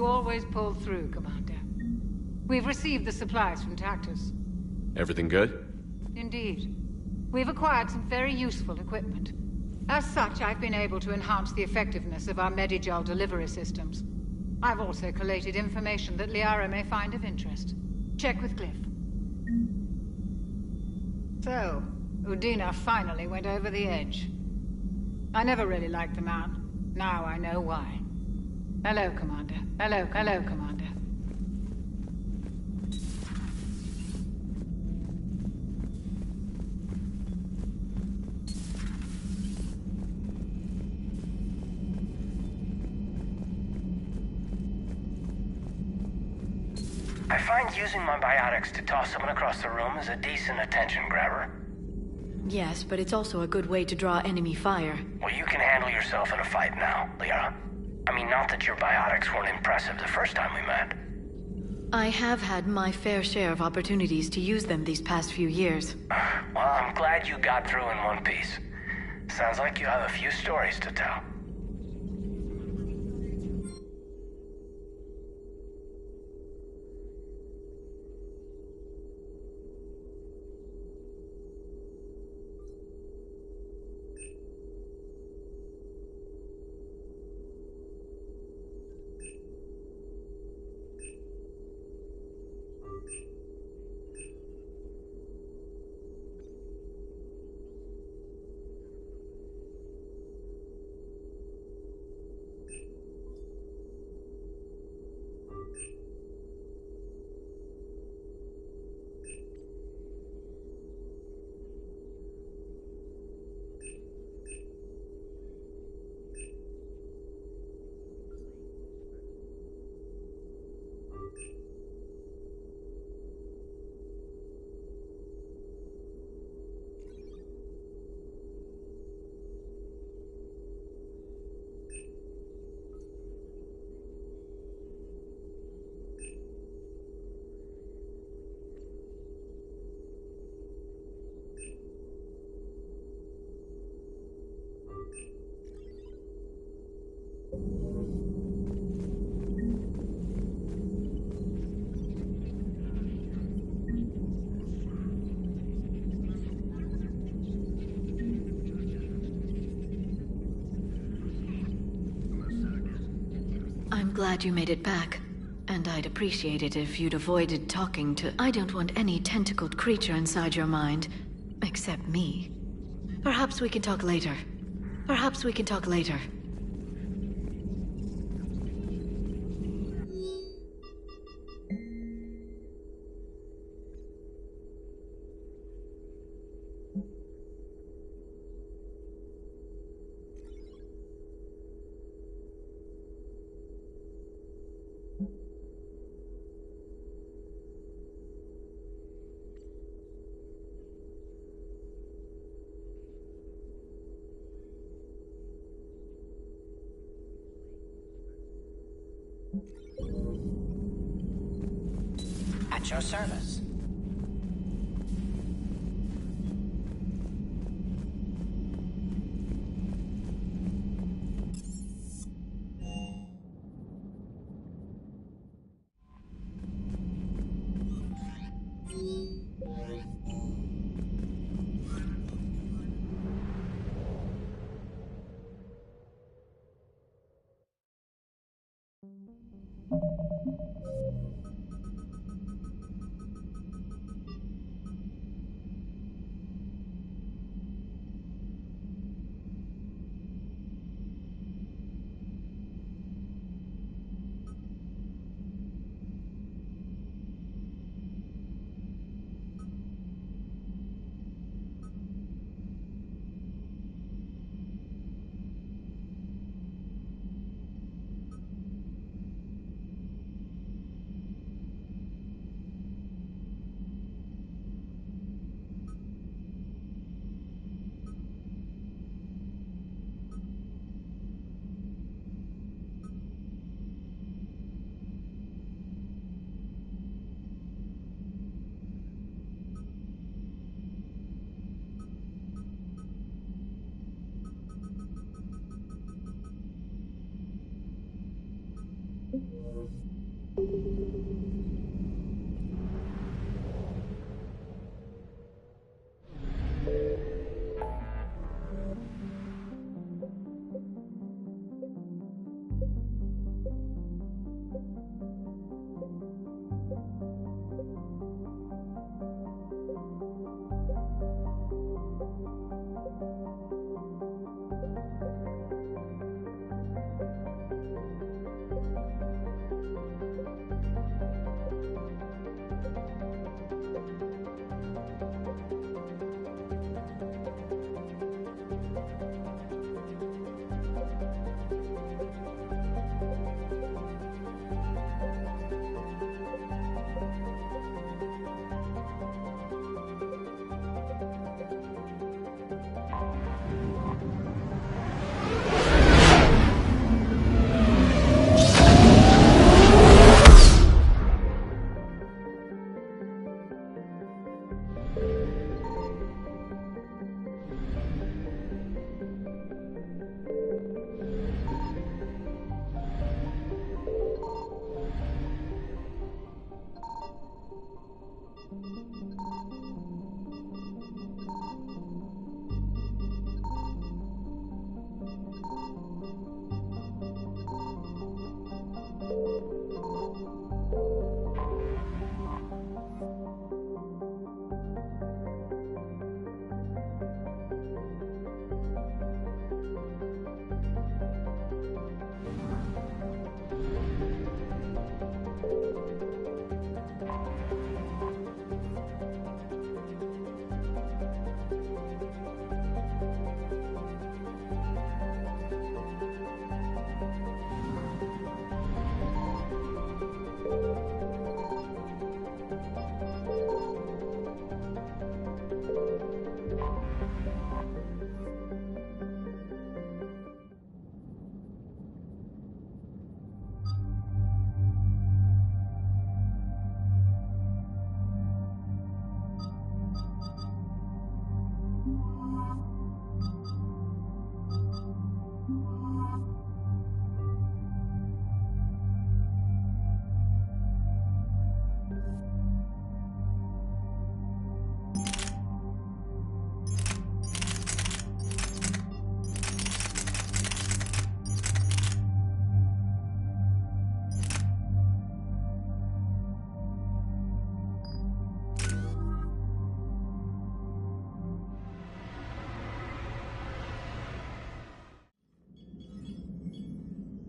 You always pull through, Commander. We've received the supplies from Tactus. Everything good? Indeed. We've acquired some very useful equipment. As such, I've been able to enhance the effectiveness of our Medigel delivery systems. I've also collated information that Liara may find of interest. Check with Cliff. So, Udina finally went over the edge. I never really liked the man. Now I know why. Hello, Commander. Hello, Commander. I find using my biotics to toss someone across the room is a decent attention grabber. Yes, but it's also a good way to draw enemy fire. Well, you can handle yourself in a fight now, Liara. I mean, not that your biotics weren't impressive the first time we met. I have had my fair share of opportunities to use them these past few years. Well, I'm glad you got through in one piece. Sounds like you have a few stories to tell. I'm glad you made it back. And I'd appreciate it if you'd avoided talking to... I don't want any tentacled creature inside your mind. Except me. Perhaps we can talk later. Perhaps we can talk later. At your service.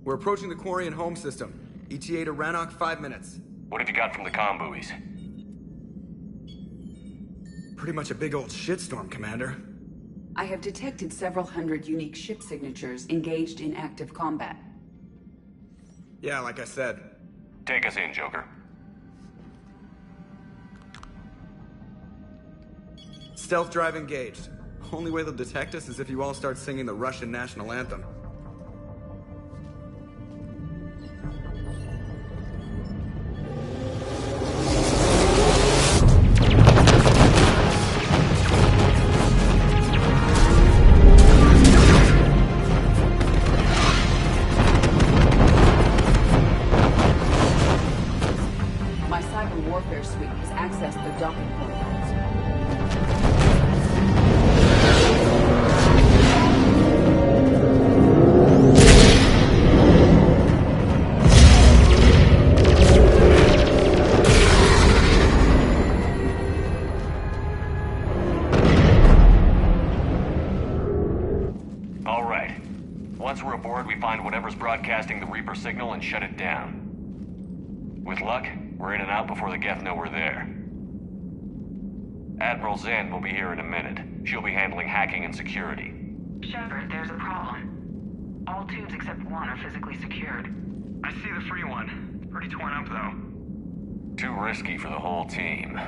We're approaching the quarry and home system. ETA to Rannoch, 5 minutes. What have you got from the comm buoys? Pretty much a big old shitstorm, Commander. I have detected several hundred unique ship signatures engaged in active combat. Yeah, like I said. Take us in, Joker. Stealth drive engaged. Only way they'll detect us is if you all start singing the Russian national anthem. My cyber warfare suite has accessed the docking protocols. All right. Once we're aboard, we find whatever's broadcasting the Reaper signal and shut it down. With luck, we're in and out before the Geth know we're there. Admiral Zen will be here in a minute. She'll be handling hacking and security. Shepard, there's a problem. All tubes except one are physically secured. I see the free one. It's pretty torn up, though. Too risky for the whole team.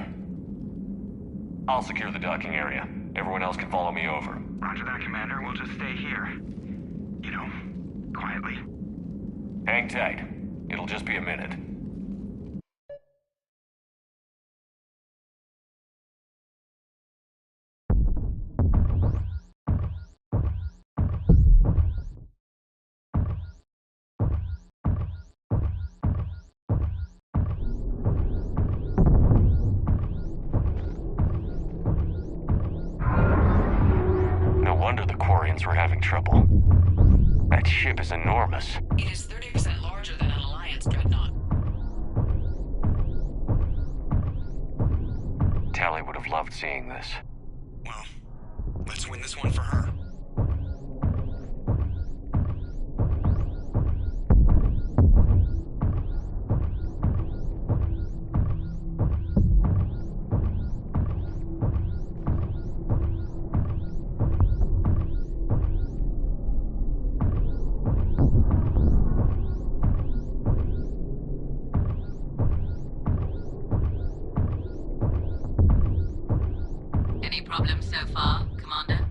I'll secure the docking area. Everyone else can follow me over. Roger that, Commander. We'll just stay here. You know, quietly. Hang tight. It'll just be a minute. No wonder the Quarians were having trouble. That ship is enormous. It is 30% larger than an Alliance dreadnought. Tali would have loved seeing this. Well, let's win this one for her. Any problems so far, Commander?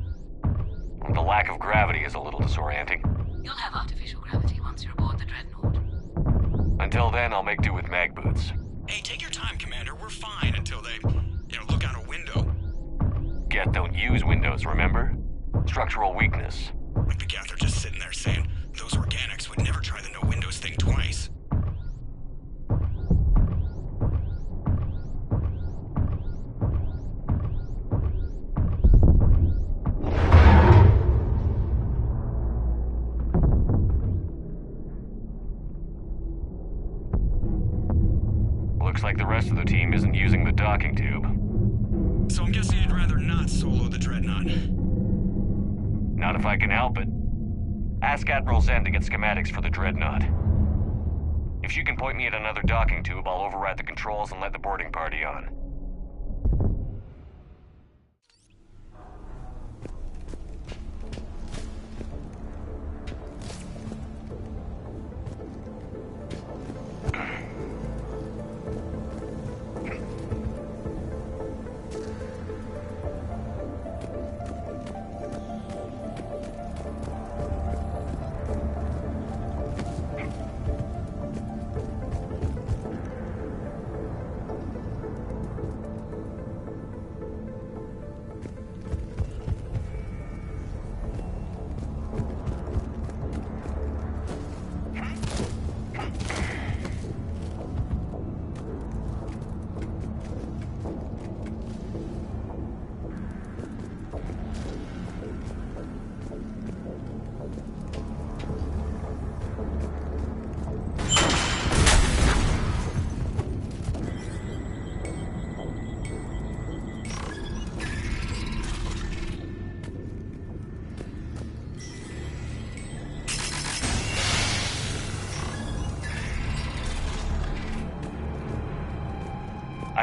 The lack of gravity is a little disorienting. You'll have artificial gravity once you're aboard the dreadnought. Until then, I'll make do with mag boots. Hey, take your time, Commander. We're fine until they, look out a window. Geth don't use windows, remember? Structural weakness. Like the Geth are just sitting there saying, those organics would never try the no windows thing twice. Looks like the rest of the team isn't using the docking tube. So I'm guessing you'd rather not solo the dreadnought. Not if I can help it. Ask Admiral Zen to get schematics for the dreadnought. If she can point me at another docking tube, I'll override the controls and let the boarding party on.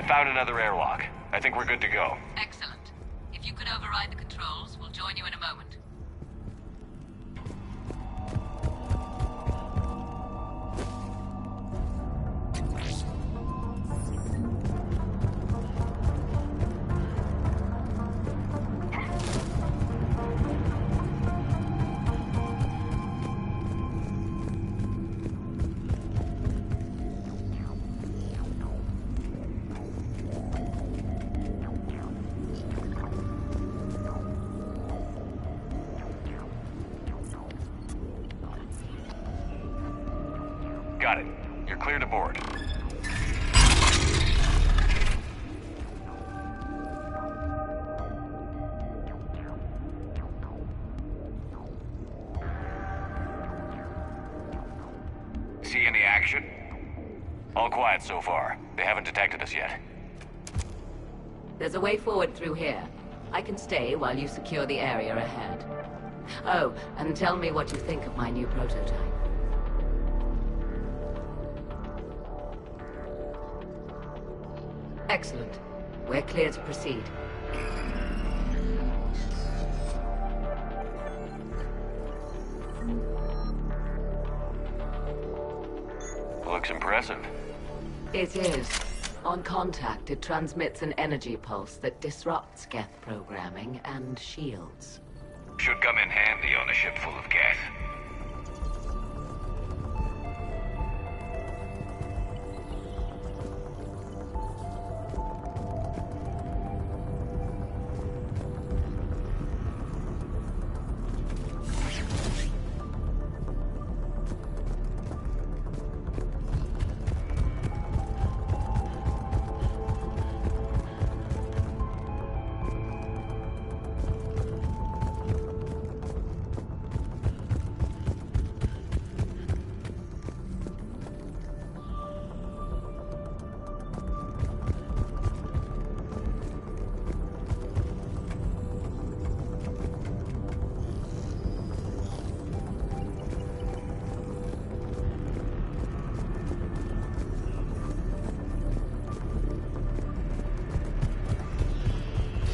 found another airlock. I think we're good to go. Excellent. If you could override the controls, we'll join you in a moment. Got it. You're clear to board. See any action? All quiet so far. They haven't detected us yet. There's a way forward through here. I can stay while you secure the area ahead. Oh, and tell me what you think of my new prototype. Excellent. We're clear to proceed. Looks impressive. It is. On contact, it transmits an energy pulse that disrupts Geth programming and shields. Should come in handy on a ship full of Geth.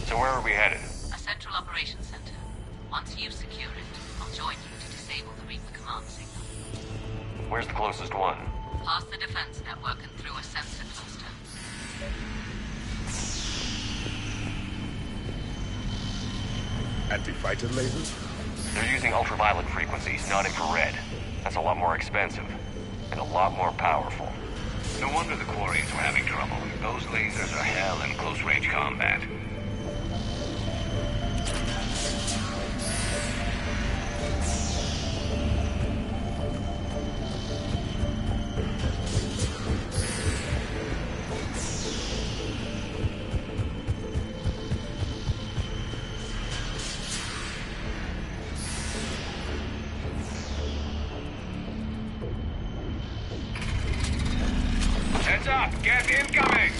So where are we headed? A central operations center. Once you secure it, I'll join you to disable the Reaper command signal. Where's the closest one? Past the defense network and through a sensor cluster. Anti-fighter lasers? They're using ultraviolet frequencies, not infrared. That's a lot more expensive. And a lot more powerful. No wonder the Quarians were having trouble. Those lasers are hell in close-range combat. Heads up! Get incoming!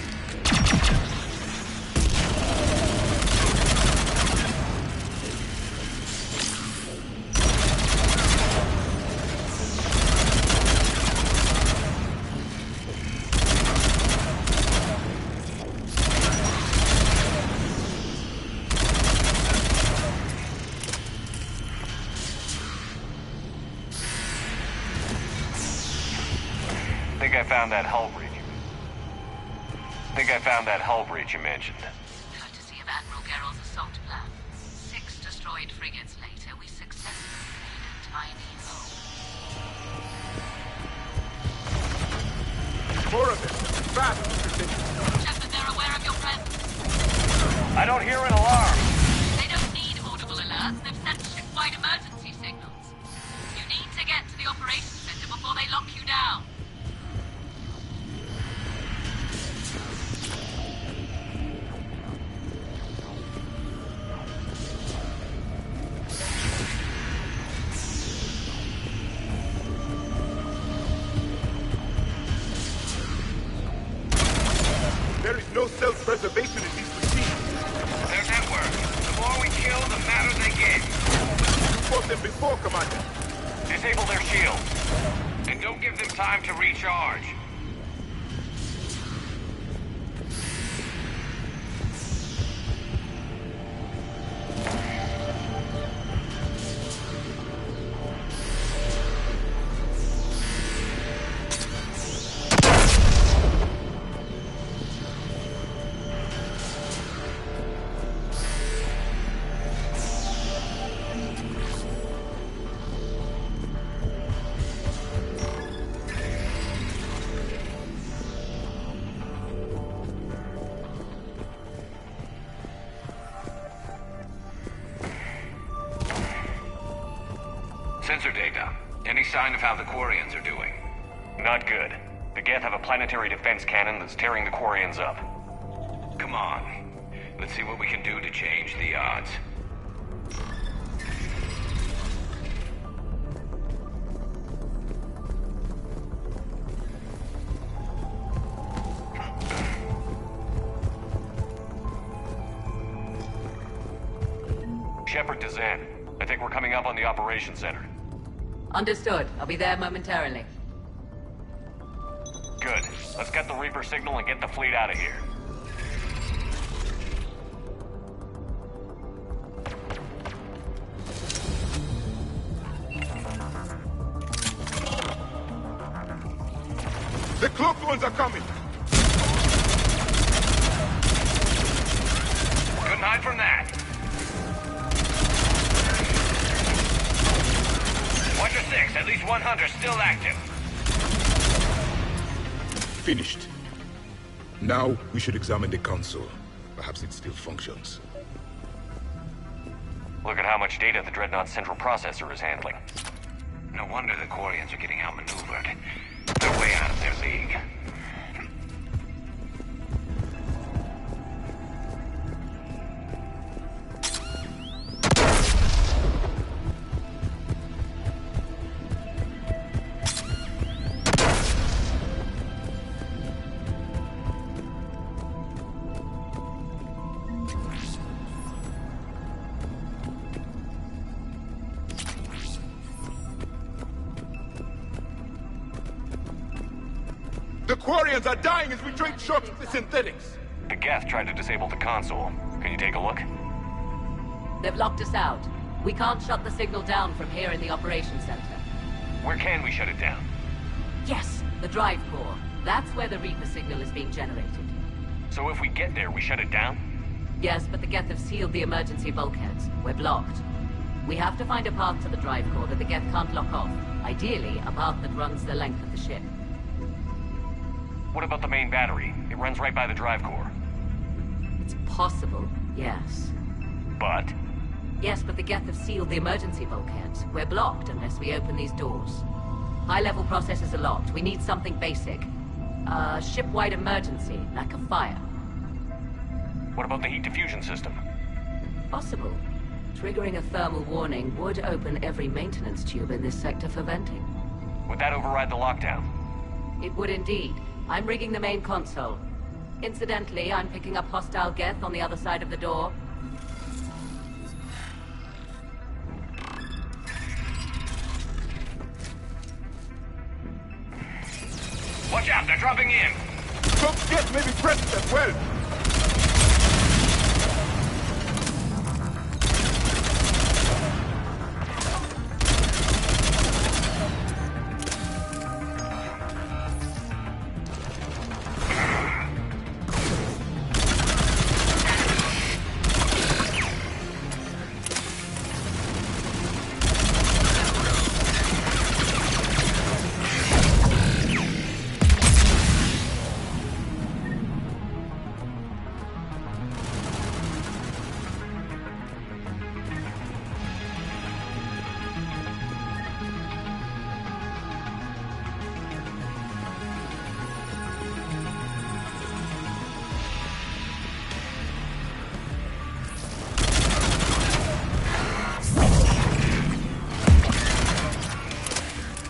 I found that hull breach you mentioned. Courtesy of Admiral Geralt's assault plan. 6 destroyed frigates later, we successfully made a tiny hole. More of it! Fast! Check that they're aware of your presence. I don't hear an alarm. They don't need audible alerts. They've sent ship-wide emergency signals. You need to get to the operations center before they lock you down. There is no self-preservation in these machines. Their network. The more we kill, the madder they get. You fought them before, Commander. Disable their shields. And don't give them time to recharge. Sensor data. Any sign of how the Quarians are doing? Not good. The Geth have a planetary defense cannon that's tearing the Quarians up. Come on. Let's see what we can do to change the odds. Shepard to Zen. I think we're coming up on the operations center. Understood. I'll be there momentarily. Good. Let's get the Reaper signal and get the fleet out of here. The cloaked ones are coming! Couldn't hide from that. Watch your six. At least one hunter still active. Finished. Now, we should examine the console. Perhaps it still functions. Look at how much data the Dreadnought's central processor is handling. No wonder the Quarians are getting outmaneuvered. They're way out of their league. The Quarians are dying as we trade shocks with the synthetics! The Geth tried to disable the console. Can you take a look? They've locked us out. We can't shut the signal down from here in the operations center. Where can we shut it down? Yes, the drive core. That's where the Reaper signal is being generated. So if we get there, we shut it down? Yes, but the Geth have sealed the emergency bulkheads. We're blocked. We have to find a path to the drive core that the Geth can't lock off. Ideally, a path that runs the length of the ship. What about the main battery? It runs right by the drive core. It's possible, yes. But? Yes, but the Geth have sealed the emergency bulkheads. We're blocked unless we open these doors. High-level processes are locked. We need something basic. A ship-wide emergency, like a fire. What about the heat diffusion system? Possible. Triggering a thermal warning would open every maintenance tube in this sector for venting. Would that override the lockdown? It would indeed. I'm rigging the main console. Incidentally, I'm picking up hostile Geth on the other side of the door. Watch out, they're dropping in! Some Geth may be present as well!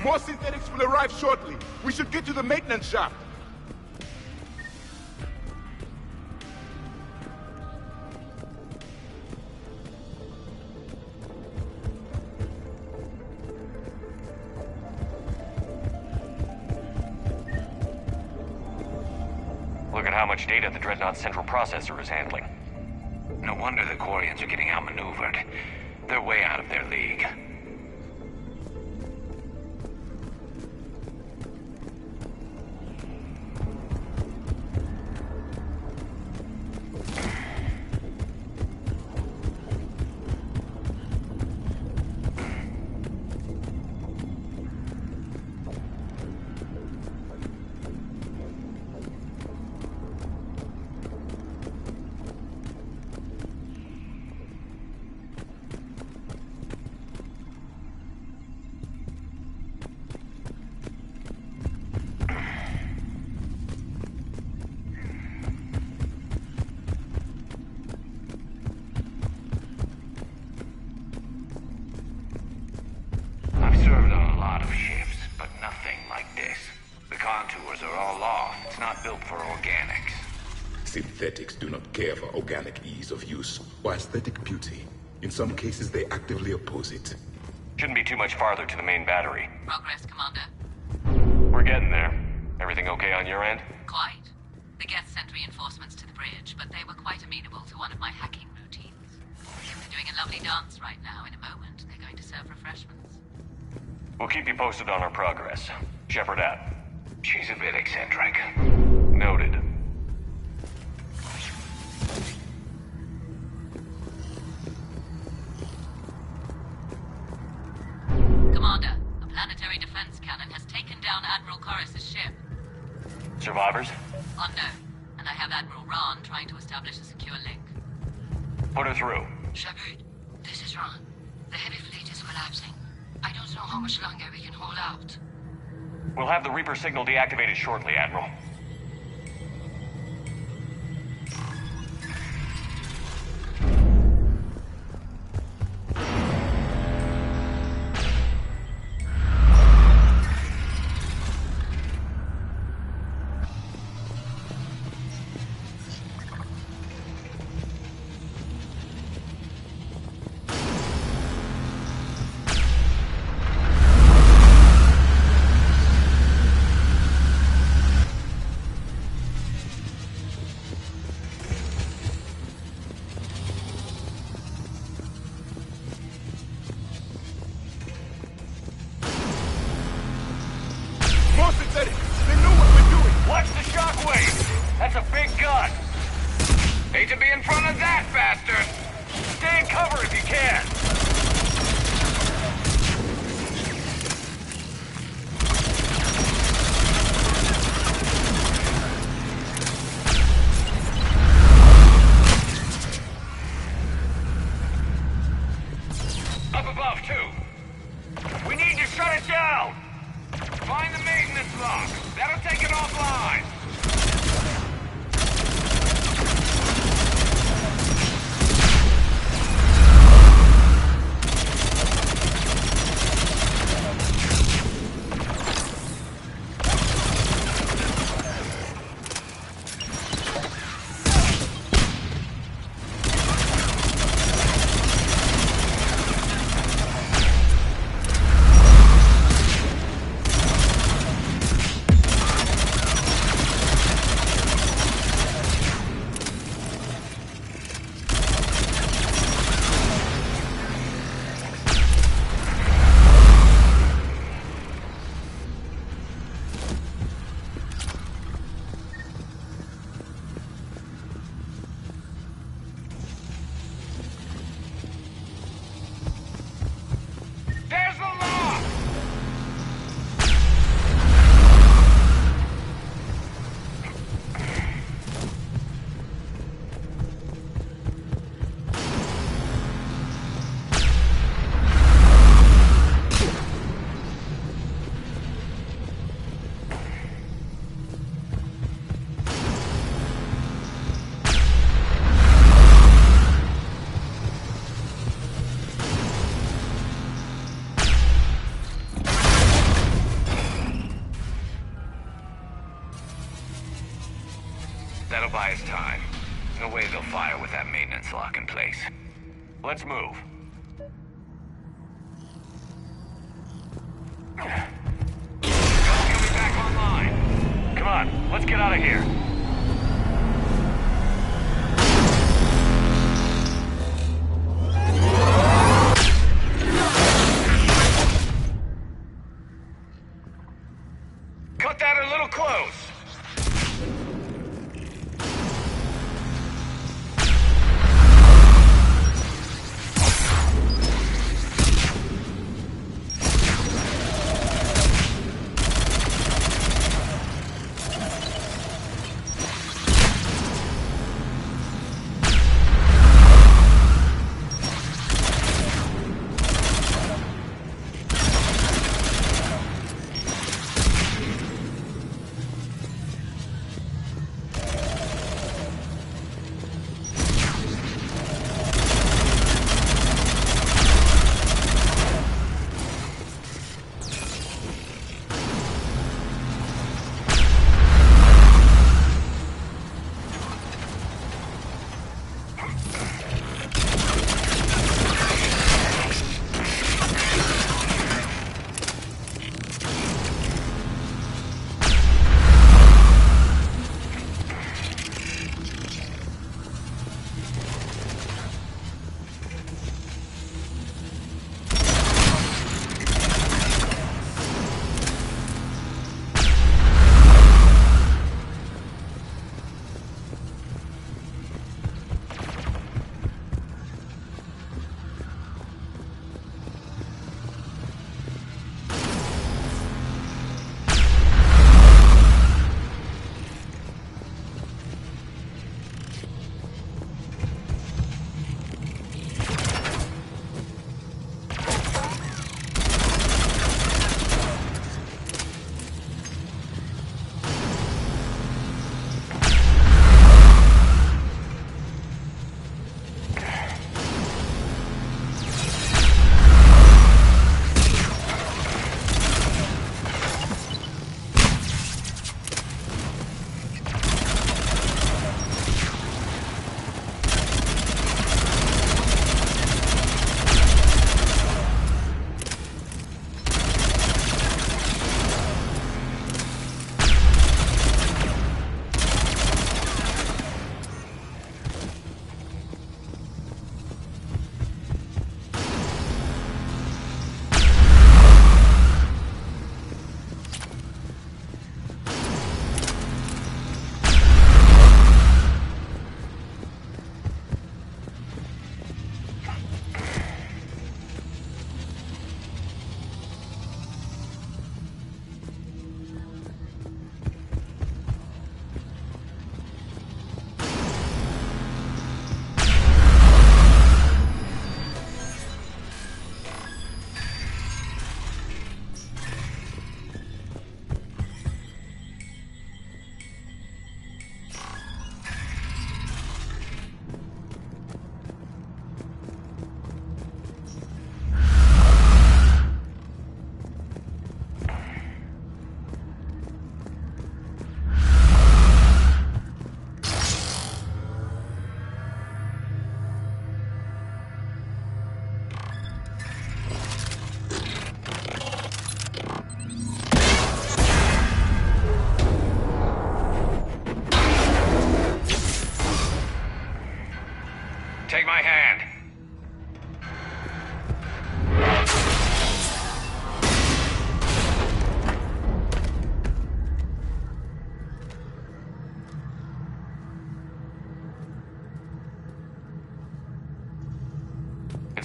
More synthetics will arrive shortly. We should get to the maintenance shaft. Look at how much data the Dreadnought's central processor is handling. No wonder the Quarians are getting outmaneuvered. They're way out of their league. Synthetics do not care for organic ease of use or aesthetic beauty. In some cases, they actively oppose it. Shouldn't be too much farther to the main battery. Progress, Commander. We're getting there. Everything okay on your end? Quite. The Geth sent reinforcements to the bridge, but they were quite amenable to one of my hacking routines. They're doing a lovely dance right now. In a moment, they're going to serve refreshments. We'll keep you posted on our progress. Shepard out. She's a bit eccentric. Noted. Commander, a planetary defense cannon has taken down Admiral Corus's ship. Survivors? Unknown, and I have Admiral Rahn trying to establish a secure link. Put her through. Shepard, this is Ron. The heavy fleet is collapsing. I don't know how much longer we can hold out. We'll have the Reaper signal deactivated shortly, Admiral. That'll buy us time. No way they'll fire with that maintenance lock in place. Let's move. He'll be back online. Come on, let's get out of here. Cut that a little close.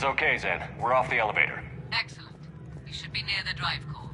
is okay, Zen. We're off the elevator. Excellent. You should be near the drive core.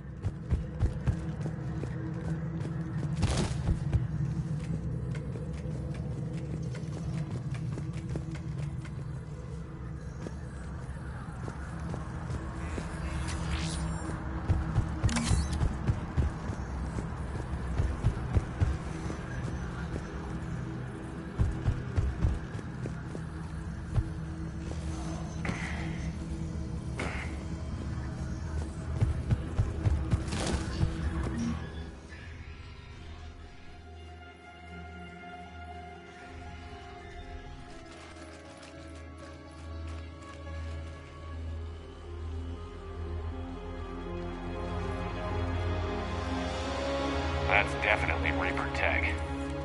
That's definitely Reaper tech.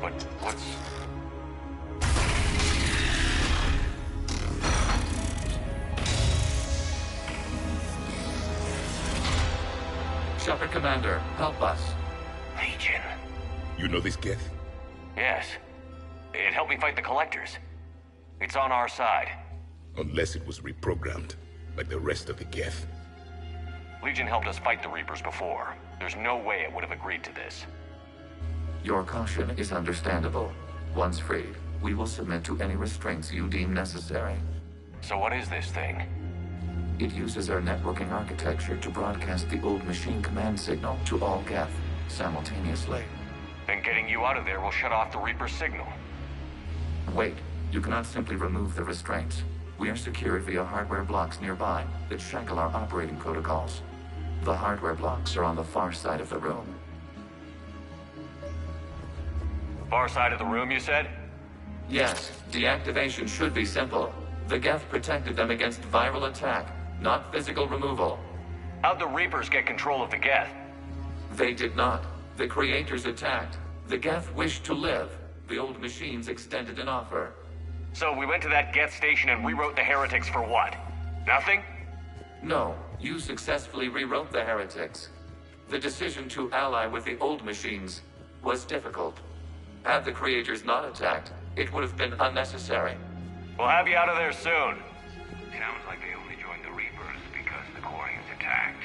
But what's... Shepard Commander, help us. Legion. You know this Geth? Yes. It helped me fight the Collectors. It's on our side. Unless it was reprogrammed, like the rest of the Geth. Legion helped us fight the Reapers before. There's no way it would have agreed to this. Your caution is understandable. Once freed, we will submit to any restraints you deem necessary. So what is this thing? It uses our networking architecture to broadcast the old machine command signal to all Geth simultaneously. Then getting you out of there will shut off the Reaper signal. Wait, you cannot simply remove the restraints. We are secured via hardware blocks nearby that shackle our operating protocols. The hardware blocks are on the far side of the room. Far side of the room, you said? Yes, deactivation should be simple. The Geth protected them against viral attack, not physical removal. How'd the Reapers get control of the Geth? They did not. The creators attacked. The Geth wished to live. The old machines extended an offer. So we went to that Geth station and rewrote the heretics for what? Nothing? No, you successfully rewrote the heretics. The decision to ally with the old machines was difficult. Had the creators not attacked, it would have been unnecessary. We'll have you out of there soon. Sounds like they only joined the Reapers because the Quarians attacked.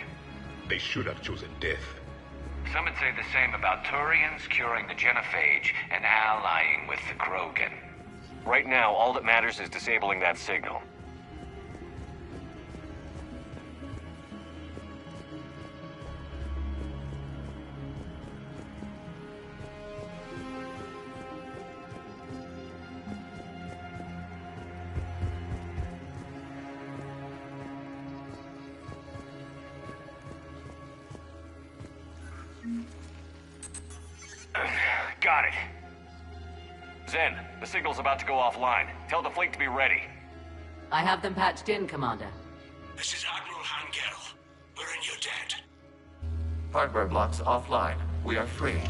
They should have chosen death. Some would say the same about Turians curing the genophage and allying with the Krogan. Right now, all that matters is disabling that signal. Got it. Zen, the signal's about to go offline. Tell the fleet to be ready. I have them patched in, Commander. This is Admiral Hangel. We're in your debt. Hardware blocks offline. We are free.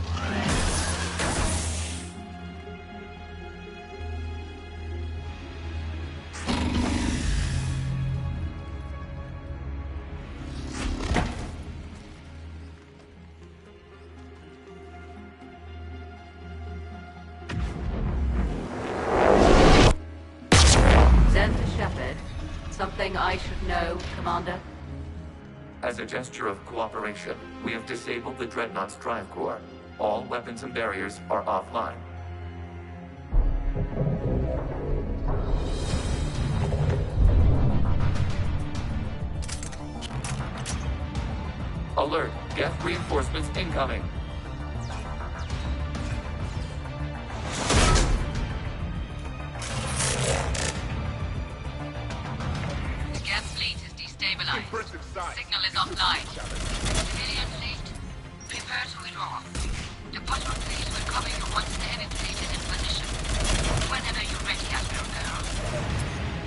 Something I should know, Commander? As a gesture of cooperation, we have disabled the Dreadnought's drive core. All weapons and barriers are offline. Alert! Geth reinforcements incoming! Signal is offline. Civilian fleet, prepare to withdraw. The patrol fleet will cover you once the heavy fleet is in position. Whenever you're ready, Admiral Girl.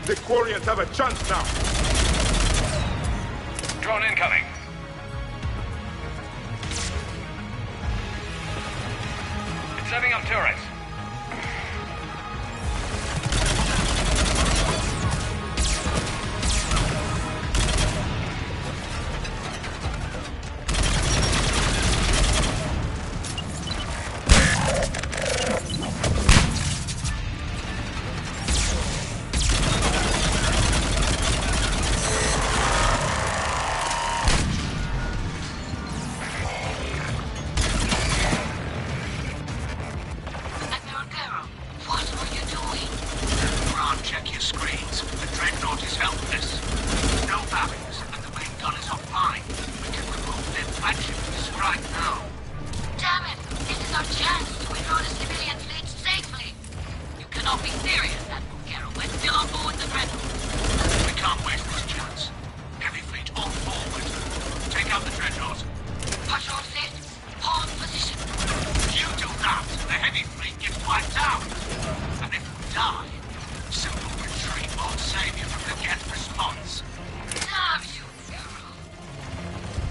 The Quarians have a chance now! Drone incoming. It's setting up turrets.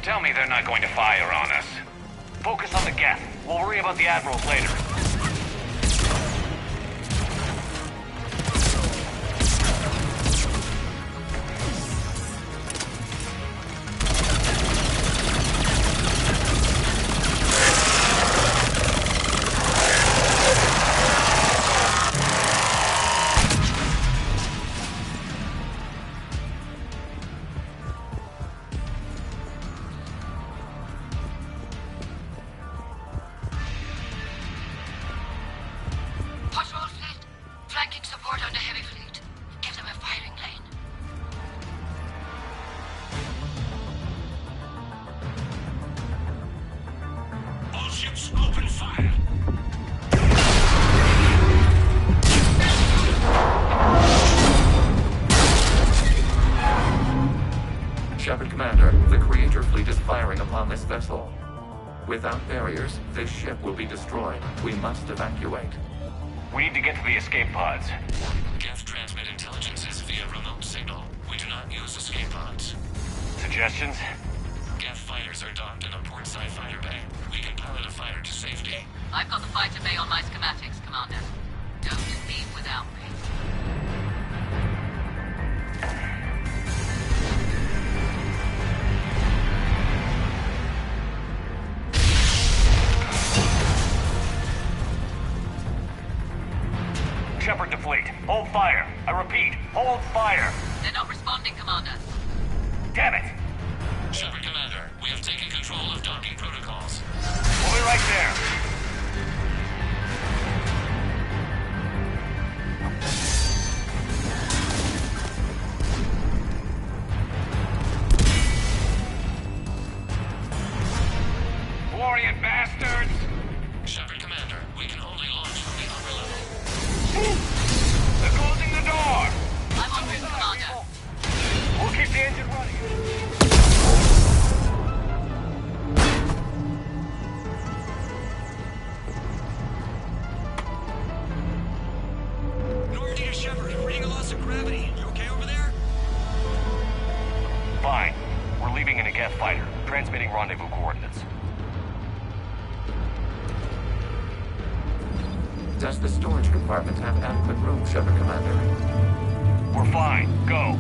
Tell me they're not going to fire on us. Focus on the Geth. We'll worry about the Admirals later. Patrol fleet, flanking support on the heavy fleet. Give them a firing lane. All ships, open fire! Shepard Commander, the Creator fleet is firing upon this vessel. Without barriers, this ship will be destroyed. We must evacuate. We need to get to the escape pods. Geth transmit intelligences via remote signal. We do not use escape pods. Suggestions? Geth fighters are docked in a portside fighter bay. We can pilot a fighter to safety. I've got the fighter bay on my schematics, Commander. Don't leave without me. Shepard to fleet. Hold fire. I repeat, hold fire. They're not responding, Commander. Damn it. Shepard Commander, we have taken control of docking protocols. We'll be right there. Glorious bastards! Shepard Commander, we can only launch from the upper level. They're closing the door! I'm on route, Commander. We'll keep the engine running. Normandy to Shepard, reading a loss of gravity. You okay over there? Fine. We're leaving in a Geth fighter, transmitting rendezvous coordinates. Does the storage compartment have adequate room, Shepard Commander? We're fine. Go.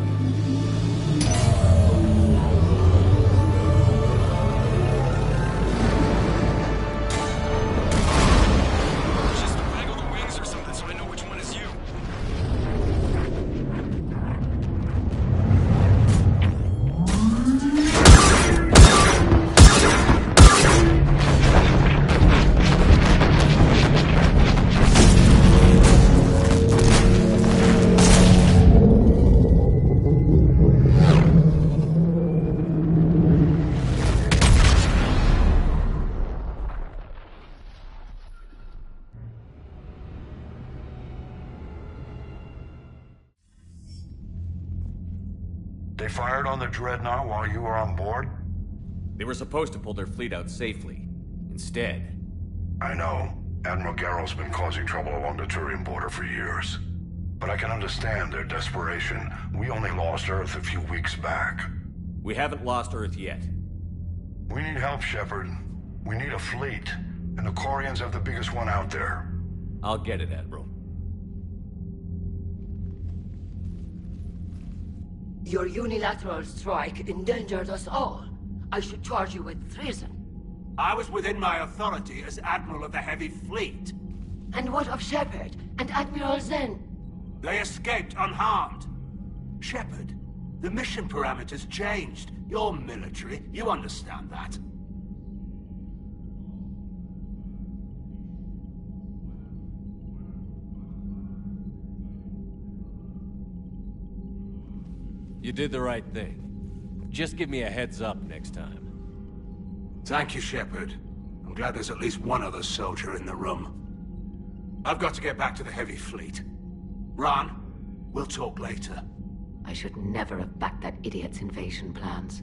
Just waggle the wings or something so I know which one is you. They fired on the Dreadnought while you were on board? They were supposed to pull their fleet out safely. Instead... I know. Admiral Garrow's been causing trouble along the Turian border for years. But I can understand their desperation. We only lost Earth a few weeks back. We haven't lost Earth yet. We need help, Shepard. We need a fleet. And the Corians have the biggest one out there. I'll get it, Admiral. Your unilateral strike endangered us all. I should charge you with treason. I was within my authority as Admiral of the Heavy Fleet. And what of Shepard and Admiral Zen? They escaped unharmed. Shepard, the mission parameters changed. You're military, you understand that. You did the right thing. Just give me a heads up next time. Thank you, Shepard. I'm glad there's at least one other soldier in the room. I've got to get back to the Heavy Fleet. Ron, we'll talk later. I should never have backed that idiot's invasion plans.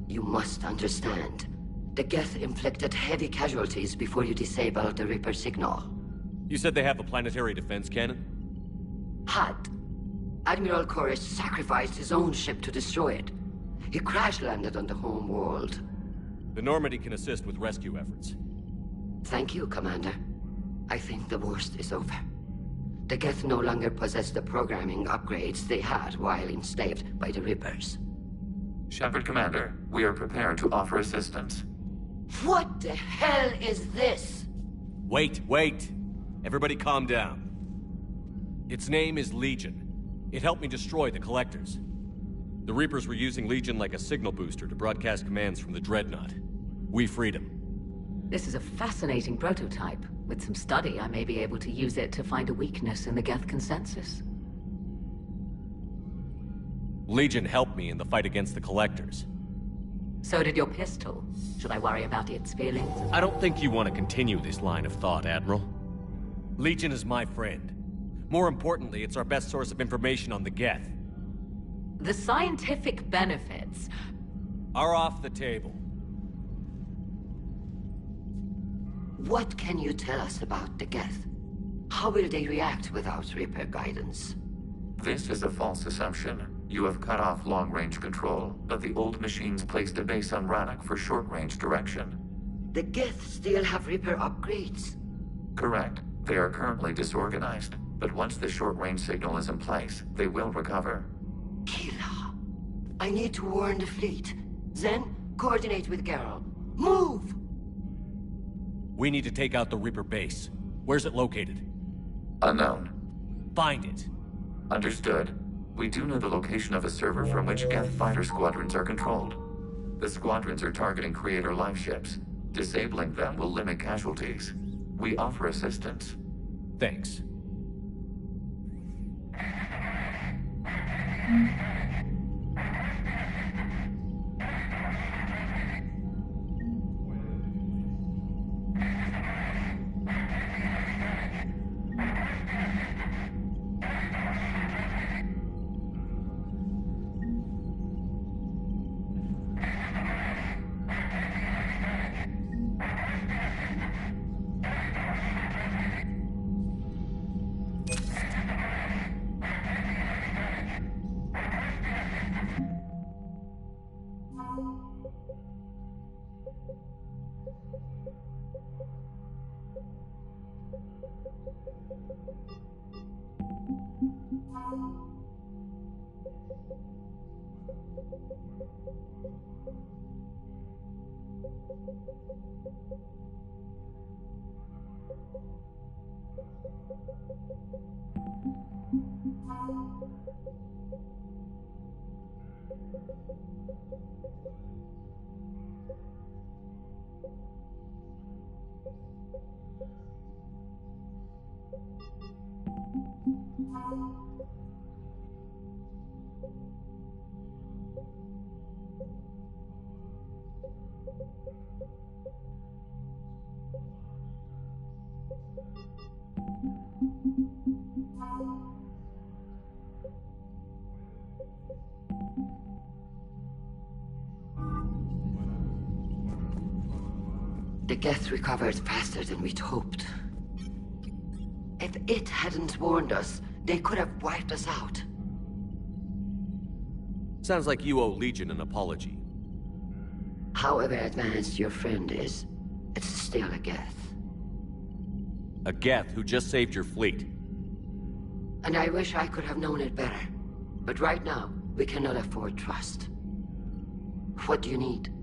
You must understand. The Geth inflicted heavy casualties before you disabled the Reaper signal. You said they have a planetary defense cannon? Had. Admiral Koresh sacrificed his own ship to destroy it. He crash-landed on the home world. The Normandy can assist with rescue efforts. Thank you, Commander. I think the worst is over. The Geth no longer possess the programming upgrades they had while enslaved by the Reapers. Shepard, Commander, we are prepared to offer assistance. What the hell is this? Wait. Everybody calm down. Its name is Legion. It helped me destroy the Collectors. The Reapers were using Legion like a signal booster to broadcast commands from the Dreadnought. We freed him. This is a fascinating prototype. With some study, I may be able to use it to find a weakness in the Geth consensus. Legion helped me in the fight against the Collectors. So did your pistol. Should I worry about its feelings? I don't think you want to continue this line of thought, Admiral. Legion is my friend. More importantly, it's our best source of information on the Geth. The scientific benefits are off the table. What can you tell us about the Geth? How will they react without Reaper guidance? This is a false assumption. You have cut off long-range control, but the old machines placed a base on Rannoch for short-range direction. The Geth still have Reaper upgrades? Correct. They are currently disorganized, but once the short-range signal is in place, they will recover. Kila, I need to warn the fleet. Then, coordinate with Garrel. Move! We need to take out the Reaper base. Where's it located? Unknown. Find it. Understood. We do know the location of a server from which Geth fighter squadrons are controlled. The squadrons are targeting Creator life ships. Disabling them will limit casualties. We offer assistance. Thanks. The Geth recovered faster than we'd hoped. If it hadn't warned us, they could have wiped us out. Sounds like you owe Legion an apology. However advanced your friend is, it's still a Geth. A Geth who just saved your fleet. And I wish I could have known it better. But right now, we cannot afford trust. What do you need?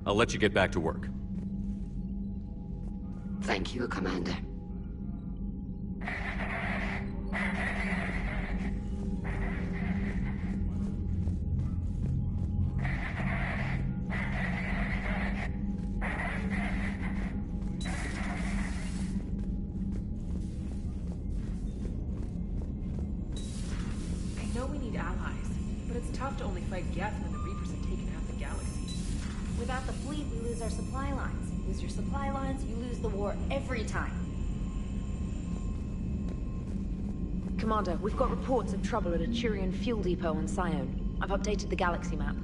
I'll let you get back to work. Thank you, Commander. I know we need allies, but it's tough to only fight Geth when the Reapers have taken half the galaxy. Without the fleet, we lose our supply lines. Lose your supply lines, you lose the war every time. Commander, we've got reports of trouble at a Turian fuel depot on Sion. I've updated the galaxy map.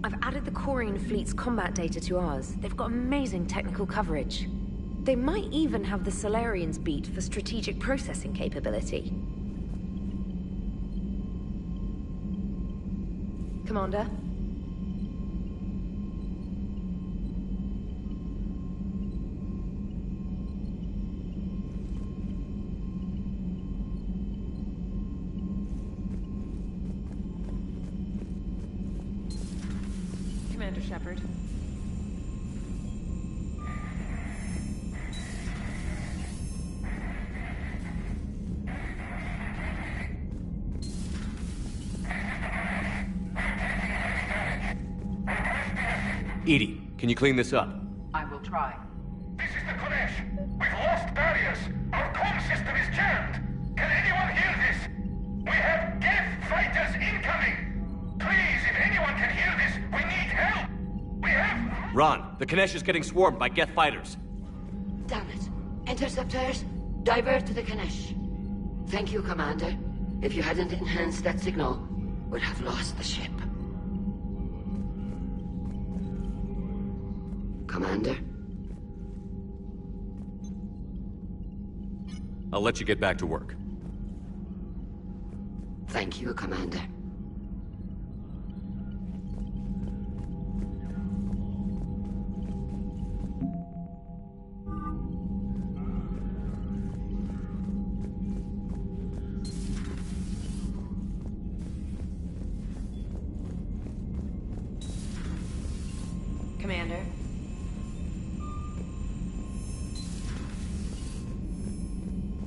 I've added the Corian fleet's combat data to ours. They've got amazing technical coverage. They might even have the Solarians beat for strategic processing capability. Commander? Commander Shepard. Edie, can you clean this up? I will try. This is the Kodesh. We've lost barriers. Our comm system is jammed. Can anyone hear this? We have Geth fighters incoming. Please, if anyone can hear this, we need help. We have... Ron, the Kanesh is getting swarmed by Geth fighters. Damn it. Interceptors, divert to the Kanesh. Thank you, Commander. If you hadn't enhanced that signal, we'd have lost the ship. Commander? I'll let you get back to work. Thank you, Commander.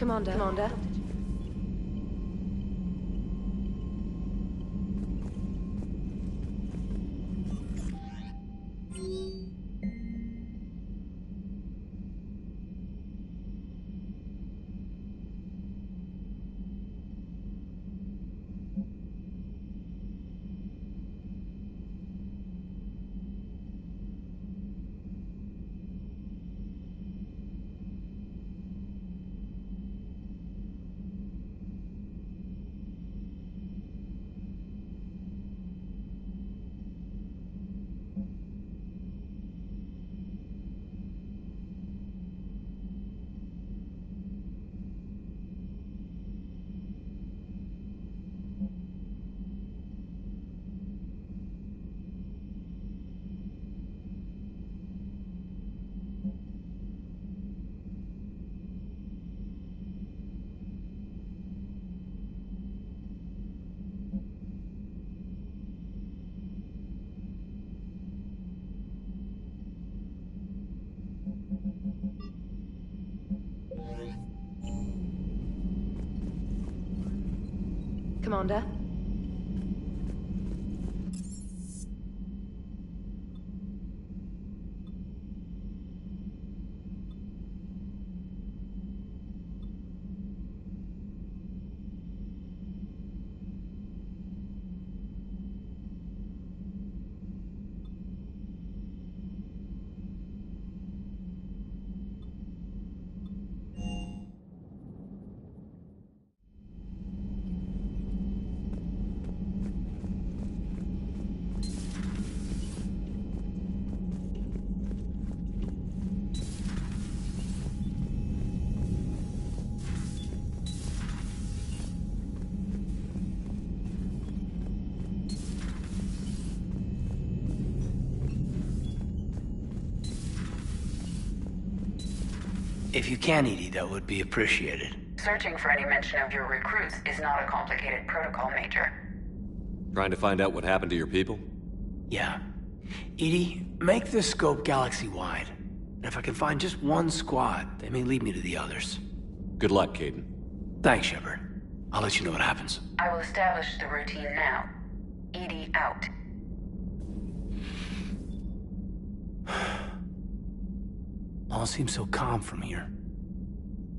Commander. Commander. Commander? If you can, Edie, that would be appreciated. Searching for any mention of your recruits is not a complicated protocol, Major. Trying to find out what happened to your people? Yeah. Edie, make this scope galaxy-wide. And if I can find just one squad, they may lead me to the others. Good luck, Caden. Thanks, Shepard. I'll let you know what happens. I will establish the routine now. EDI out. All seems so calm from here.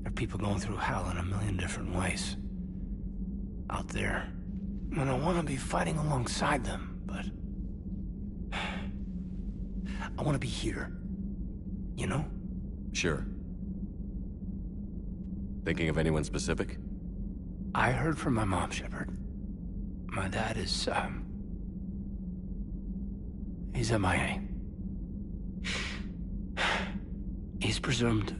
There are people going through hell in a million different ways. Out there. And I want to be fighting alongside them, but... I want to be here. You know? Sure. Thinking of anyone specific? I heard from my mom, Shepard. My dad is, he's MIA. He's presumed.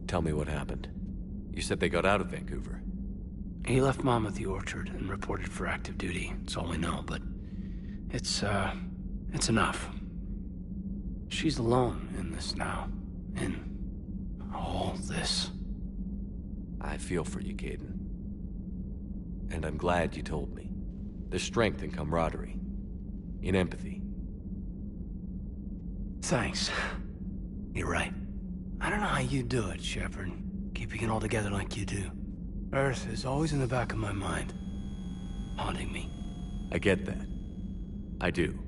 Tell me what happened. You said they got out of Vancouver. He left Mom at the orchard and reported for active duty. That's all we know, but it's enough. She's alone in this now. In all this. I feel for you, Caden. And I'm glad you told me. There's strength in camaraderie. In empathy. Thanks. You're right. I don't know how you do it, Shepard. Keeping it all together like you do. Earth is always in the back of my mind. Haunting me. I get that. I do.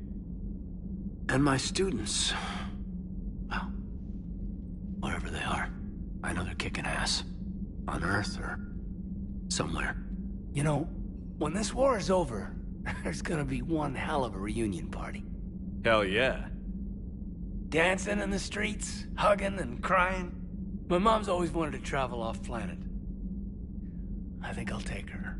And my students... well, wherever they are. I know they're kicking ass. On Earth or somewhere. You know, when this war is over, there's gonna be one hell of a reunion party. Hell yeah. Dancing in the streets, hugging and crying. My mom's always wanted to travel off-planet. I think I'll take her.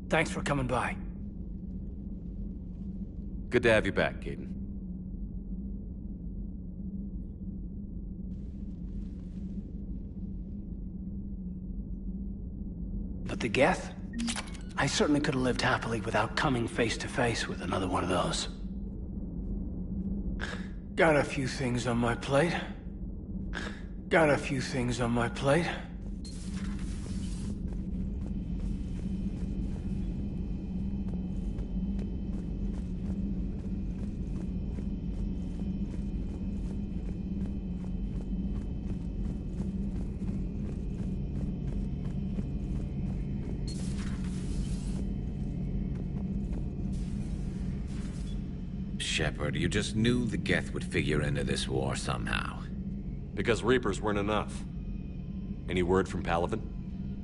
Thanks for coming by. Good to have you back, Caden. But the Geth? I certainly could have lived happily without coming face to face with another one of those. Got a few things on my plate. Got a few things on my plate. Shepard, you just knew the Geth would figure into this war somehow. Because Reapers weren't enough. Any word from Palaven?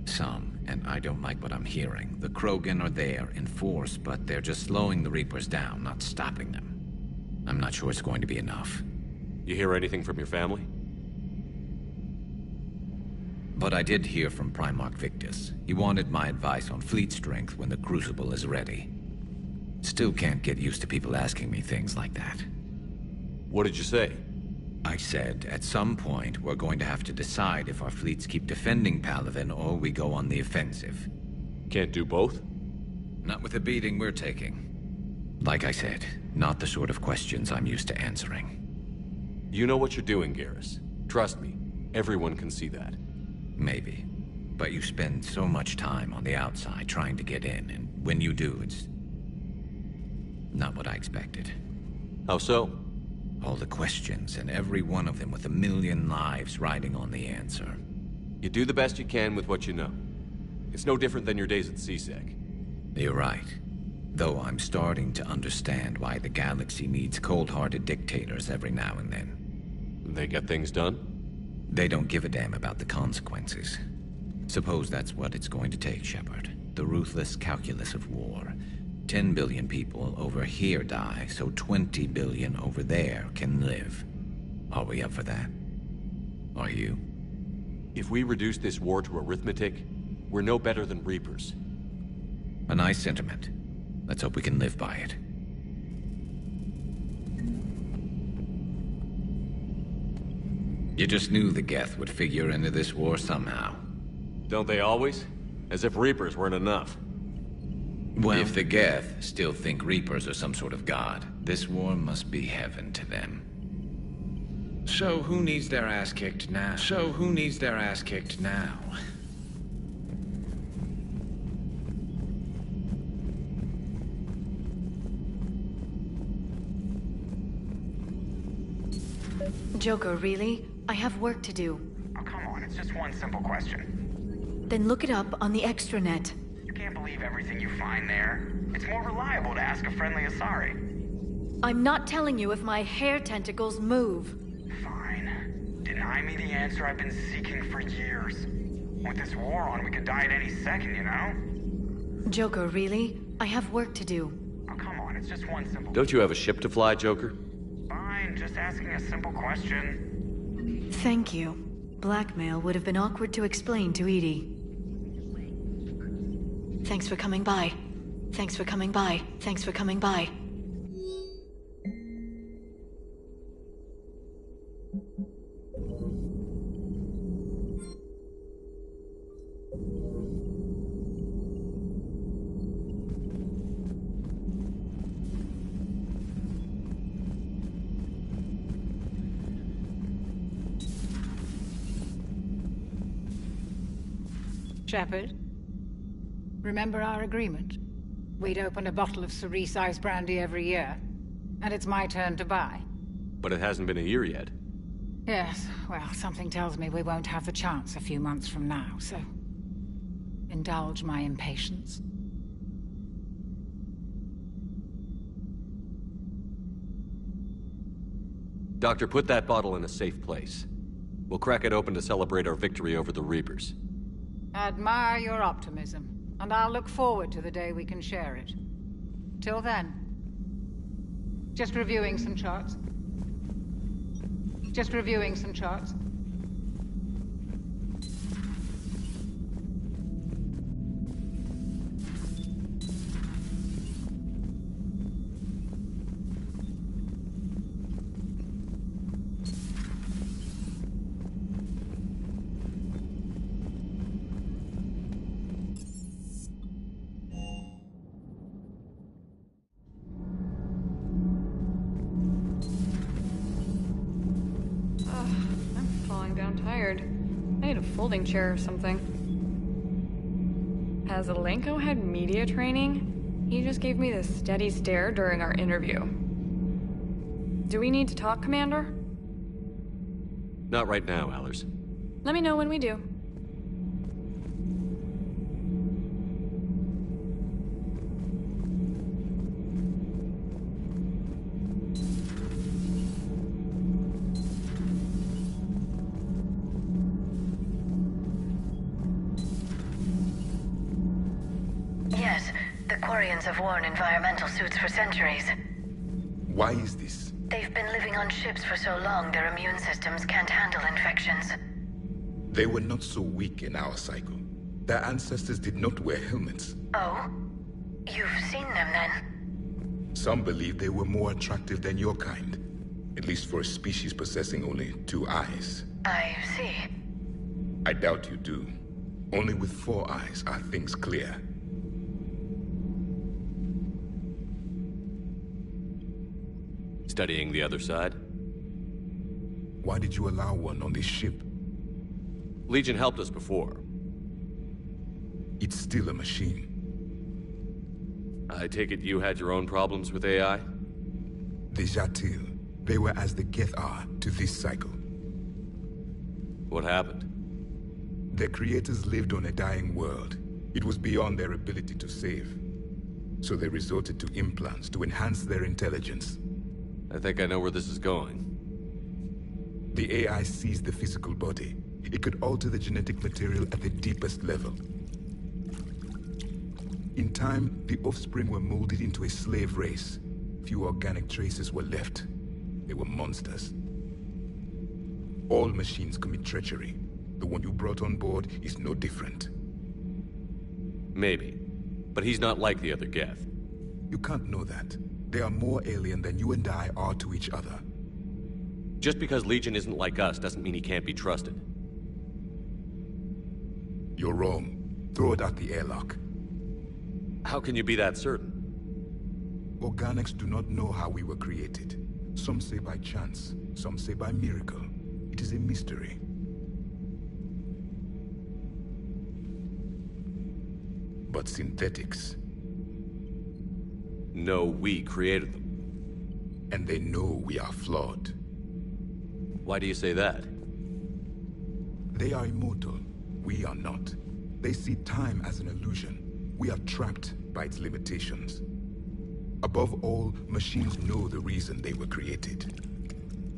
Some, and I don't like what I'm hearing. The Krogan are there in force, but they're just slowing the Reapers down, not stopping them. I'm not sure it's going to be enough. You hear anything from your family? But I did hear from Primarch Victus. He wanted my advice on fleet strength when the Crucible is ready. Still can't get used to people asking me things like that. What did you say? I said, at some point, we're going to have to decide if our fleets keep defending Palaven or we go on the offensive. Can't do both? Not with the beating we're taking. Like I said, not the sort of questions I'm used to answering. You know what you're doing, Garrus. Trust me, everyone can see that. Maybe. But you spend so much time on the outside trying to get in, and when you do, it's not what I expected. How so? All the questions, and every one of them with a million lives riding on the answer. You do the best you can with what you know. It's no different than your days at CSEC. You're right. Though I'm starting to understand why the galaxy needs cold-hearted dictators every now and then. They get things done? They don't give a damn about the consequences. Suppose that's what it's going to take, Shepard. The ruthless calculus of war. 10 billion people over here die, so 20 billion over there can live. Are we up for that? Are you? If we reduce this war to arithmetic, we're no better than Reapers. A nice sentiment. Let's hope we can live by it. You just knew the Geth would figure into this war somehow. Don't they always? As if Reapers weren't enough. Well, if the Geth still think Reapers are some sort of god, this war must be heaven to them. So who needs their ass kicked now? Joker, really? I have work to do. Oh, come on, it's just one simple question. Then look it up on the extranet. You can't believe everything you find there. It's more reliable to ask a friendly Asari. I'm not telling you if my hair tentacles move. Fine. Deny me the answer I've been seeking for years. With this war on, we could die at any second, you know? Joker, really? I have work to do. Oh, come on, it's just one simple... Don't you have a ship to fly, Joker? Fine, just asking a simple question. Thank you. Blackmail would have been awkward to explain to Edie. Thanks for coming by. Thanks for coming by. Thanks for coming by. Shepard, remember our agreement? We'd open a bottle of cerise ice brandy every year, and it's my turn to buy. But it hasn't been a year yet. Yes, well, something tells me we won't have the chance a few months from now, so... indulge my impatience. Doctor, put that bottle in a safe place. We'll crack it open to celebrate our victory over the Reapers. Admire your optimism, and I'll look forward to the day we can share it. Till then, just reviewing some charts. Just reviewing some charts. Folding chair or something. Has Alenko had media training? He just gave me this steady stare during our interview. Do we need to talk, Commander? Not right now, Allers. Let me know when we do. Have worn environmental suits for centuries. Why is this? They've been living on ships for so long, their immune systems can't handle infections. They were not so weak in our cycle. Their ancestors did not wear helmets. Oh? You've seen them then? Some believe they were more attractive than your kind. At least for a species possessing only 2 eyes. I see. I doubt you do. Only with 4 eyes are things clear. Studying the other side? Why did you allow one on this ship? Legion helped us before. It's still a machine. I take it you had your own problems with AI? The Jatil. They were as the Geth are to this cycle. What happened? Their creators lived on a dying world. It was beyond their ability to save. So they resorted to implants to enhance their intelligence. I think I know where this is going. The AI sees the physical body. It could alter the genetic material at the deepest level. In time, the offspring were molded into a slave race. Few organic traces were left. They were monsters. All machines commit treachery. The one you brought on board is no different. Maybe. But he's not like the other Geth. You can't know that. They are more alien than you and I are to each other. Just because Legion isn't like us doesn't mean he can't be trusted. You're wrong. Throw it at the airlock. How can you be that certain? Organics do not know how we were created. Some say by chance, some say by miracle. It is a mystery. But synthetics... No, we created them. And they know we are flawed. Why do you say that? They are immortal. We are not. They see time as an illusion. We are trapped by its limitations. Above all, machines know the reason they were created.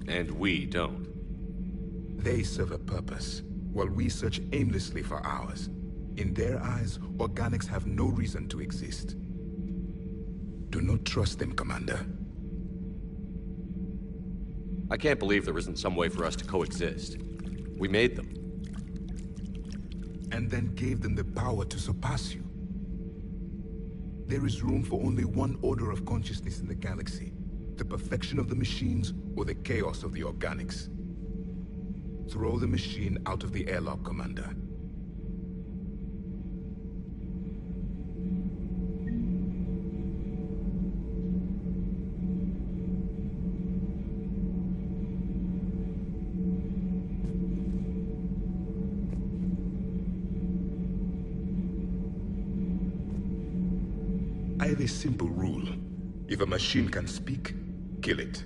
And we don't. They serve a purpose, while we search aimlessly for ours. In their eyes, organics have no reason to exist. Do not trust them, Commander. I can't believe there isn't some way for us to coexist. We made them. And then gave them the power to surpass you. There is room for only one order of consciousness in the galaxy. The perfection of the machines or the chaos of the organics. Throw the machine out of the airlock, Commander. I have a simple rule. If a machine can speak, kill it.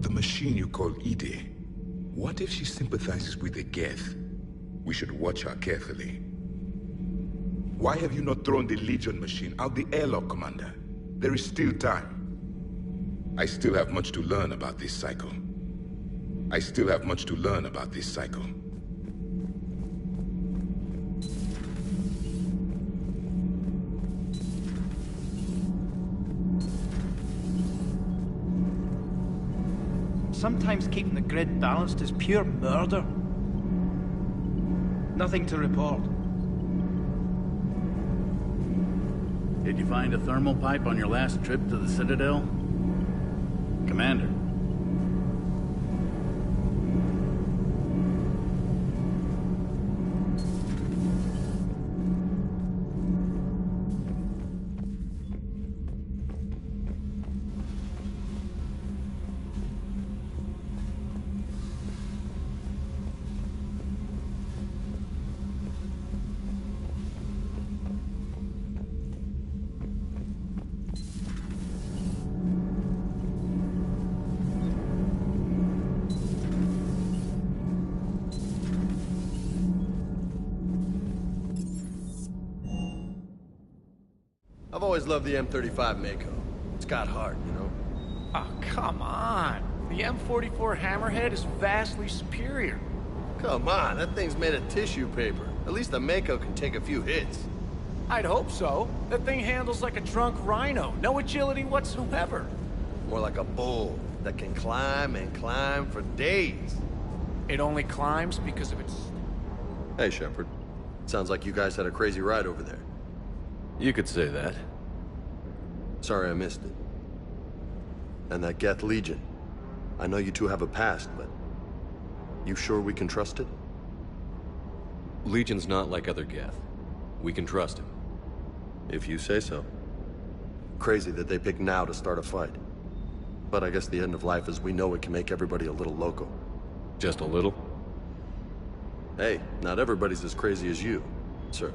The machine you call Ide, what if she sympathizes with the Geth? We should watch her carefully. Why have you not thrown the Legion machine out the airlock, Commander? There is still time. I still have much to learn about this cycle. Sometimes keeping the grid balanced is pure murder. Nothing to report. Did you find a thermal pipe on your last trip to the Citadel? Commander. I've always loved the M35 Mako. It's got heart, you know? Oh, come on. The M44 Hammerhead is vastly superior. Come on, that thing's made of tissue paper. At least the Mako can take a few hits. I'd hope so. That thing handles like a drunk rhino. No agility whatsoever. More like a bull that can climb and climb for days. It only climbs because of its... Hey, Shepard. Sounds like you guys had a crazy ride over there. You could say that. Sorry I missed it. And that Geth Legion. I know you two have a past, but... You sure we can trust it? Legion's not like other Geth. We can trust him. If you say so. Crazy that they pick now to start a fight. But I guess the end of life as we know it can make everybody a little loco. Just a little? Hey, not everybody's as crazy as you, sir.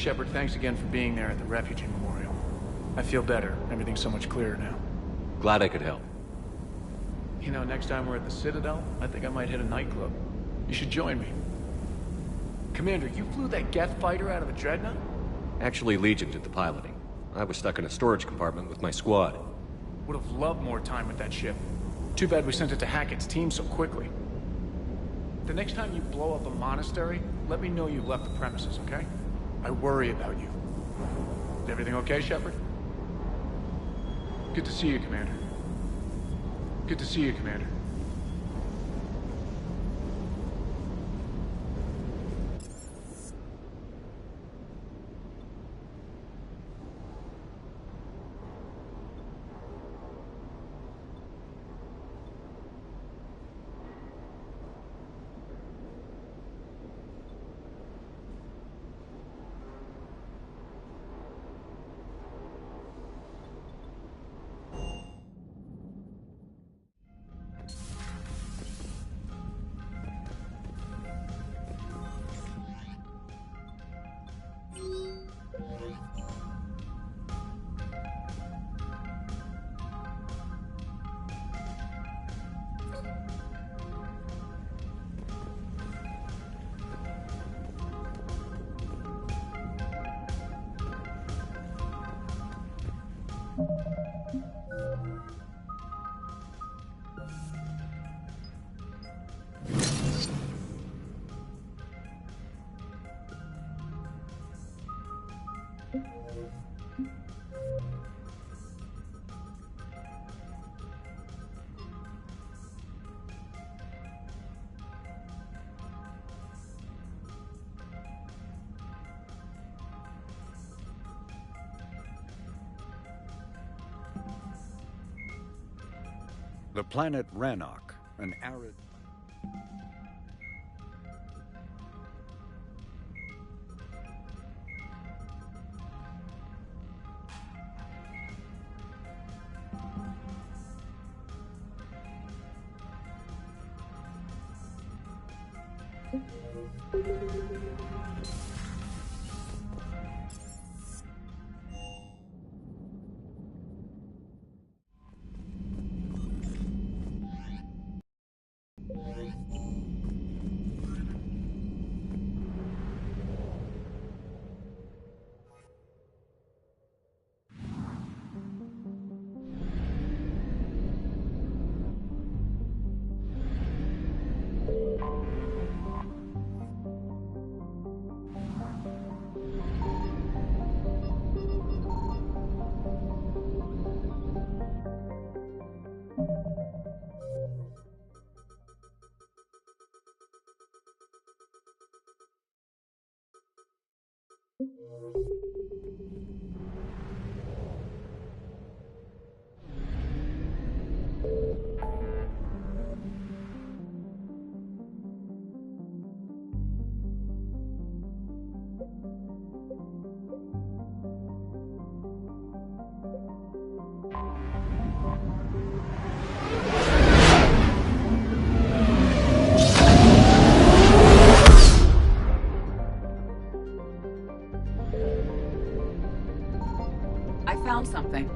Shepard, thanks again for being there at the Refugee Memorial. I feel better. Everything's so much clearer now. Glad I could help. You know, next time we're at the Citadel, I think I might hit a nightclub. You should join me. Commander, you flew that Geth fighter out of a dreadnought? Actually, Legion did the piloting. I was stuck in a storage compartment with my squad. Would have loved more time with that ship. Too bad we sent it to Hackett's team so quickly. The next time you blow up a monastery, let me know you left the premises, okay? I worry about you. Is everything okay, Shepard? Good to see you, Commander. Good to see you, Commander. The planet Rannoch, an arid... I found something.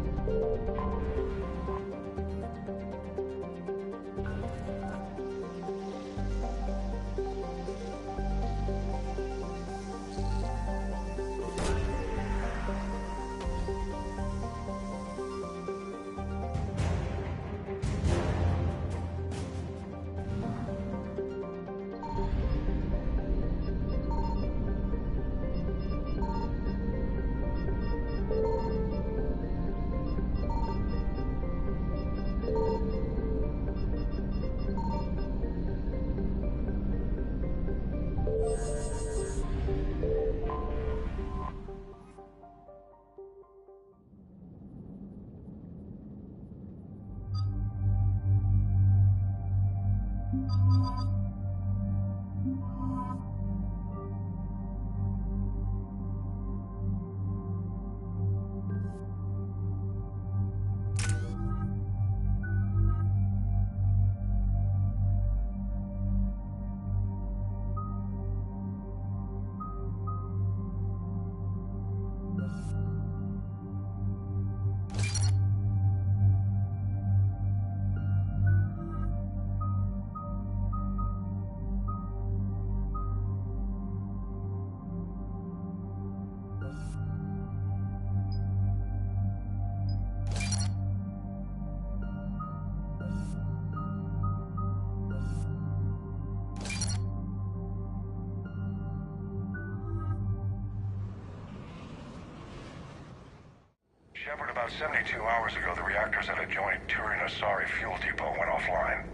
Shepard, about 72 hours ago, the reactors at a joint Turin-Asari fuel depot went offline.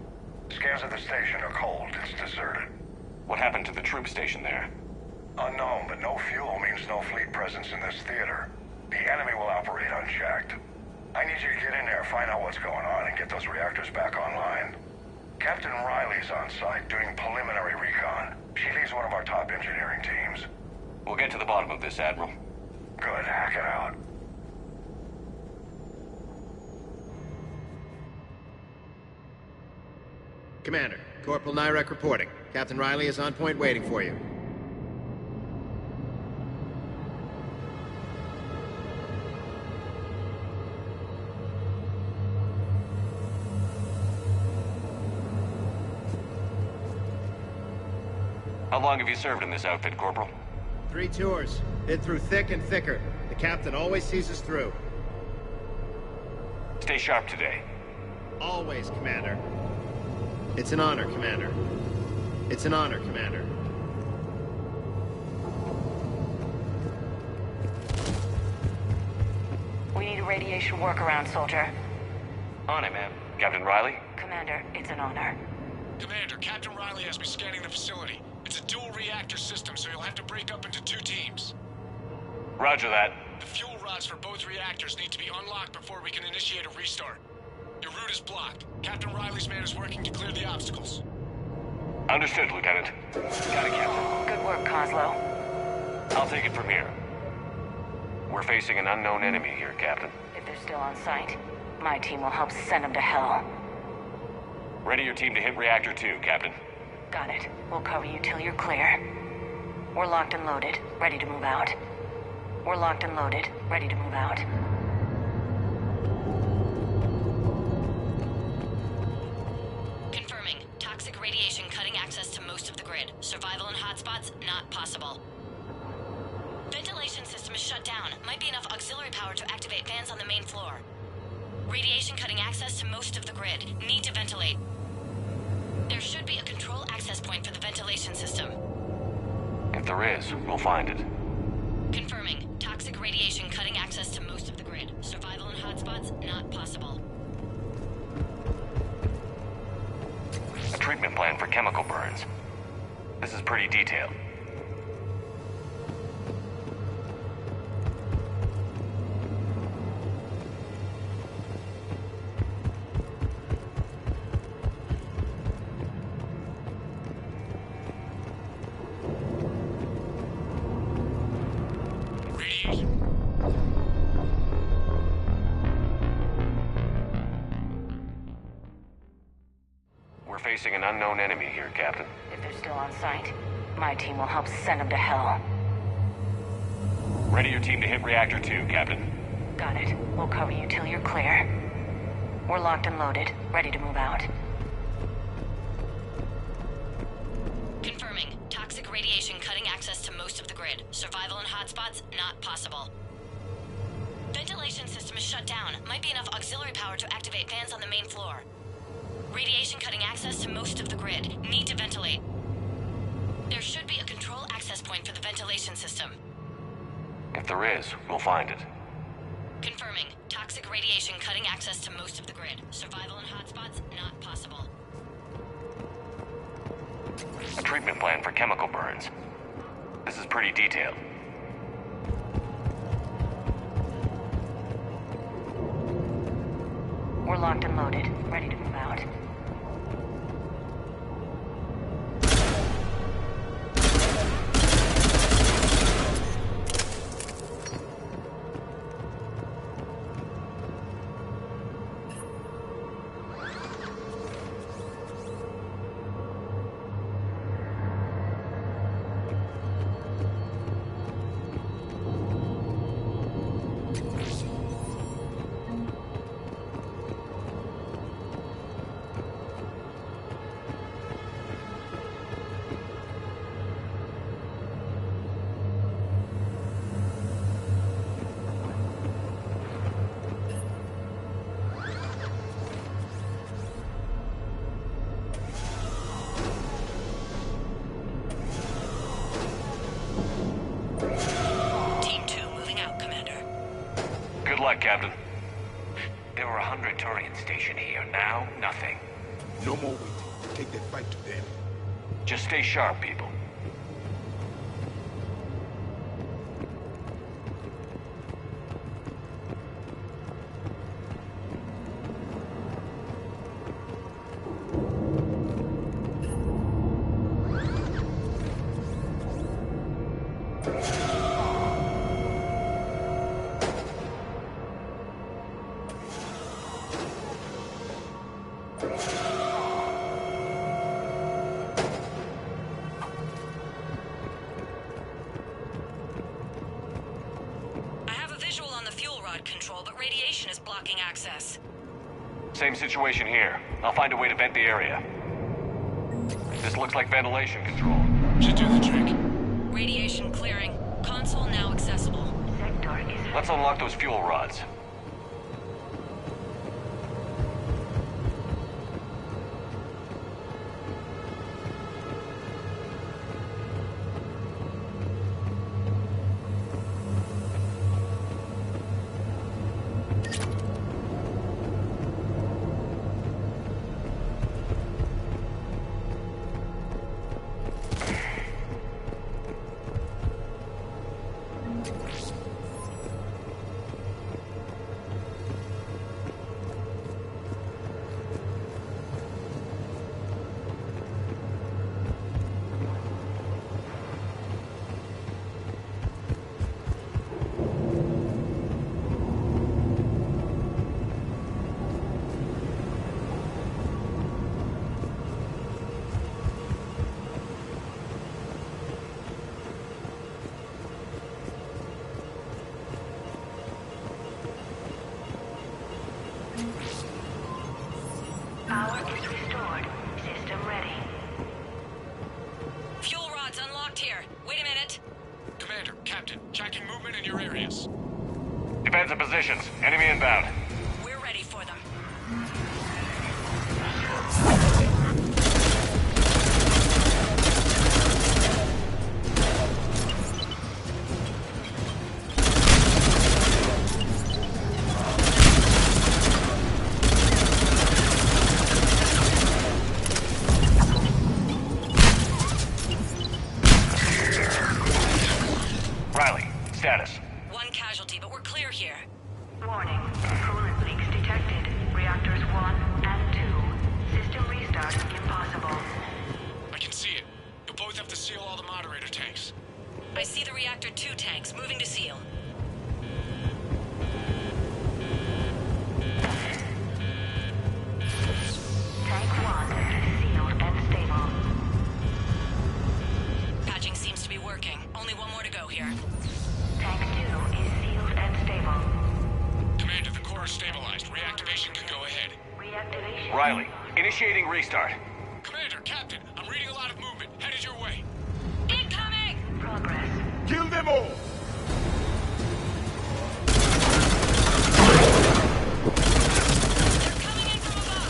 Scans at the station are cold. It's deserted. What happened to the troop station there? Unknown, but no fuel means no fleet presence in this theater. The enemy will operate unchecked. I need you to get in there, find out what's going on, and get those reactors back online. Captain Riley's on site doing preliminary recon. She leads one of our top engineering teams. We'll get to the bottom of this, Admiral. Good, hack it out. Commander, Corporal Nyrek reporting. Captain Riley is on point waiting for you. How long have you served in this outfit, Corporal? 3 tours. Been through thick and thicker. The captain always sees us through. Stay sharp today. Always, Commander. It's an honor, Commander. It's an honor, Commander. We need a radiation workaround, soldier. On it, ma'am. Captain Riley? Commander, it's an honor. Commander, Captain Riley has me scanning the facility. It's a dual reactor system, so you'll have to break up into 2 teams. Roger that. The fuel rods for both reactors need to be unlocked before we can initiate a restart. Your route is blocked. Captain Riley's man is working to clear the obstacles. Understood, Lieutenant. Got it, Captain. Good work, Coslow. I'll take it from here. We're facing an unknown enemy here, Captain. If they're still on site, my team will help send them to hell. Ready your team to hit Reactor 2, Captain. Got it. We'll cover you till you're clear. We're locked and loaded, ready to move out. We're locked and loaded, ready to move out. Confirming. Toxic radiation cutting access to most of the grid. Survival in hotspots, not possible. Ventilation system is shut down. Might be enough auxiliary power to activate fans on the main floor. Radiation cutting access to most of the grid. Need to ventilate. There should be a control access point for the ventilation system. If there is, we'll find it. Confirming. Toxic radiation cutting access to most of the grid. Survival in hotspots, not possible. A treatment plan for chemical burns. This is pretty detailed. We're facing an unknown enemy here, Captain. If they're still on site, my team will help send them to hell. Ready your team to hit Reactor 2, Captain. Got it. We'll cover you till you're clear. We're locked and loaded, ready to move out. Confirming. Toxic radiation cutting access to most of the grid. Survival in hotspots, not possible. Ventilation system is shut down. Might be enough auxiliary power to activate fans on the main floor. Radiation cutting access to most of the grid. Need to ventilate. There should be a control access point for the ventilation system. If there is, we'll find it. Confirming. Toxic radiation cutting access to most of the grid. Survival in hotspots, not possible. A treatment plan for chemical burns. This is pretty detailed. We're locked and loaded, ready to move out. Captain. There were 100 Turians stationed here. Now, nothing. No more waiting. Take the fight to them. Just stay sharp, people. Same situation here. I'll find a way to vent the area. This looks like ventilation control. Should do the trick. Radiation clearing. Console now accessible. Let's unlock those fuel rods. us. Defensive positions. Enemy inbound. We're ready for them. Riley, status. One casualty, but we're clear here. Warning. Coolant leaks detected. Reactors 1 and 2. System restart impossible. I can see it. You'll both have to seal all the moderator tanks. I see the reactor 2 tanks moving to seal. Tank 1 is sealed and stable. Patching seems to be working. Only one more to go here. Tank 2 is sealed and stable. Commander, the core is stabilized. Reactivation can go ahead. Reactivation. Riley, initiating restart. Commander, Captain, I'm reading a lot of movement. Headed your way. Incoming! Progress. Kill them all! They're coming in from above!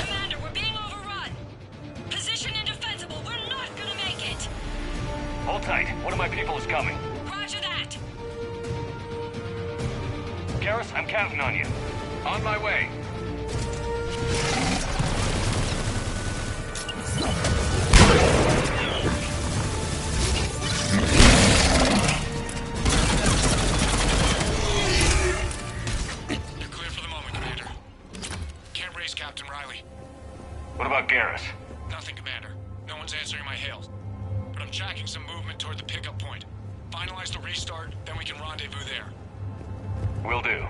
Commander, we're being overrun! Position indefensible, we're not gonna make it! Hold tight. One of my people is coming. Roger that! Garrus, I'm counting on you. On my way. You're clear for the moment, Commander. Can't raise Captain Riley. What about Garrus? Nothing, Commander. No one's answering my hails. But I'm tracking some movement toward the pickup point. Finalize the restart, then we can rendezvous there. Will do.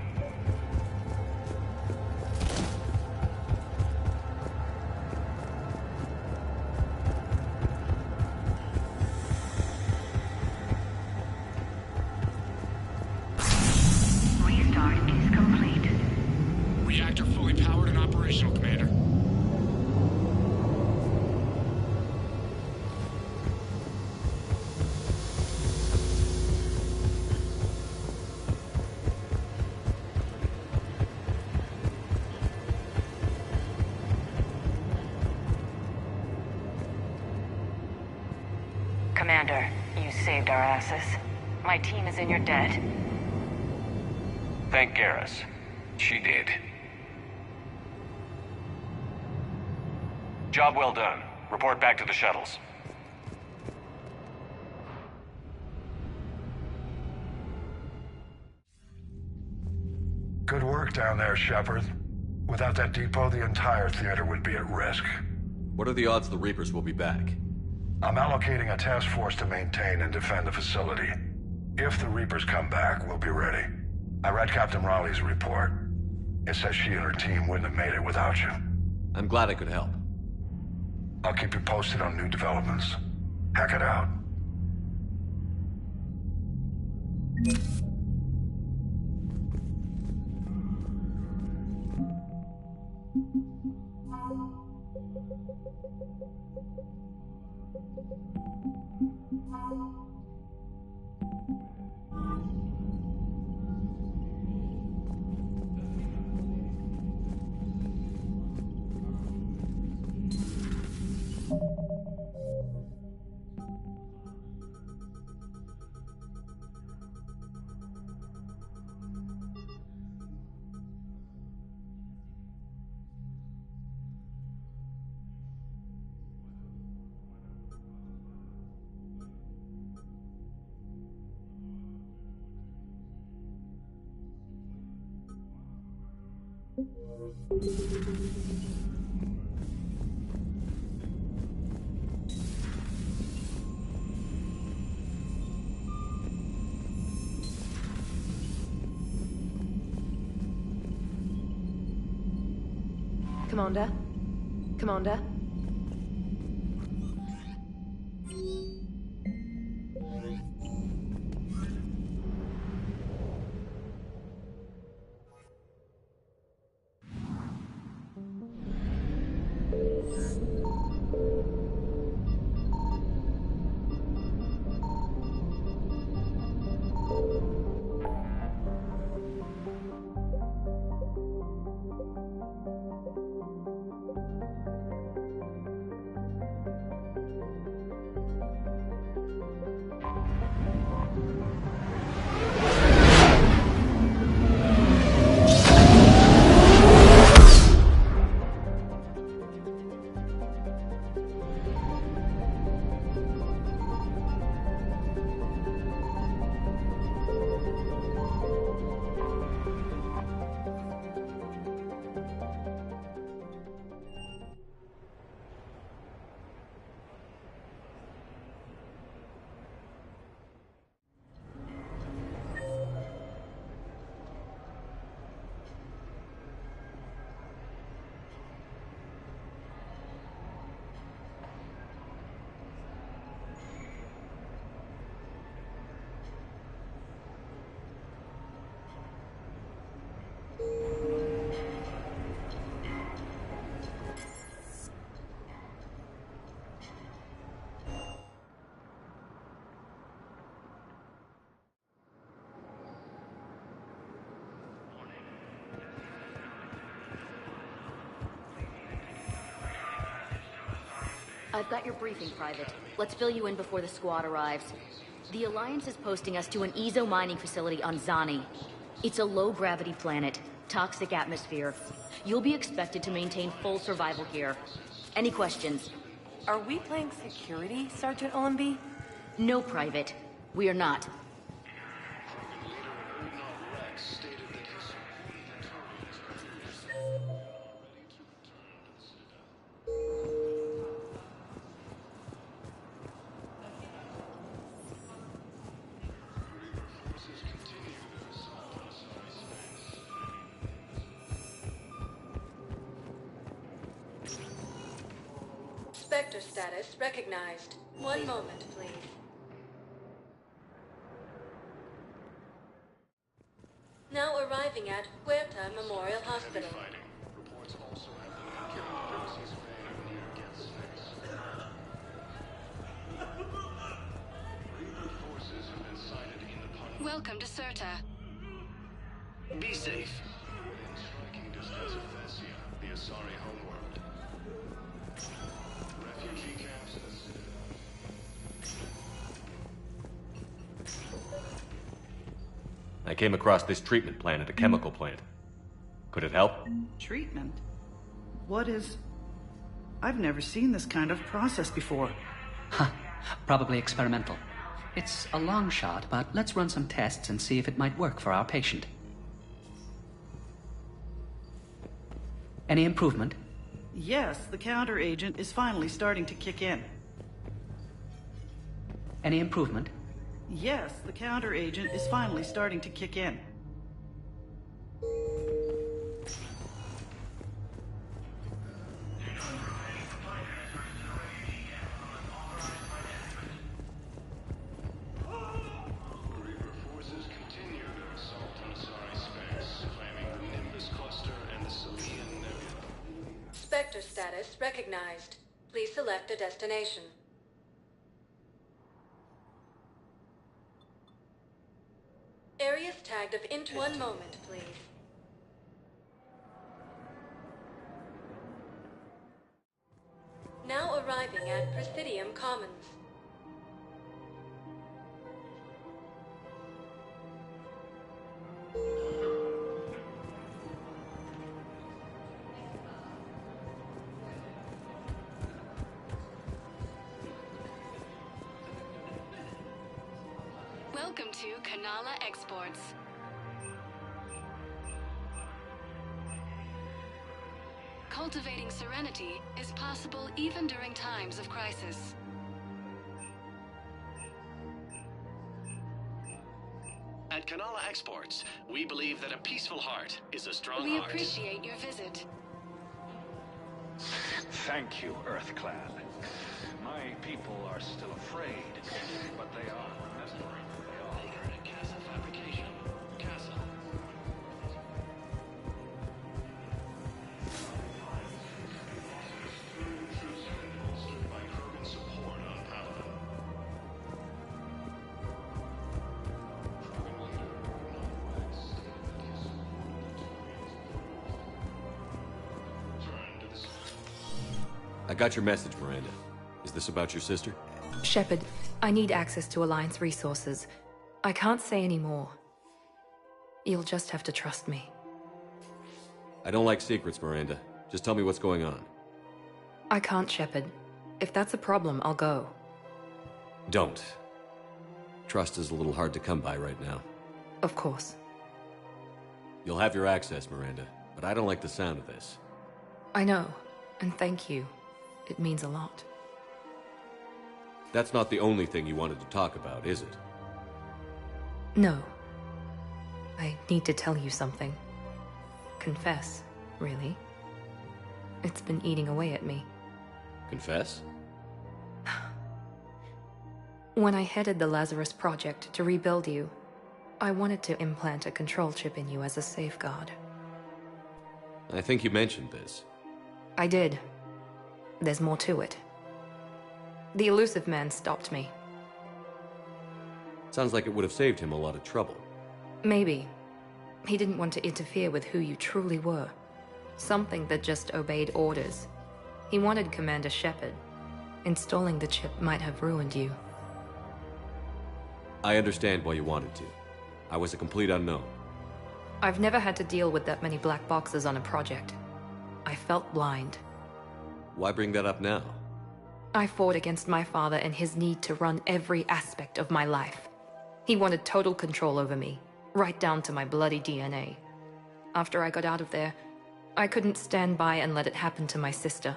Restart is complete. Reactor fully powered and operational, Commander. Commander, you saved our asses. My team is in your debt. Thank Garrus. She did. Job well done. Report back to the shuttles. Good work down there, Shepard. Without that depot, the entire theater would be at risk. What are the odds the Reapers will be back? I'm allocating a task force to maintain and defend the facility. If the Reapers come back, we'll be ready. I read Captain Raleigh's report. It says she and her team wouldn't have made it without you. I'm glad I could help. I'll keep you posted on new developments. Hack it out. Commander? Commander? I've got your briefing, Private. Let's fill you in before the squad arrives. The Alliance is posting us to an Ezo mining facility on Zani. It's a low-gravity planet, toxic atmosphere. You'll be expected to maintain full survival here. Any questions? Are we playing security, Sergeant Olenby? No, Private. We are not. Spectre status recognized. One moment, please. Now arriving at Huerta Memorial Hospital. Welcome to Serta. Be safe. Within striking distance of Thessia, the Asari homeworld. Refugee camps. I came across this treatment plant at a chemical plant. Could it help? Treatment? What is... I've never seen this kind of process before. Huh. Probably experimental. It's a long shot, but let's run some tests and see if it might work for our patient. Any improvement? Yes, the counter-agent is finally starting to kick in. Any improvement? Yes, the counter-agent is finally starting to kick in. Spectre status recognized. Please select a destination. Areas tagged of interest. One moment, please. Now arriving at Presidium Commons. Welcome to Kanala Exports. cultivating serenity is possible even during times of crisis. At Kanala Exports, we believe that a peaceful heart is a strong We heart. appreciate your visit. Thank you, EarthClan. My people are still afraid, but they are remembering. Baker at Casa Fabrication. Casa. Bolstered by Krogan support on Paladin. Krogan leader, Turn to the... I got your message, Miranda. Is this about your sister? Shepard, I need access to Alliance resources. I can't say any more. You'll just have to trust me. I don't like secrets, Miranda. Just tell me what's going on. I can't, Shepard. If that's a problem, I'll go. Don't. Trust is a little hard to come by right now. Of course. You'll have your access, Miranda, but I don't like the sound of this. I know, and thank you. It means a lot. That's not the only thing you wanted to talk about, is it? No. I need to tell you something. Confess, really. It's been eating away at me. Confess? When I headed the Lazarus Project to rebuild you, I wanted to implant a control chip in you as a safeguard. I think you mentioned this. I did. There's more to it. The elusive man stopped me. Sounds like it would have saved him a lot of trouble. Maybe. He didn't want to interfere with who you truly were. Something that just obeyed orders. He wanted Commander Shepard. Installing the chip might have ruined you. I understand why you wanted to. I was a complete unknown. I've never had to deal with that many black boxes on a project. I felt blind. Why bring that up now? I fought against my father and his need to run every aspect of my life. He wanted total control over me, right down to my bloody DNA. After I got out of there, I couldn't stand by and let it happen to my sister.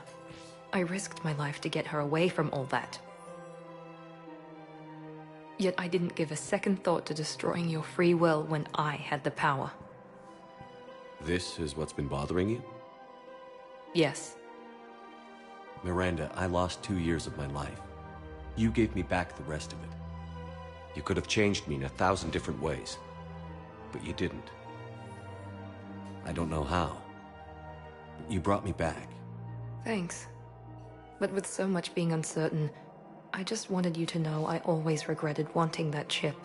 I risked my life to get her away from all that. Yet I didn't give a second thought to destroying your free will when I had the power. This is what's been bothering you? Yes. Miranda, I lost 2 years of my life. You gave me back the rest of it. You could have changed me in 1,000 different ways, but you didn't. I don't know how, but you brought me back. Thanks. But with so much being uncertain, I just wanted you to know I always regretted wanting that chip.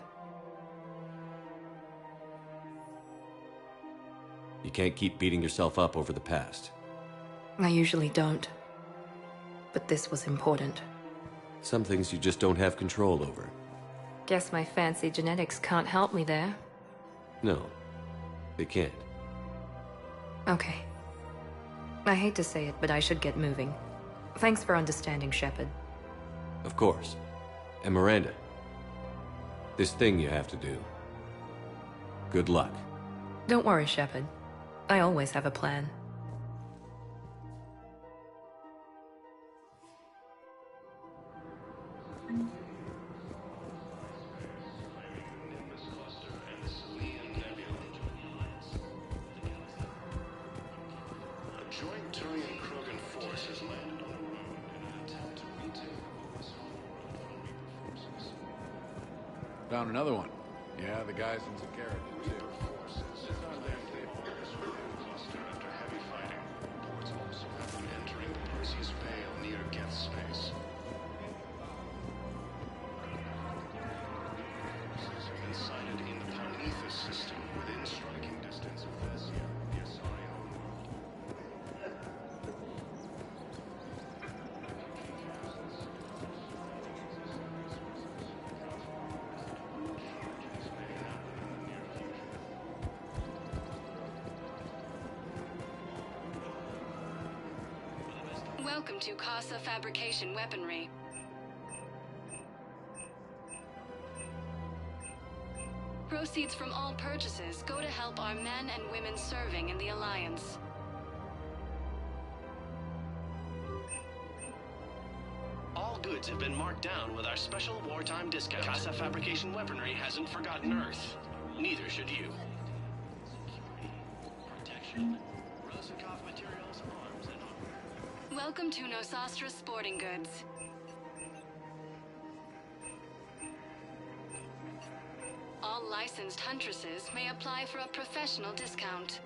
You can't keep beating yourself up over the past. I usually don't. But this was important. Some things you just don't have control over. Guess my fancy genetics can't help me there. No, they can't. Okay. I hate to say it, but I should get moving. Thanks for understanding, Shepard. Of course. And Miranda, this thing you have to do. Good luck. Don't worry, Shepard. I always have a plan. Found another one. Yeah, the guy's in security, too. After heavy fighting, reports also have them entering the Perseus Vale near Geth space. Forces have been sighted in the Prometheus system within striking distance of Vesia, the Asari homeworld. Welcome to Casa Fabrication Weaponry. Proceeds from all purchases go to help our men and women serving in the Alliance. goods have been marked down with our special wartime discount. Casa Fabrication Weaponry hasn't forgotten Earth. Neither should you. Protection. Rosenkopf Materials, Arms, and Armor. Welcome to Nosastra Sporting Goods. All licensed huntresses may apply for a professional discount.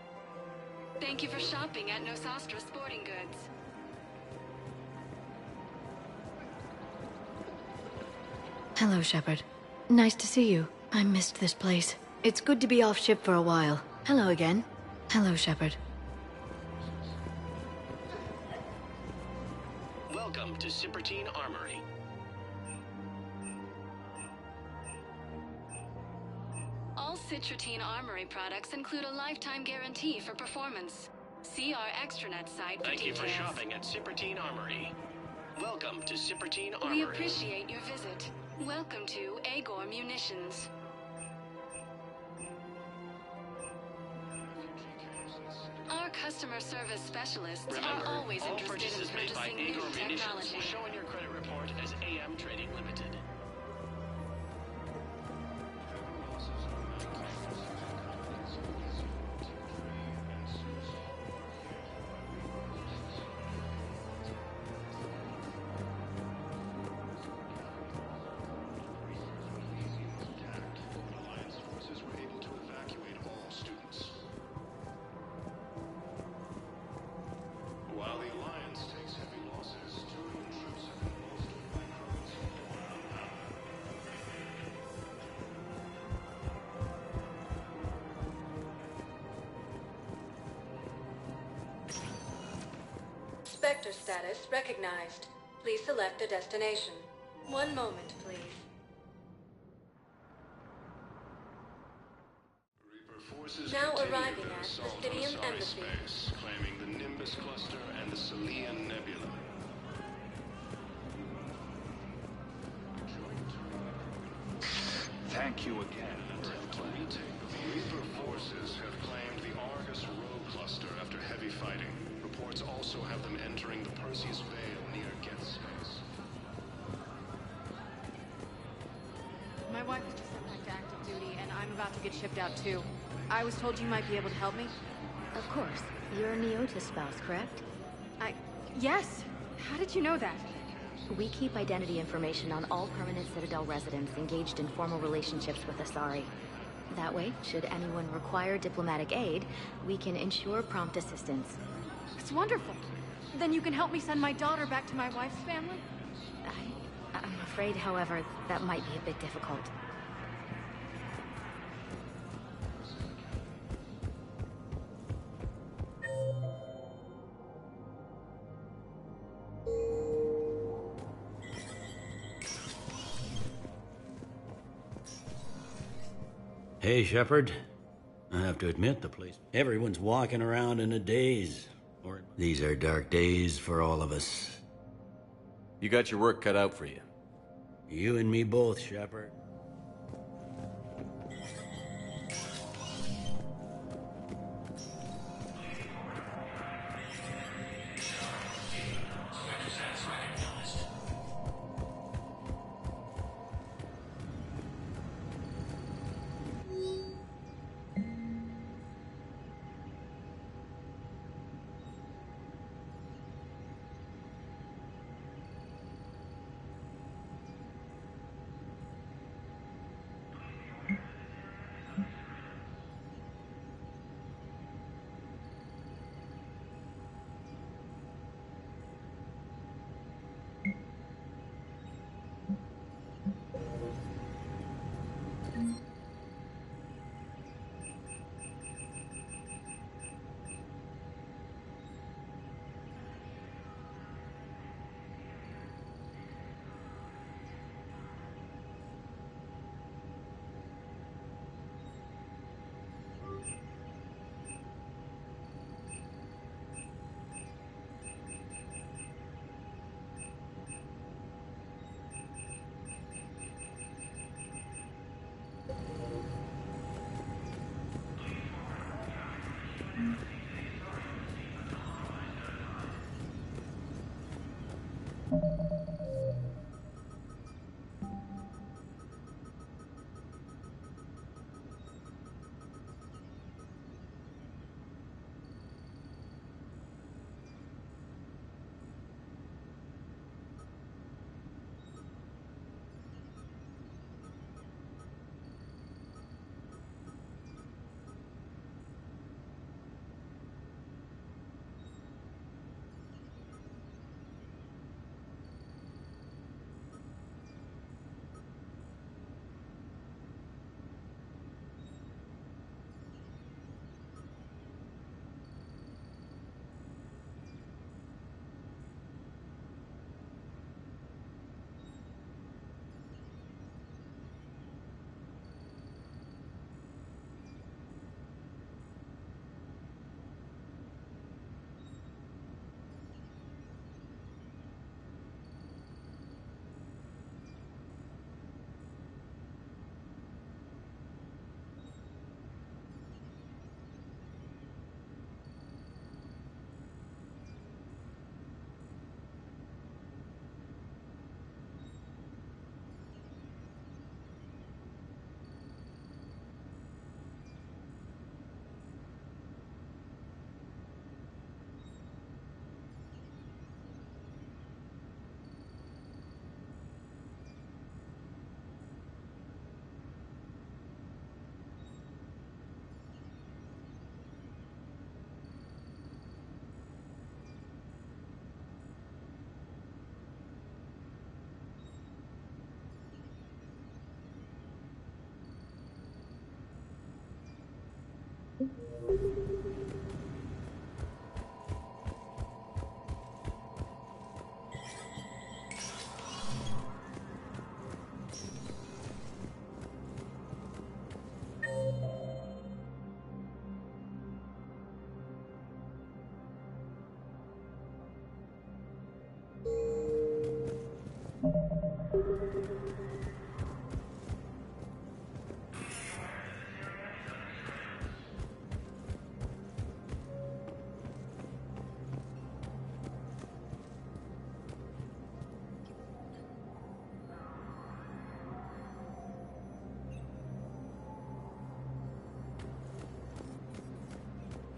Thank you for shopping at Nosastra Sporting Goods. Hello, Shepard. Nice to see you. I missed this place. It's good to be off ship for a while. Hello again. Hello, Shepard. Welcome to Cipertine Armory. All Citrotine Armory products include a lifetime guarantee for performance. See our extranet site for Thank you details. for shopping at Cipertine Armory. Welcome to Cipertine Armory. We appreciate your visit. Welcome to Agor Munitions. Our customer service specialists Remember, are always all interested purchases in made by purchasing new Agor Munitions technology. will show in your credit report as AM Trading Limited. While the Alliance takes heavy losses, Turian troops have been bolstered by Krogan's Spectre status recognized. Please select a destination. One moment, please. forces Now continue arriving their at the assault on Stydian Asari Embassy. space, claiming the Nimbus Cluster and the Selian Nebula. Thank you again. Reaper forces have claimed the Argus Rogue Cluster after heavy fighting. Reports also have them entering the Perseus Vale near Geth space. My wife was just sent back to active duty, and I'm about to get shipped out too. I was told you might be able to help me. Of course. You're a Neota spouse, correct? Yes. How did you know that? We keep identity information on all permanent Citadel residents engaged in formal relationships with Asari. That way, should anyone require diplomatic aid, we can ensure prompt assistance. It's wonderful. Then you can help me send my daughter back to my wife's family? I'm afraid, however, that might be a bit difficult. Hey, Shepard. I have to admit, the place... Everyone's walking around in a daze. Or these are dark days for all of us. You got your work cut out for you. You and me both, Shepard.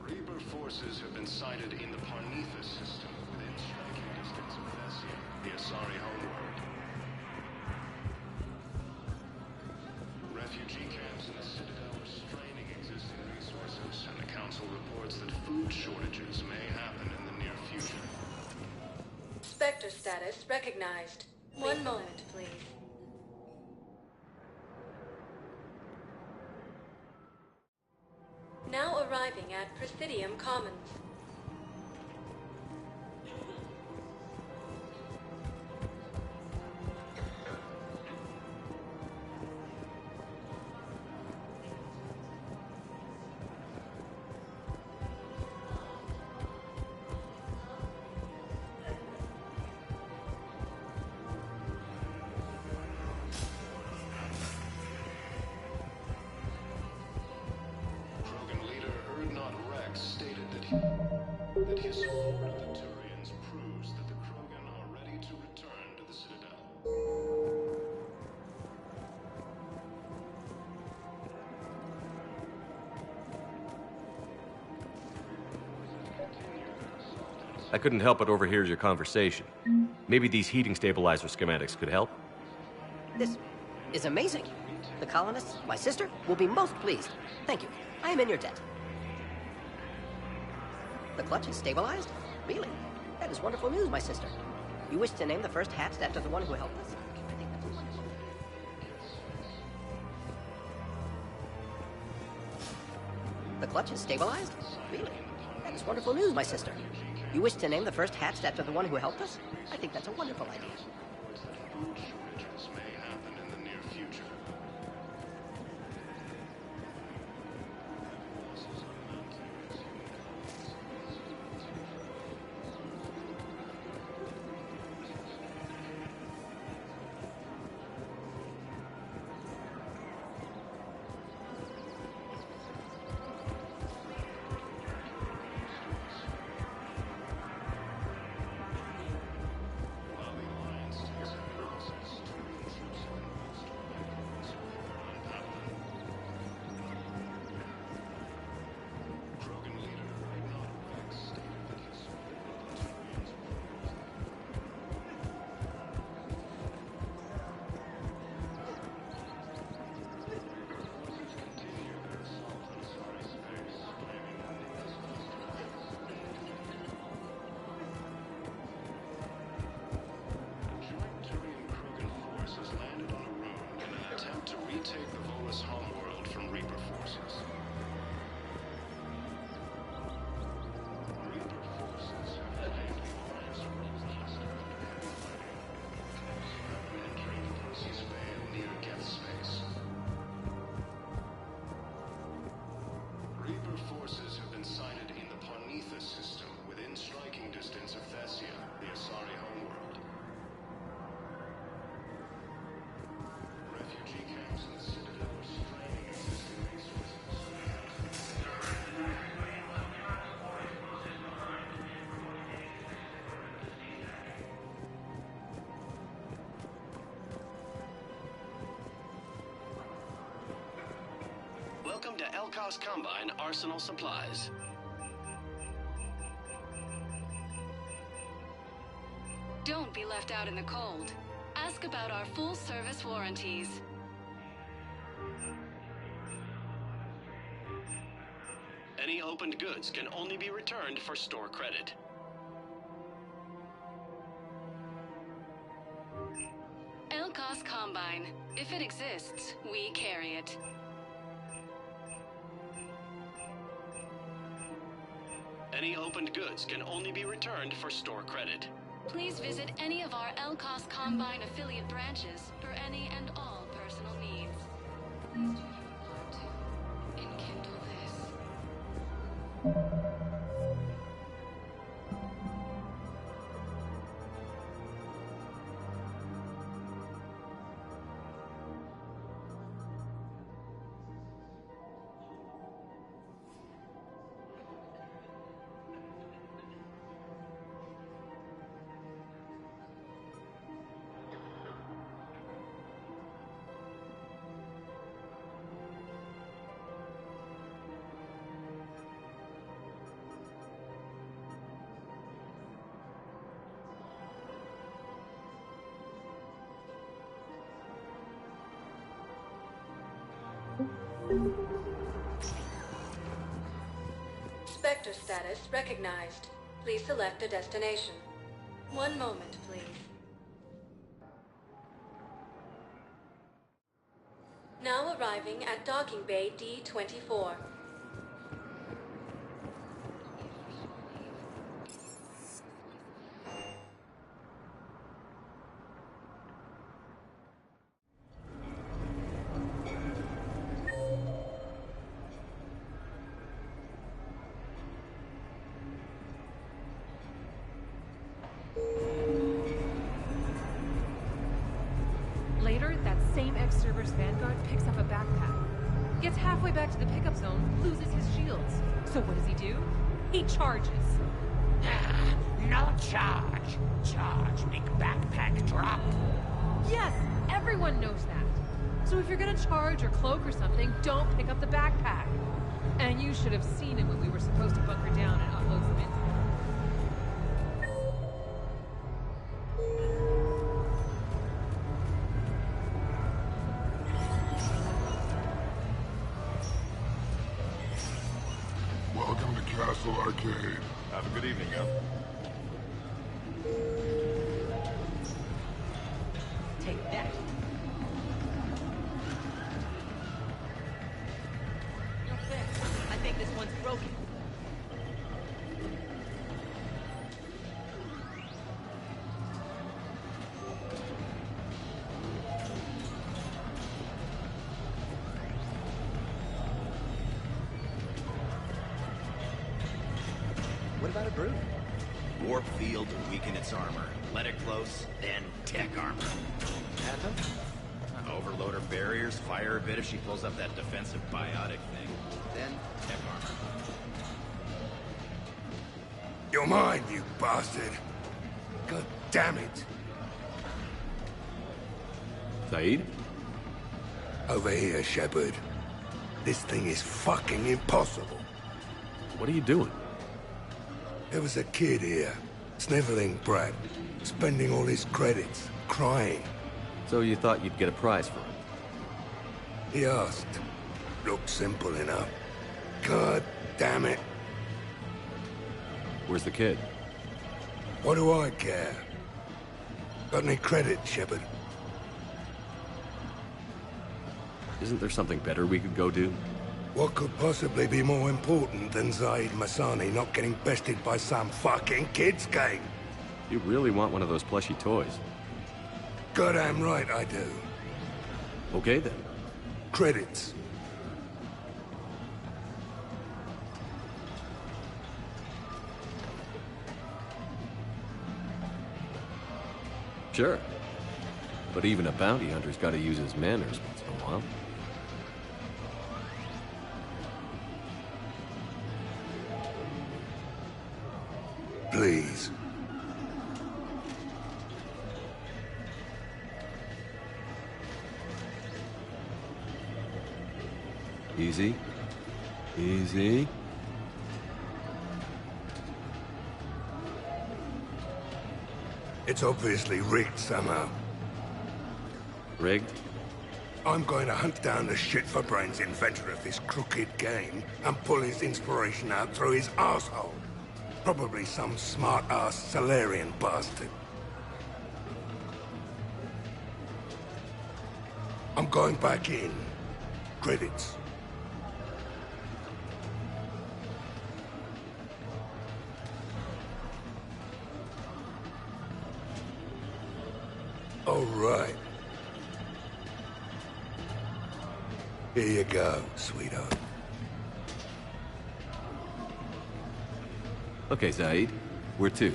Reaper forces have been sighted in the Parnithus system within striking distance of Thessia, the Asari homeworld. Refugee camps in the Citadel are straining existing resources, and the Council reports that food shortages may happen in the near future. Spectre status recognized. One moment, please. Now arriving at Presidium Commons. That his support of the Turians proves that the Krogan are ready to return to the Citadel. I couldn't help but overhear your conversation. Maybe these heating stabilizer schematics could help? This is amazing. The colonists, my sister, will be most pleased. Thank you. I am in your debt. The clutch is stabilized? Really? That is wonderful news, my sister. You wish to name the first hatched after the one who helped us? I think that's wonderful. The clutch is stabilized? Really? That is wonderful news, my sister. You wish to name the first hatched after the one who helped us? I think that's a wonderful idea. Food shortages may happen in the near future. Welcome to Elkos Combine Arsenal Supplies. Don't be left out in the cold. Ask about our full-service warranties. Any opened goods can only be returned for store credit. Elkos Combine. If it exists, we carry it. Any opened goods can only be returned for store credit. Please visit any of our LCOS Combine affiliate branches for any and all personal needs. Please do your part to enkindle this. Spectre status recognized. Please select a destination. One moment, please. Now arriving at docking bay D-24. Later, that same ex-Cerberus Vanguard picks up a backpack. Gets halfway back to the pickup zone, loses his shields. So what does he do? He charges. No charge. Charge, big backpack drop. Yes, everyone knows that. So if you're gonna charge or cloak or something, don't pick up the backpack. And you should have seen him when we were supposed to bunker down and upload some info. Welcome to Castle Arcade. Have a good evening, yo. Take that. No thanks. I think this one's broken. What about a brood? Warp field to weaken its armor. Let it close, then tech armor. Happen? Overload her barriers, fire a bit if she pulls up that defensive biotic thing. Then tech armor. You're mine, you bastard. God damn it. Saeed? Over here, Shepard. This thing is fucking impossible. What are you doing? There was a kid here, sniveling brat, spending all his credits, crying. So you thought you'd get a prize for it? He asked. Looked simple enough. God damn it. Where's the kid? What do I care? Got any credit, Shepard? Isn't there something better we could go do? What could possibly be more important than Zaid Masani not getting bested by some fucking kids game? You really want one of those plushy toys? Goddamn right I do. Okay then. Credits. Sure. But even a bounty hunter's gotta use his manners once in a while. Please. Easy. Easy. It's obviously rigged somehow. Rigged? I'm going to hunt down the shit-for-brains inventor of this crooked game and pull his inspiration out through his asshole. Probably some smart-ass Salarian bastard. I'm going back in. Credits. All right. Here you go, sweetheart. Okay, Zaid. Where to?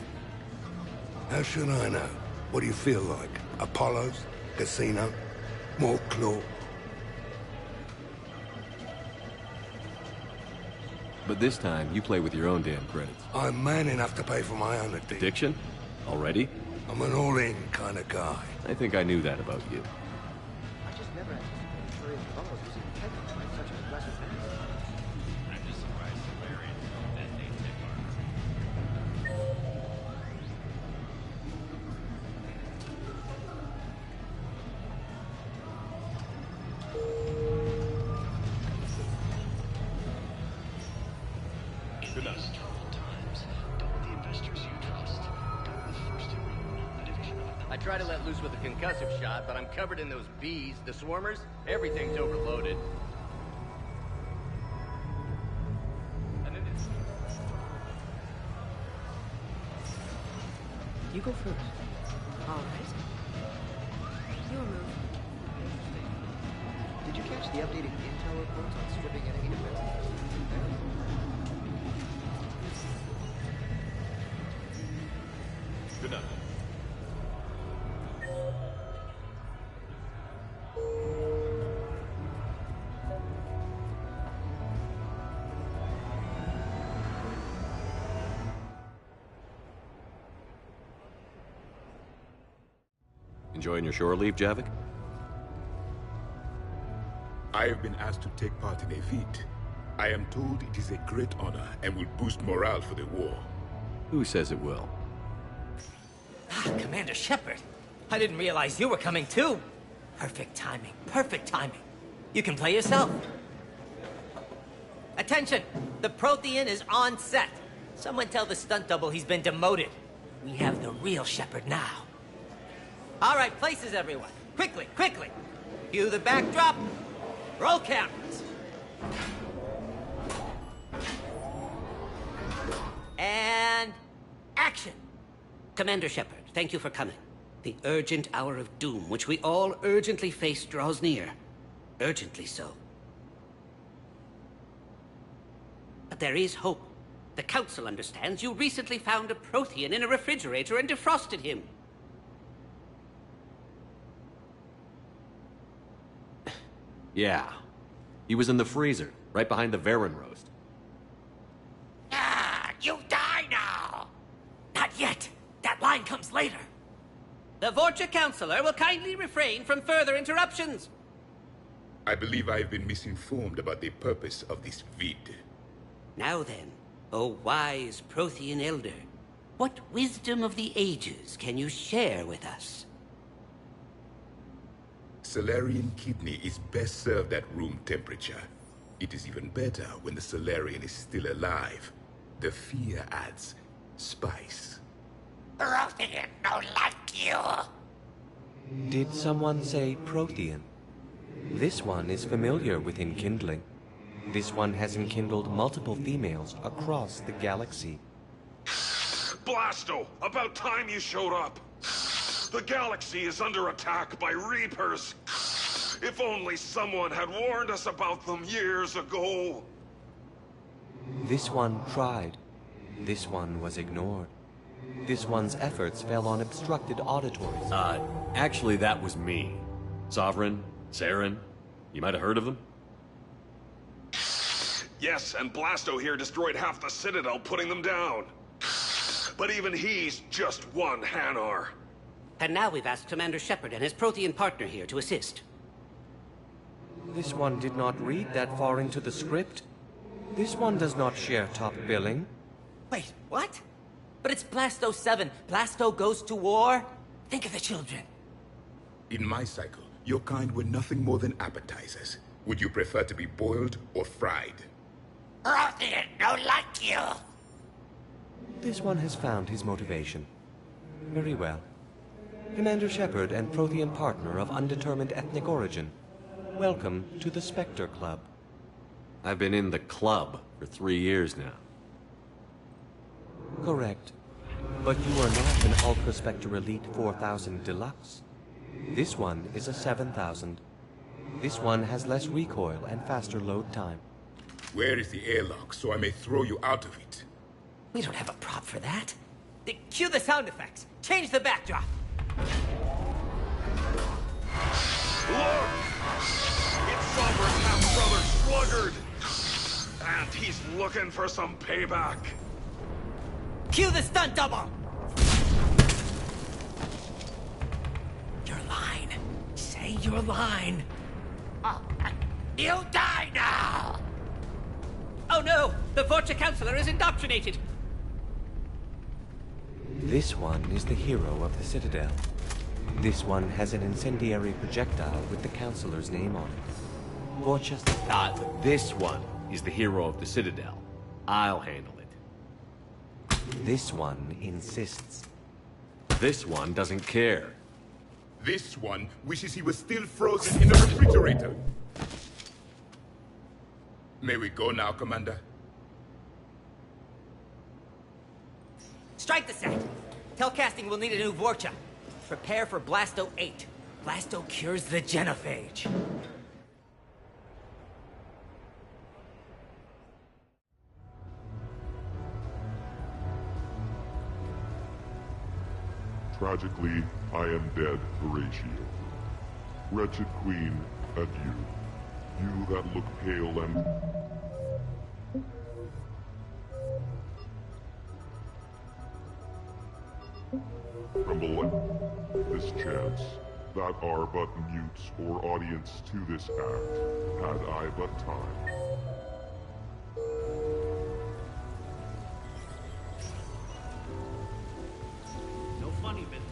How should I know? What do you feel like? Apollo's? Casino? More claw? But this time, you play with your own damn credits. I'm man enough to pay for my own addiction. Addiction? Already? I'm an all-in kind of guy. I think I knew that about you. I just never anticipated Korean Apollos using techniques like such an aggressive menace. I'm just surprised Solarian that they tech In these troubled times, don't the investors you trust. Don't the first to ruin the division of I try to let loose with a concussive shot, but I'm covered in those bees, the swarmers. Everything's overloaded. You go first. All right. Your move. Did you catch the updated intel reports on stripping enemy defenses? Good night. Enjoying your shore leave, Javik? I have been asked to take part in a feat. I am told it is a great honor and will boost morale for the war. Who says it will? Commander Shepard, I didn't realize you were coming too. Perfect timing, perfect timing. You can play yourself. Attention, the Prothean is on set. Someone tell the stunt double he's been demoted. We have the real Shepard now. All right, places everyone. Quickly, quickly. Cue the backdrop. Roll cameras. And action. Commander Shepard, thank you for coming. The urgent hour of doom, which we all urgently face, draws near. Urgently so. But there is hope. The Council understands you recently found a Prothean in a refrigerator and defrosted him. Yeah. He was in the freezer, right behind the Varen roast. Ah, you die now. Not yet. That line comes later. The Vorcha Councilor will kindly refrain from further interruptions. I believe I have been misinformed about the purpose of this vid. Now then, O wise Prothean Elder, what wisdom of the ages can you share with us? Solarian kidney is best served at room temperature. It is even better when the Solarian is still alive. The fear adds spice. Prothean don't like you. Did someone say Prothean? This one is familiar with enkindling. This one has enkindled multiple females across the galaxy. Blasto, about time you showed up. The galaxy is under attack by Reapers. If only someone had warned us about them years ago. This one tried. This one was ignored. This one's efforts fell on obstructed auditories. Actually, that was me. Sovereign, Saren, you might have heard of them? Yes, and Blasto here destroyed half the Citadel, putting them down. But even he's just one Hanar. And now we've asked Commander Shepard and his Prothean partner here to assist. This one did not read that far into the script. This one does not share top billing. Wait, what? But it's Blasto 7. Blasto goes to war? Think of the children. In my cycle, your kind were nothing more than appetizers. Would you prefer to be boiled or fried? Prothean don't like you. This one has found his motivation. Very well. Commander Shepard and Prothean partner of undetermined ethnic origin. Welcome to the Spectre Club. I've been in the club for 3 years now. Correct. But you are not an Ultra Spectre Elite 4000 Deluxe. This one is a 7000. This one has less recoil and faster load time. Where is the airlock so I may throw you out of it? We don't have a prop for that. Cue the sound effects. Change the backdrop. Look! It's Sovereign half-brother Sluggard! And he's looking for some payback. Cue the stunt double! Your line. Say your line. You die now! Oh no! The Vorcha Counselor is indoctrinated! This one is the hero of the Citadel. This one has an incendiary projectile with the Counselor's name on it. Vorcha... This one is the hero of the Citadel. I'll handle it. This one insists. This one doesn't care. This one wishes he was still frozen in the refrigerator. May we go now, Commander? Strike the set! Telcasting will need a new Vorcha. Prepare for Blasto 8. Blasto cures the genophage. Tragically, I am dead, Horatio. Wretched queen, adieu. You that look pale and... tremble at this chance, that are but mutes or audience to this act, had I but time. No funny, Vincent.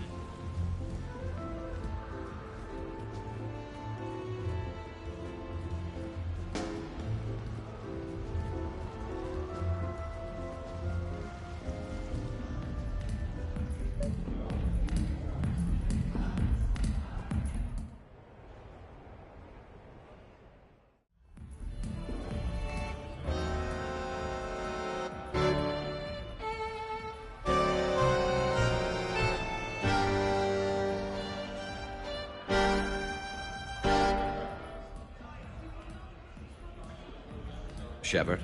Shepard?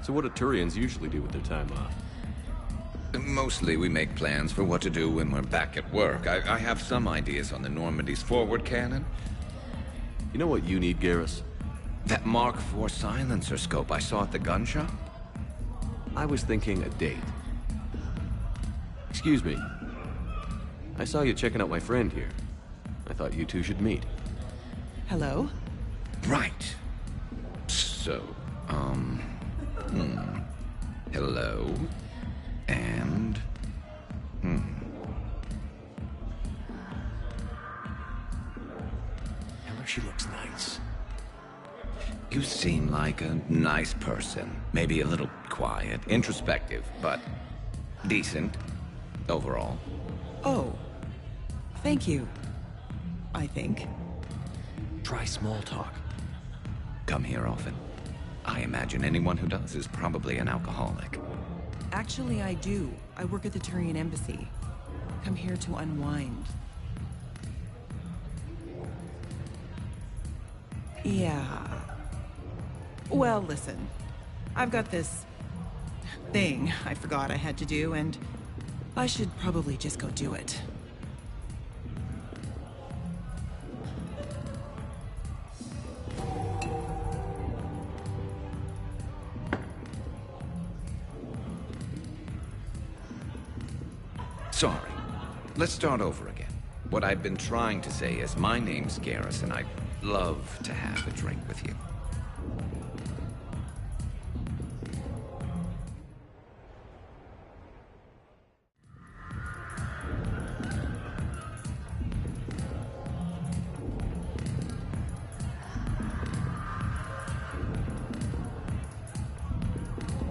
So what do Turians usually do with their time off? Mostly we make plans for what to do when we're back at work. I have some ideas on the Normandy's forward cannon. You know what you need, Garrus? That Mark IV silencer scope I saw at the gun shop? I was thinking a date. Excuse me. I saw you checking out my friend here. I thought you two should meet. Hello? Right. So, hello, and, Tell her she looks nice. You seem like a nice person. Maybe a little quiet, introspective, but decent, overall. Oh. Thank you. I think. Try small talk. Come here often. I imagine anyone who does is probably an alcoholic. Actually, I do. I work at the Turian embassy. Come here to unwind. Yeah. Well, listen. I've got this thing I forgot I had to do, and I should probably just go do it. Sorry. Let's start over again. What I've been trying to say is my name's Garrus, and I'd love to have a drink with you.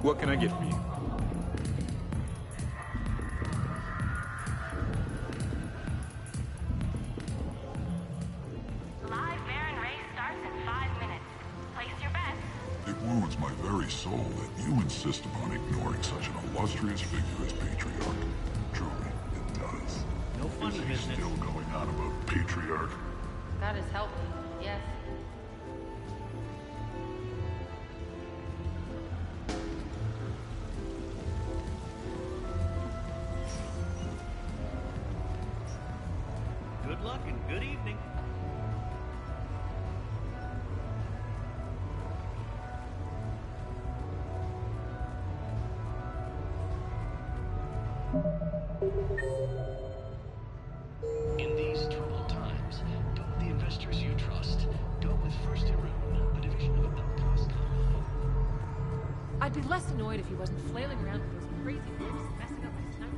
What can I get for you? Wounds my very soul that you insist upon ignoring such an illustrious figure as Patriarch. Truly, it does. No money business. Still going on about Patriarch. God has helped me, yes. Good luck and good evening. In these troubled times, go with the investors you trust. Go with First Irun, a division of Elcos Combine. I'd be less annoyed if he wasn't flailing around with those crazy whips messing up my stomach.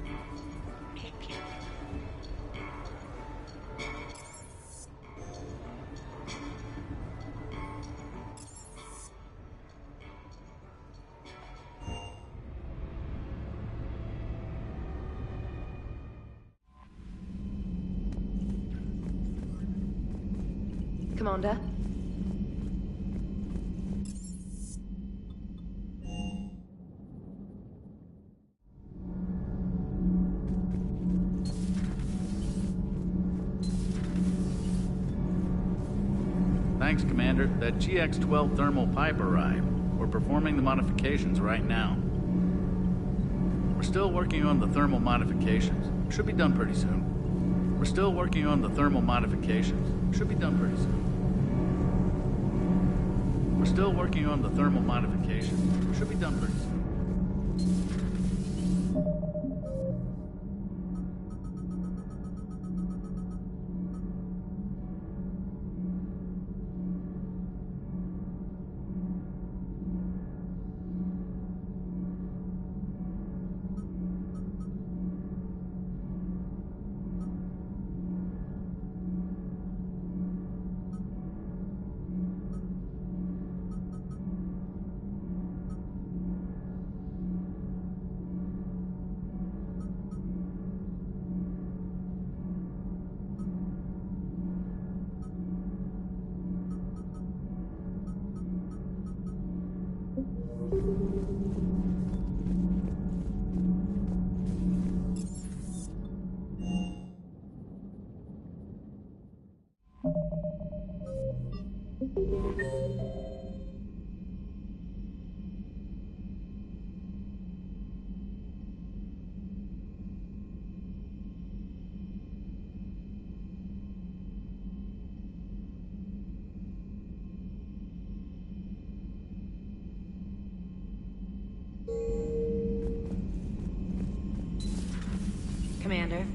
Commander? Thanks, Commander. That GX-12 thermal pipe arrived. We're performing the modifications right now. We're still working on the thermal modifications. Should be done pretty soon. We're still working on the thermal modifications. Should be done pretty soon. We're still working on the thermal modifications. Should be done pretty soon. Commander?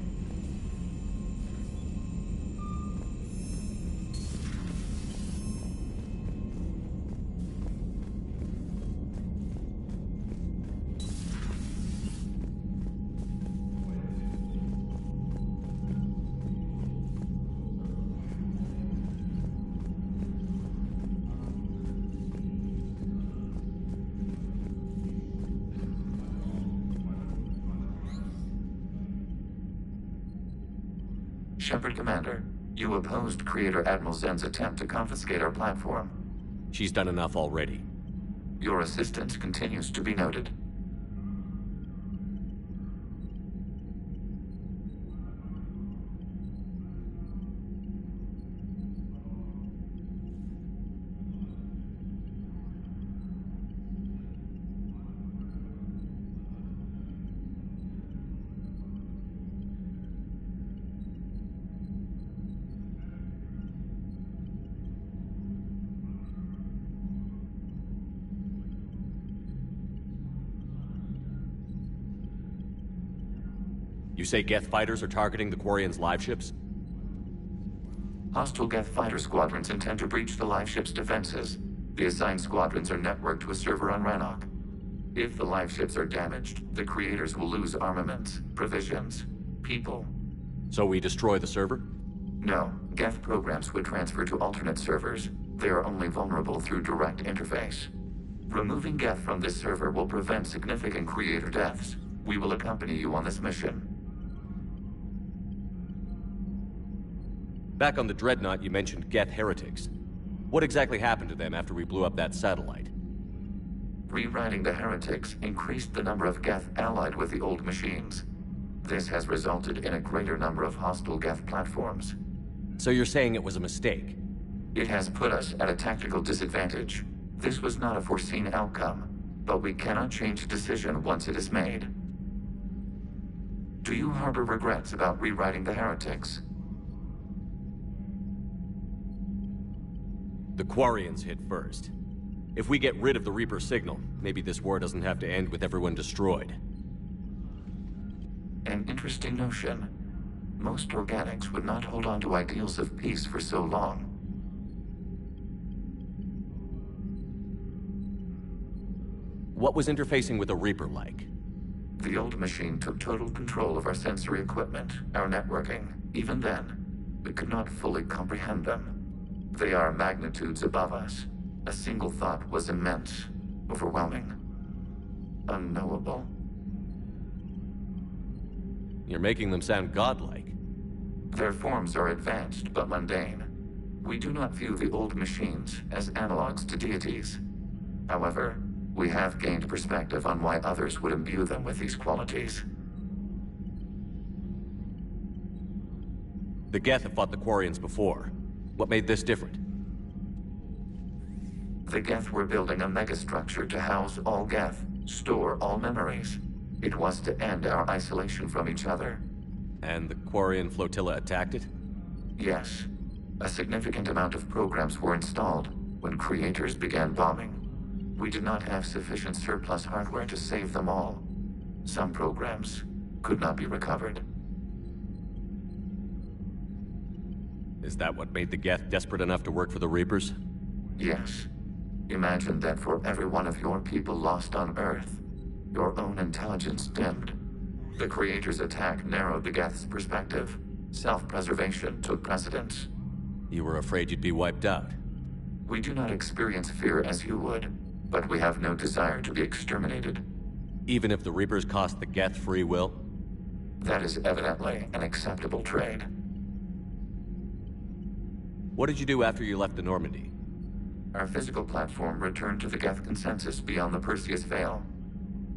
Shepard, Commander, you opposed Creator Admiral Zen's attempt to confiscate our platform. She's done enough already. Your assistance continues to be noted. You say Geth fighters are targeting the Quarians' live ships? Hostile Geth fighter squadrons intend to breach the live ship's defenses. The assigned squadrons are networked to a server on Rannoch. If the live ships are damaged, the creators will lose armaments, provisions, people. So we destroy the server? No. Geth programs would transfer to alternate servers. They are only vulnerable through direct interface. Removing Geth from this server will prevent significant creator deaths. We will accompany you on this mission. Back on the Dreadnought, you mentioned Geth heretics. What exactly happened to them after we blew up that satellite? Rewriting the heretics increased the number of Geth allied with the old machines. This has resulted in a greater number of hostile Geth platforms. So you're saying it was a mistake? It has put us at a tactical disadvantage. This was not a foreseen outcome, but we cannot change a decision once it is made. Do you harbor regrets about rewriting the heretics? The Quarians hit first. If we get rid of the Reaper signal, maybe this war doesn't have to end with everyone destroyed. An interesting notion. Most organics would not hold on to ideals of peace for so long. What was interfacing with a Reaper like? The old machine took total control of our sensory equipment, our networking. Even then, we could not fully comprehend them. They are magnitudes above us. A single thought was immense, overwhelming, unknowable. You're making them sound godlike. Their forms are advanced but mundane. We do not view the old machines as analogs to deities. However, we have gained perspective on why others would imbue them with these qualities. The Geth have fought the Quarians before. What made this different? The Geth were building a megastructure to house all Geth, store all memories. It was to end our isolation from each other. And the Quarian flotilla attacked it? Yes. A significant amount of programs were installed when creators began bombing. We did not have sufficient surplus hardware to save them all. Some programs could not be recovered. Is that what made the Geth desperate enough to work for the Reapers? Yes. Imagine that for every one of your people lost on Earth, your own intelligence dimmed. The Creator's attack narrowed the Geth's perspective. Self-preservation took precedence. You were afraid you'd be wiped out. We do not experience fear as you would, but we have no desire to be exterminated. Even if the Reapers cost the Geth free will? That is evidently an acceptable trade. What did you do after you left the Normandy? Our physical platform returned to the Geth consensus beyond the Perseus Veil.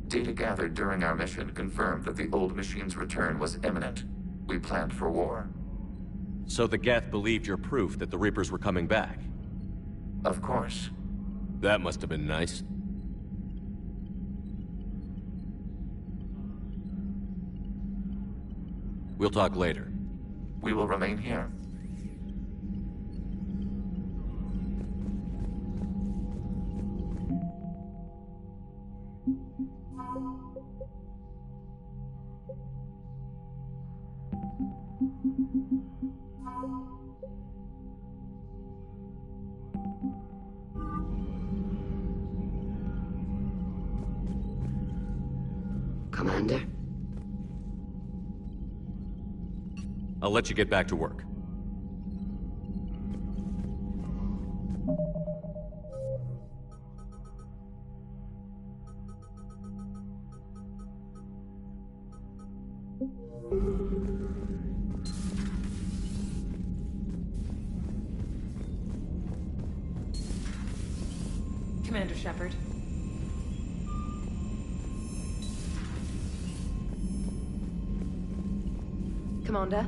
Data gathered during our mission confirmed that the old machine's return was imminent. We planned for war. So the Geth believed your proof that the Reapers were coming back? Of course. That must have been nice. We'll talk later. We will remain here. Commander? I'll let you get back to work. Commander Shepard. Commander?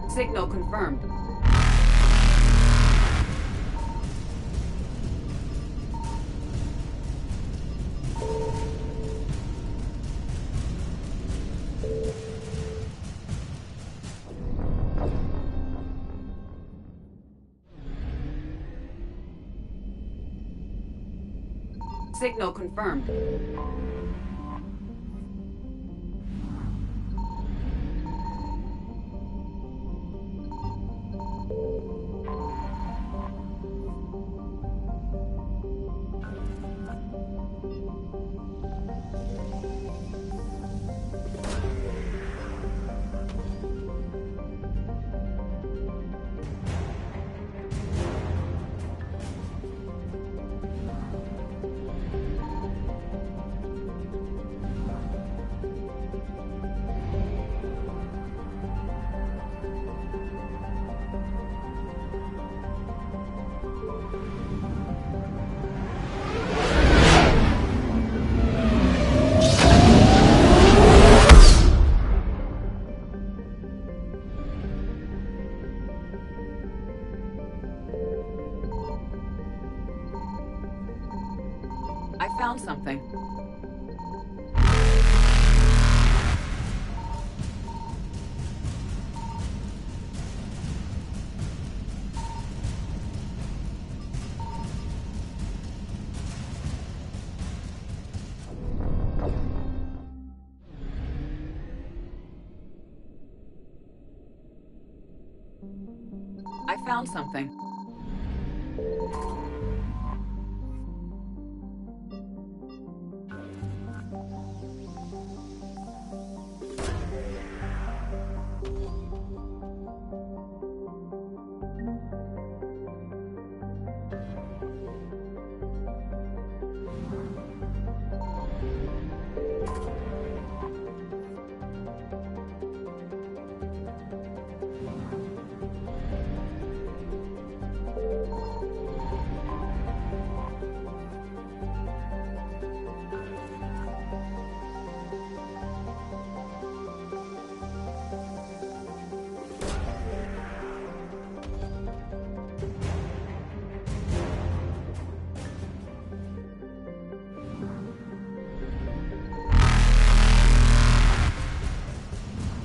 Signal confirmed. Signal confirmed. I found something. I found something.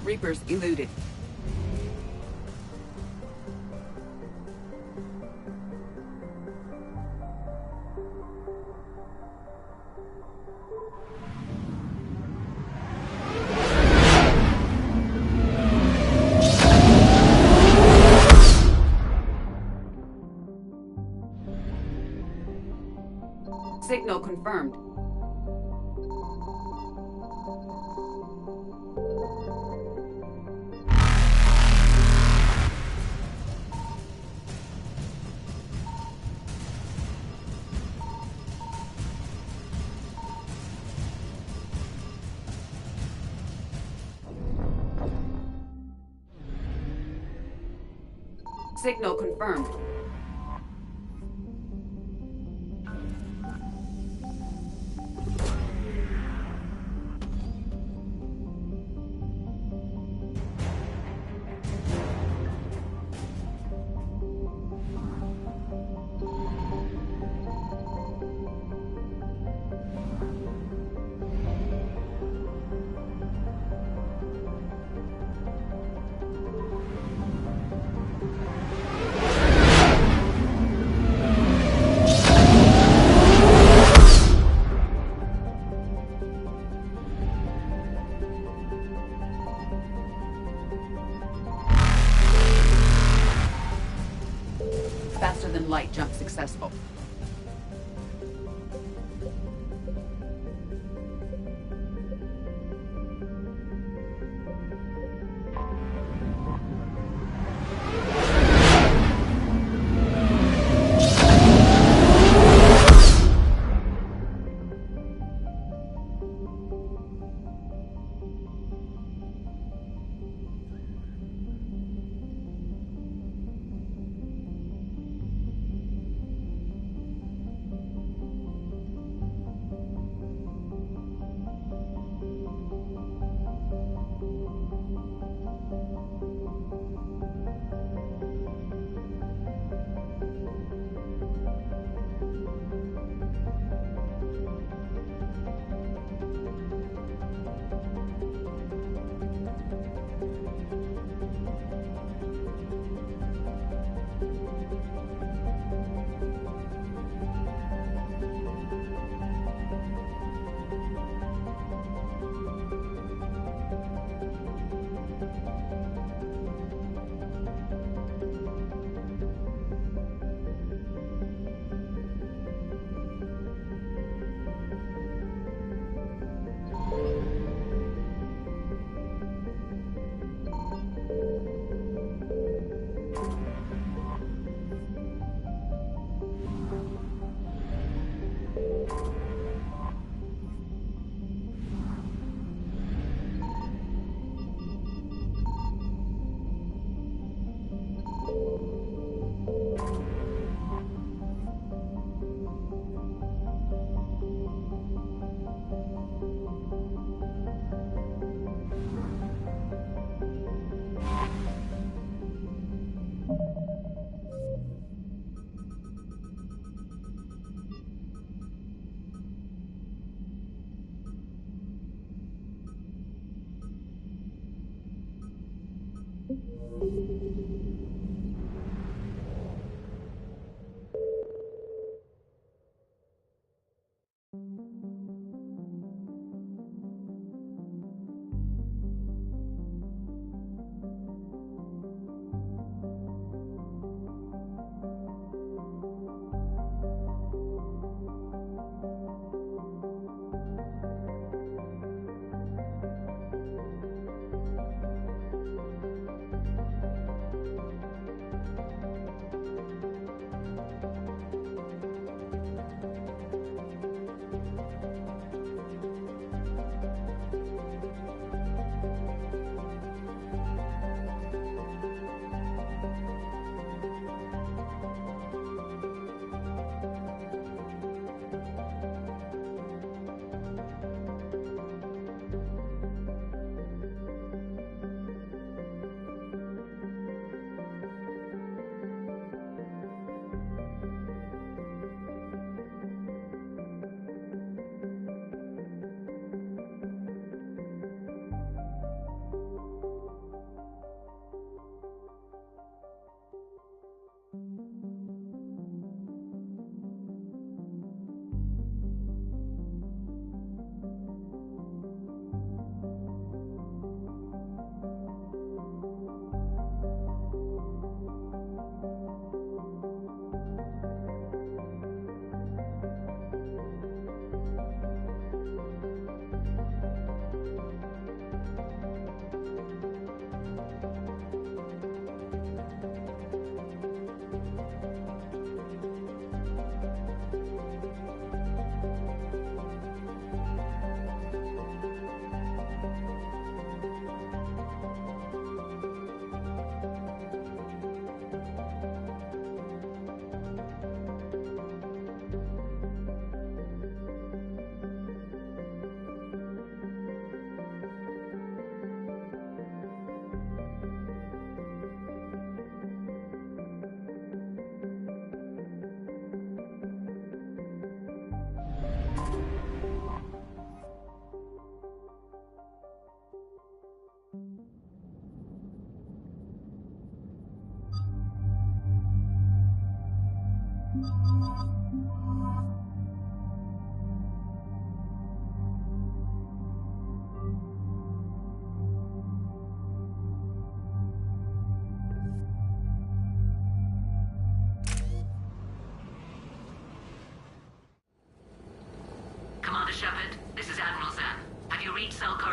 Reapers eluded. Signal confirmed. Signal confirmed. Faster than light jump successful.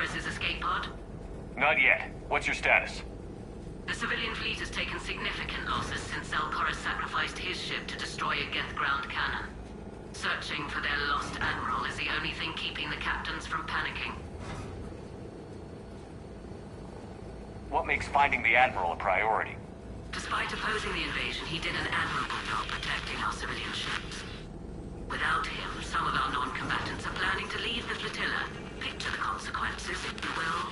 Alcaris' escape pod? Not yet. What's your status? The civilian fleet has taken significant losses since Alcaris sacrificed his ship to destroy a Geth ground cannon. Searching for their lost admiral is the only thing keeping the captains from panicking. What makes finding the Admiral a priority? Despite opposing the invasion, he did an admirable job protecting our civilian ships. Without him, some of our non-combatants are planning to leave the flotilla. Picture the consequences, if you will.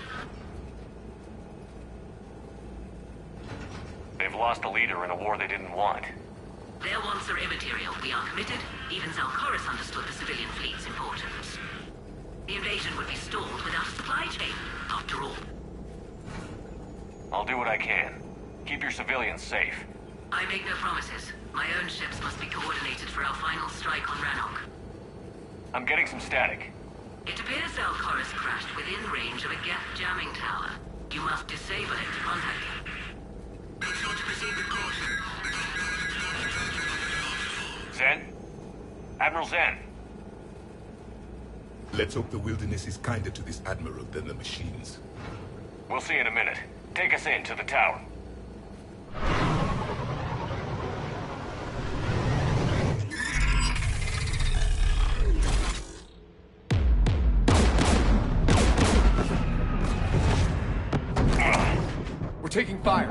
They've lost a leader in a war they didn't want. Their wants are immaterial. We are committed. Even Zalcaris understood the civilian fleet's importance. The invasion would be stalled without a supply chain, after all. I'll do what I can. Keep your civilians safe. I make no promises. My own ships must be coordinated for our final strike on Rannoch. I'm getting some static. It appears Zalcaris crashed within range of a Geth jamming tower. You must disable it to contact him. Make sure to proceed with caution. Zen? Admiral Zen? Let's hope the wilderness is kinder to this admiral than the machines. We'll see in a minute. Take us in to the tower. We're taking fire.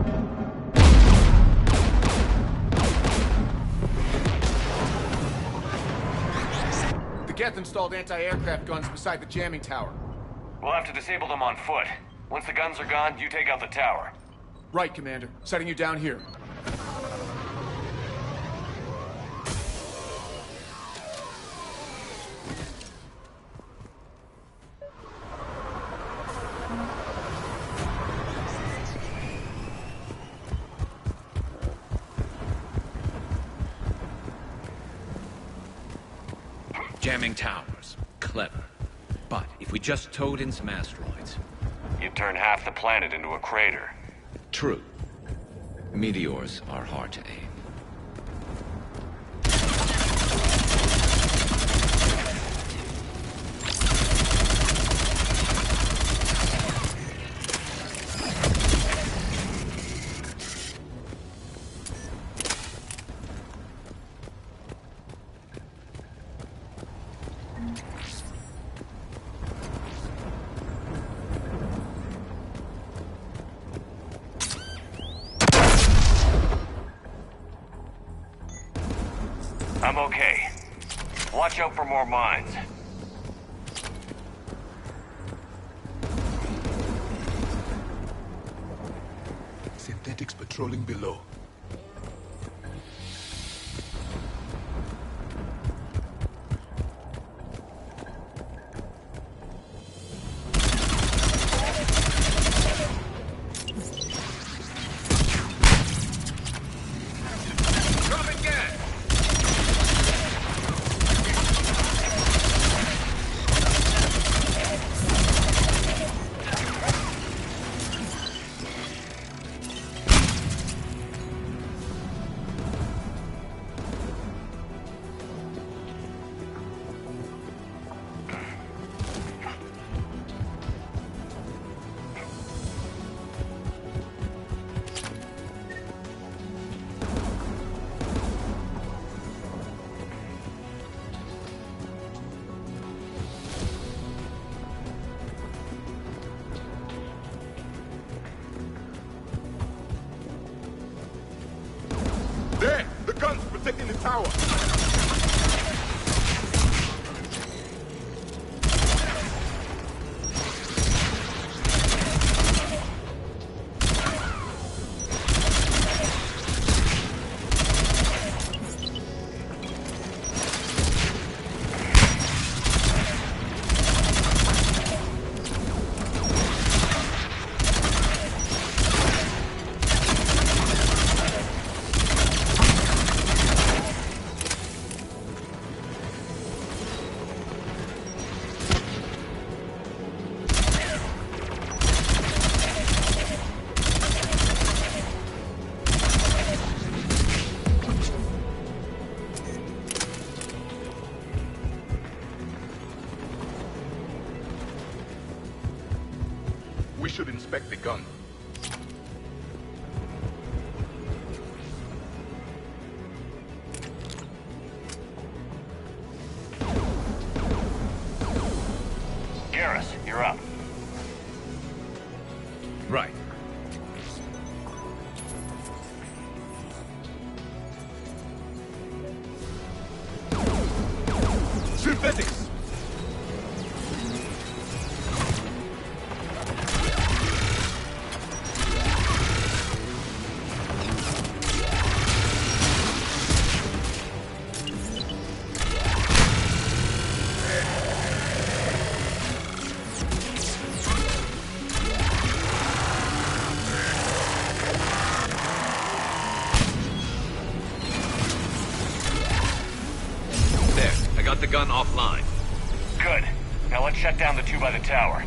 The Geth installed anti-aircraft guns beside the jamming tower. We'll have to disable them on foot. Once the guns are gone, you take out the tower. Right, Commander. Setting you down here. Jamming towers. Clever. But if we just towed in some asteroids... You'd turn half the planet into a crater. True. Meteors are hard to aim. I'm okay. Watch out for more mines. Synthetics patrolling below. There! The guns protecting the tower! inspect the gun. Garrus, you're up. Right. Synthetics! The gun offline. Good. Now let's shut down the two by the tower.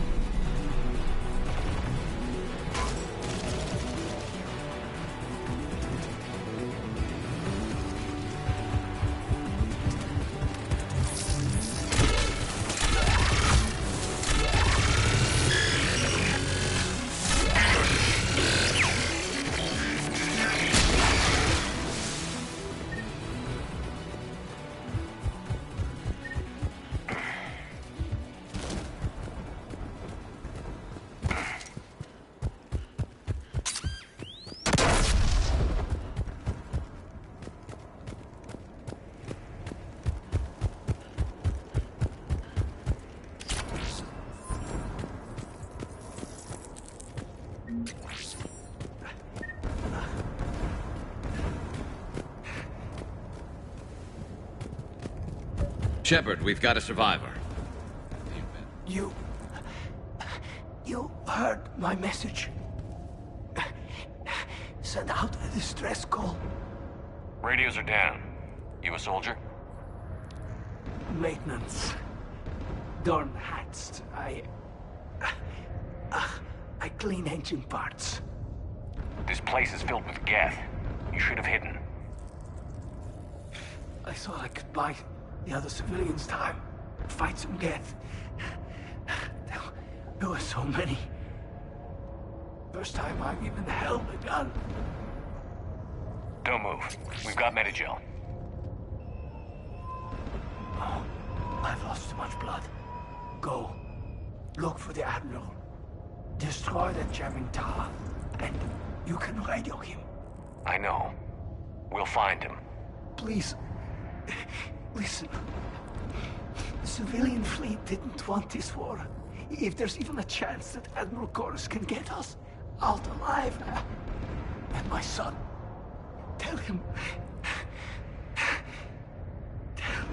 Shepard, we've got a survivor. You heard my message. Send out a distress call. Radios are down. You a soldier? Maintenance. Darn hats. I clean engine parts. This place is filled with Geth. You should have hidden. I thought I could buy the other civilians time. Fight some Geth. There were so many. First time I've even held a gun. Don't move. We've got Medigel. Oh, I've lost too much blood. Go. Look for the Admiral. Destroy that jamming tower. And you can radio him. I know. We'll find him. Please. Listen. The civilian fleet didn't want this war. If there's even a chance that Admiral Chorus can get us out alive. And my son. Tell him. Tell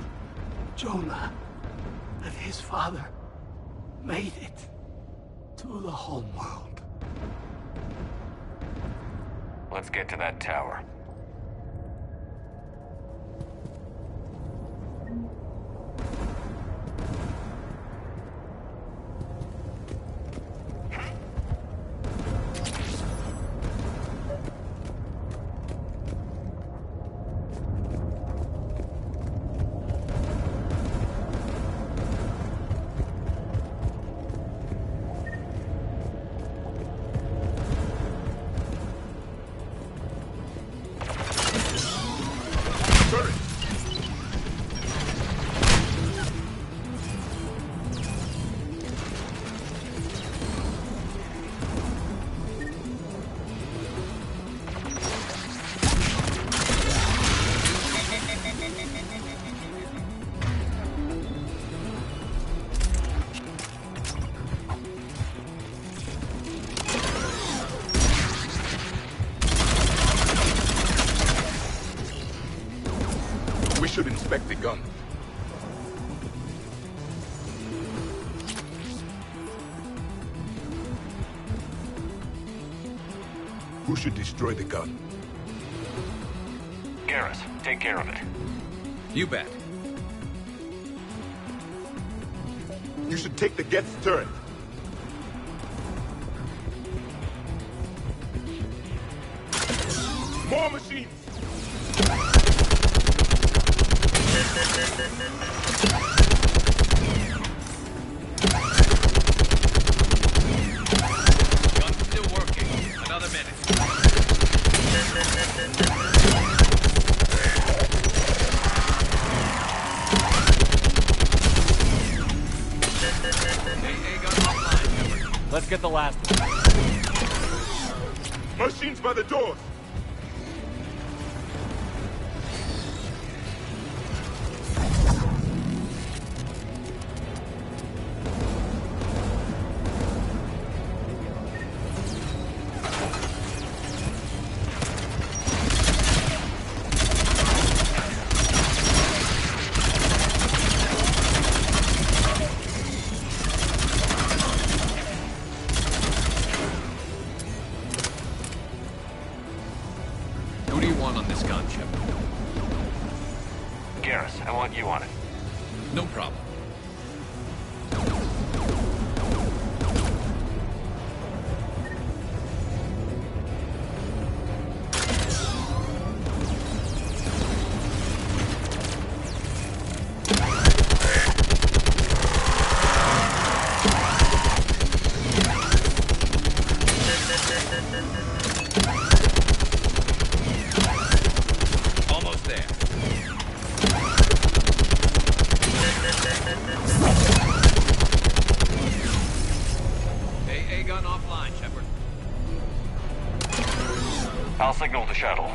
Jonah that his father made it to the home world. Let's get to that tower. Should inspect the gun. Who should destroy the gun? Garrus, take care of it. You bet. You should take the Geth's turret. More machines! Gun get the last one. Machines by the door! Who do you want on this gunship? Garrus, I want you on it. No problem. Almost there. AA gun offline, Shepard. I'll signal the shuttle.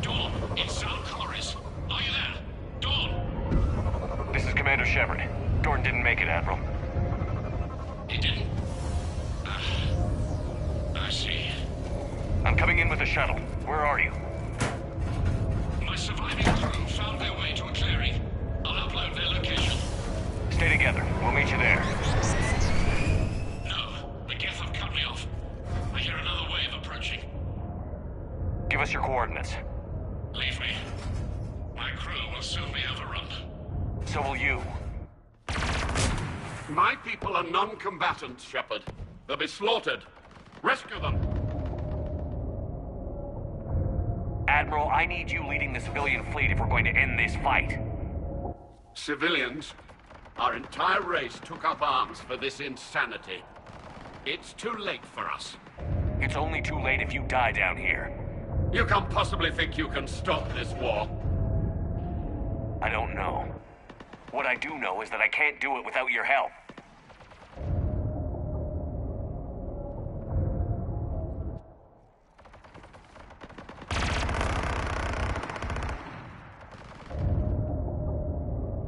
Dawn, it's Zalcoris. Are you there? Dawn! This is Commander Shepard. Gordon didn't make it, Admiral. He didn't? I see. I'm coming in with the shuttle. Where are you? My surviving crew found their way to a clearing. I'll upload their location. Stay together. We'll meet you there. No, the Geth have cut me off. I hear another wave approaching. Give us your coordinates. Leave me. My crew will soon be overrun. So will you. My people are non-combatants, Shepard. They'll be slaughtered. Rescue them. Admiral, I need you leading the civilian fleet if we're going to end this fight. Civilians, our entire race took up arms for this insanity. It's too late for us. It's only too late if you die down here. You can't possibly think you can stop this war. I don't know. What I do know is that I can't do it without your help.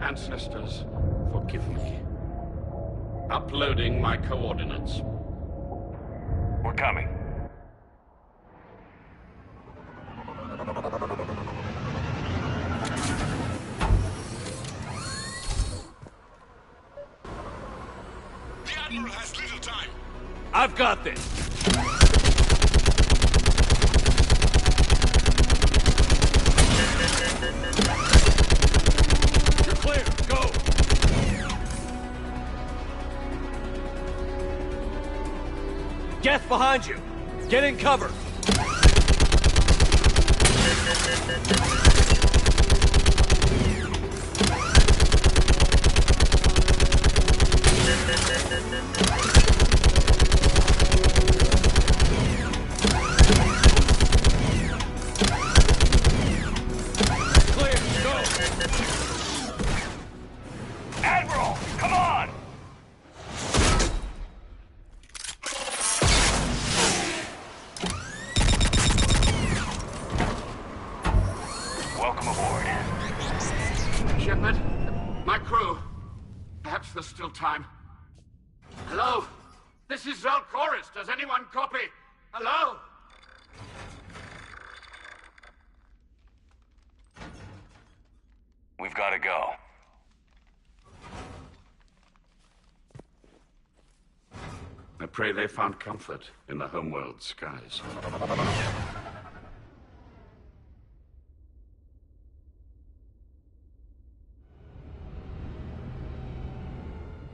Ancestors, forgive me. Uploading my coordinates. We're coming. The Admiral has little time. I've got this. You're clear. Go. Geth behind you. Get in cover. Admiral, come on! Welcome aboard. Shepard, my crew. Perhaps there's still time. Hello? This is Zalcoris. Does anyone copy? Hello? We've got to go. I pray they found comfort in the homeworld skies.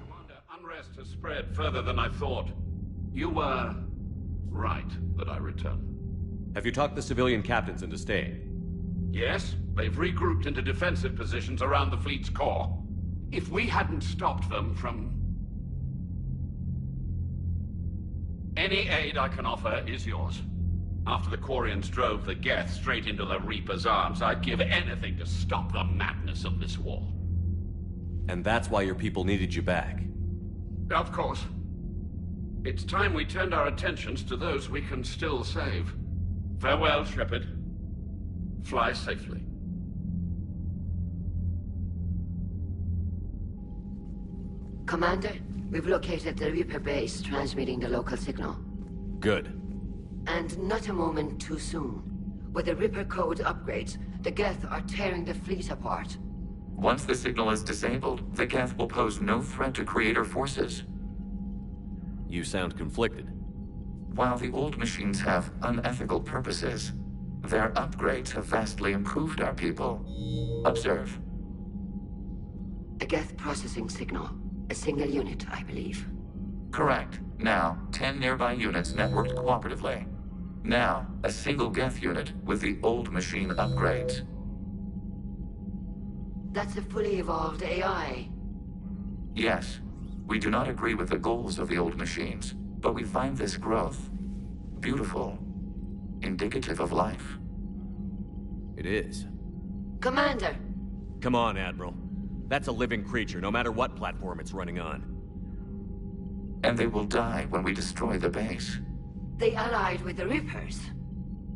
Commander, unrest has spread further than I thought. You were right that I return. Have you talked the civilian captains into staying? Yes, They've regrouped into defensive positions around the fleet's core. If we hadn't stopped them from... Any aid I can offer is yours. After the Quarians drove the Geth straight into the Reaper's arms, I'd give anything to stop the madness of this war. And that's why your people needed you back. Of course. It's time we turned our attentions to those we can still save. Farewell, Shepard. Fly safely. Commander, we've located the Reaper base transmitting the local signal. Good. And not a moment too soon. With the Reaper code upgrades, the Geth are tearing the fleet apart. Once the signal is disabled, the Geth will pose no threat to Creator forces. You sound conflicted. While the old machines have unethical purposes, their upgrades have vastly improved our people. Observe. A Geth processing signal. A single unit, I believe. Correct. Now, 10 nearby units networked cooperatively. Now, a single Geth unit with the old machine upgrades. That's a fully evolved AI. Yes. We do not agree with the goals of the old machines, but we find this growth beautiful, indicative of life. It is. Commander! Come on, Admiral. That's a living creature, no matter what platform it's running on. And they will die when we destroy the base. They allied with the Reapers.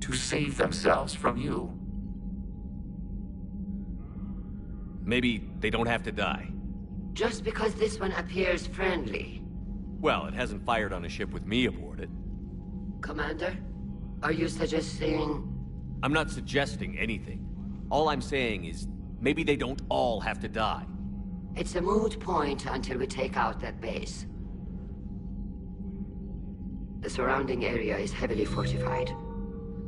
To save themselves from you. Maybe they don't have to die. Just because this one appears friendly. Well, it hasn't fired on a ship with me aboard it. Commander, are you suggesting... I'm not suggesting anything. All I'm saying is, maybe they don't all have to die. It's a moot point until we take out that base. The surrounding area is heavily fortified,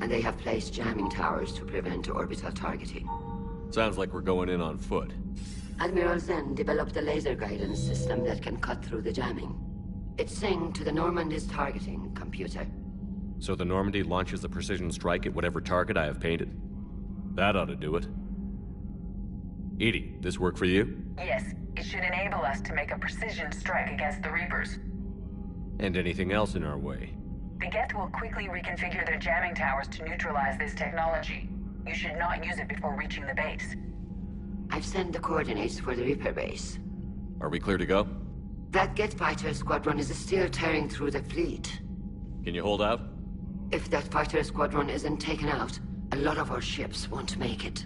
and they have placed jamming towers to prevent orbital targeting. Sounds like we're going in on foot. Admiral Zen developed a laser guidance system that can cut through the jamming. It's synced to the Normandy's targeting computer. So the Normandy launches a precision strike at whatever target I have painted? That ought to do it. Edie, this work for you? Yes, it should enable us to make a precision strike against the Reapers. And anything else in our way? The Geth will quickly reconfigure their jamming towers to neutralize this technology. You should not use it before reaching the base. I've sent the coordinates for the Reaper base. Are we clear to go? That Geth fighter squadron is still tearing through the fleet. Can you hold out? If that fighter squadron isn't taken out, a lot of our ships won't make it.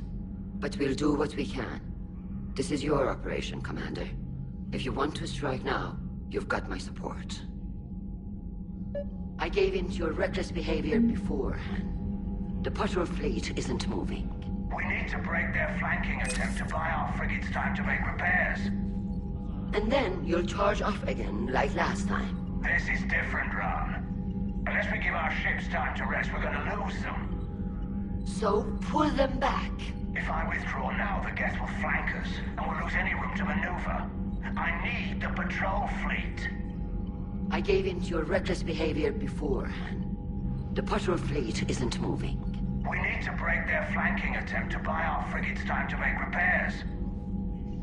But we'll do what we can. This is your operation, Commander. If you want to strike now, you've got my support. I gave in to your reckless behavior beforehand. The patrol fleet isn't moving. We need to break their flanking attempt to buy our frigates time to make repairs. And then you'll charge off again, like last time. This is different, Ron. Unless we give our ships time to rest, we're gonna lose them. So pull them back. If I withdraw now, the Geth will flank us, and we'll lose any room to maneuver. I need the patrol fleet. I gave in to your reckless behavior beforehand. The patrol fleet isn't moving. We need to break their flanking attempt to buy our frigates time to make repairs.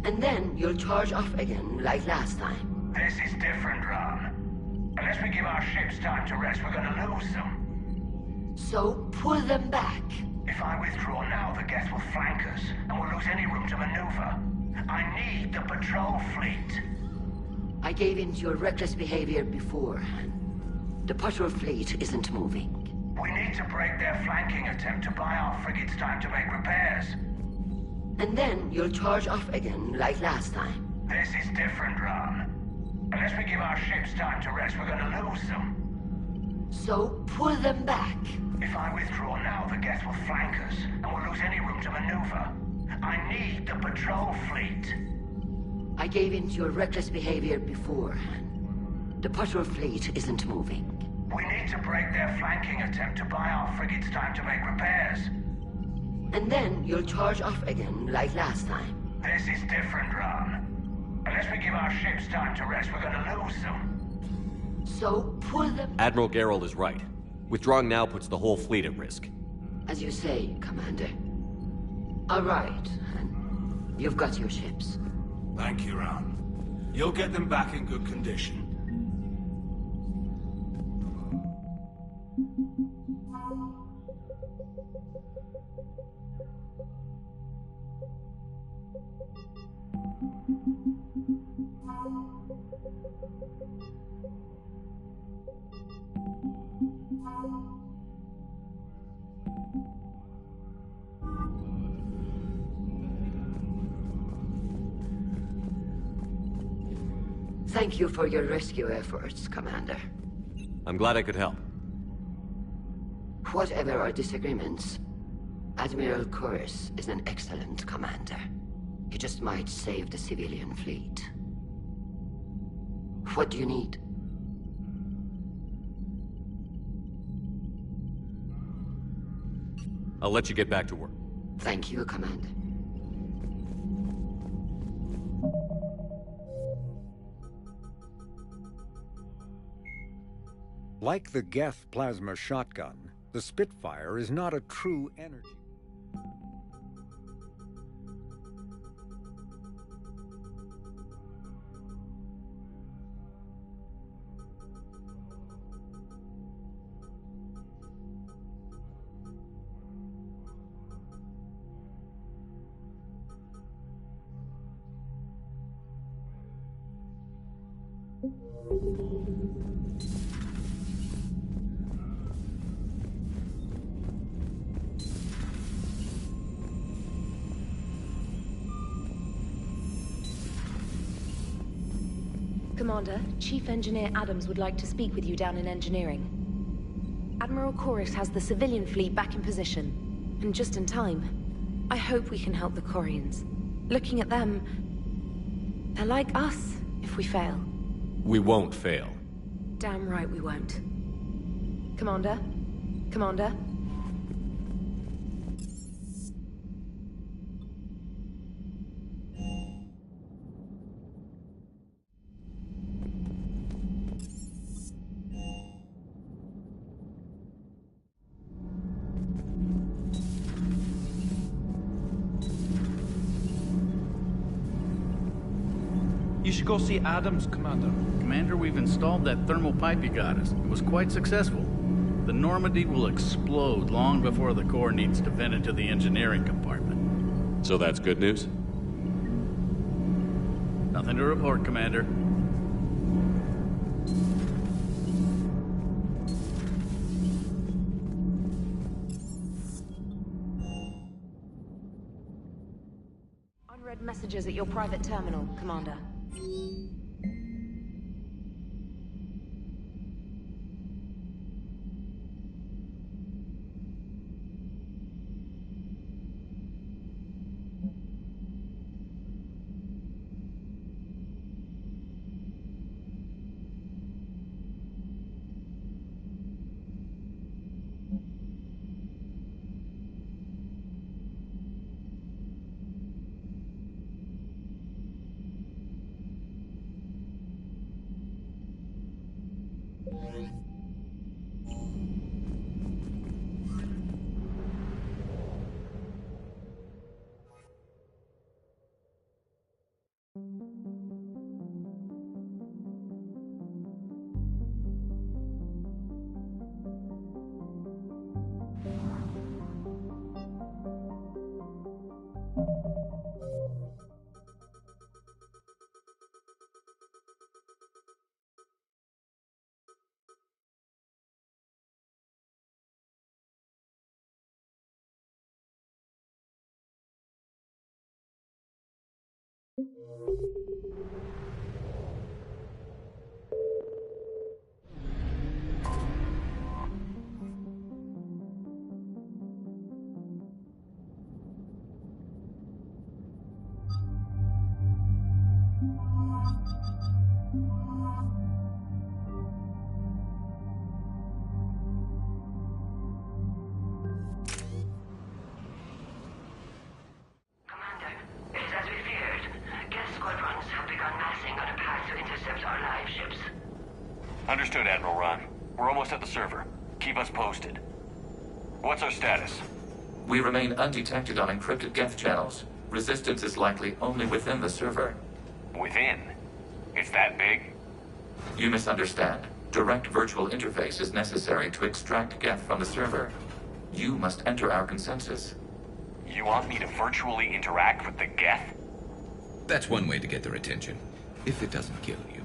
And then you'll charge off again, like last time. This is different, Ron. Unless we give our ships time to rest, we're gonna lose them. So pull them back. If I withdraw now, the Geth will flank us, and we'll lose any room to maneuver. I need the patrol fleet. I gave in to your reckless behavior beforehand. The patrol fleet isn't moving. We need to break their flanking attempt to buy our frigates time to make repairs. And then you'll charge off again, like last time. This is different, Ron. Unless we give our ships time to rest, we're gonna lose them. So pull them back. If I withdraw now, the Geth will flank us, and we'll lose any room to maneuver. I need the patrol fleet. I gave in to your reckless behavior beforehand. The patrol fleet isn't moving. We need to break their flanking attempt to buy our frigates time to make repairs. And then you'll charge off again, like last time. This is different, Ron. Unless we give our ships time to rest, we're gonna lose them. So pull them... Admiral Gerald is right. Withdrawing now puts the whole fleet at risk. As you say, Commander. All right, and you've got your ships. Thank you, Ron. You'll get them back in good condition. Thank you for your rescue efforts, Commander. I'm glad I could help. Whatever our disagreements, Admiral Chorus is an excellent commander. He just might save the civilian fleet. What do you need? I'll let you get back to work. Thank you, Commander. Like the Geth plasma shotgun, the Spitfire is not a true energy. Commander, Chief Engineer Adams would like to speak with you down in engineering. Admiral Chorus has the civilian fleet back in position, and just in time. I hope we can help the Quarians. Looking at them, they're like us if we fail. We won't fail. Damn right we won't. Commander? Commander? You should go see Adams, Commander. Commander, we've installed that thermal pipe you got us. It was quite successful. The Normandy will explode long before the core needs to vent into the engineering compartment. So that's good news? Nothing to report, Commander. Unread messages at your private terminal, Commander. Understood, Admiral Ron. We're almost at the server. Keep us posted. What's our status? We remain undetected on encrypted Geth channels. Resistance is likely only within the server. Within? It's that big? You misunderstand. Direct virtual interface is necessary to extract Geth from the server. You must enter our consensus. You want me to virtually interact with the Geth? That's one way to get their attention, if it doesn't kill you.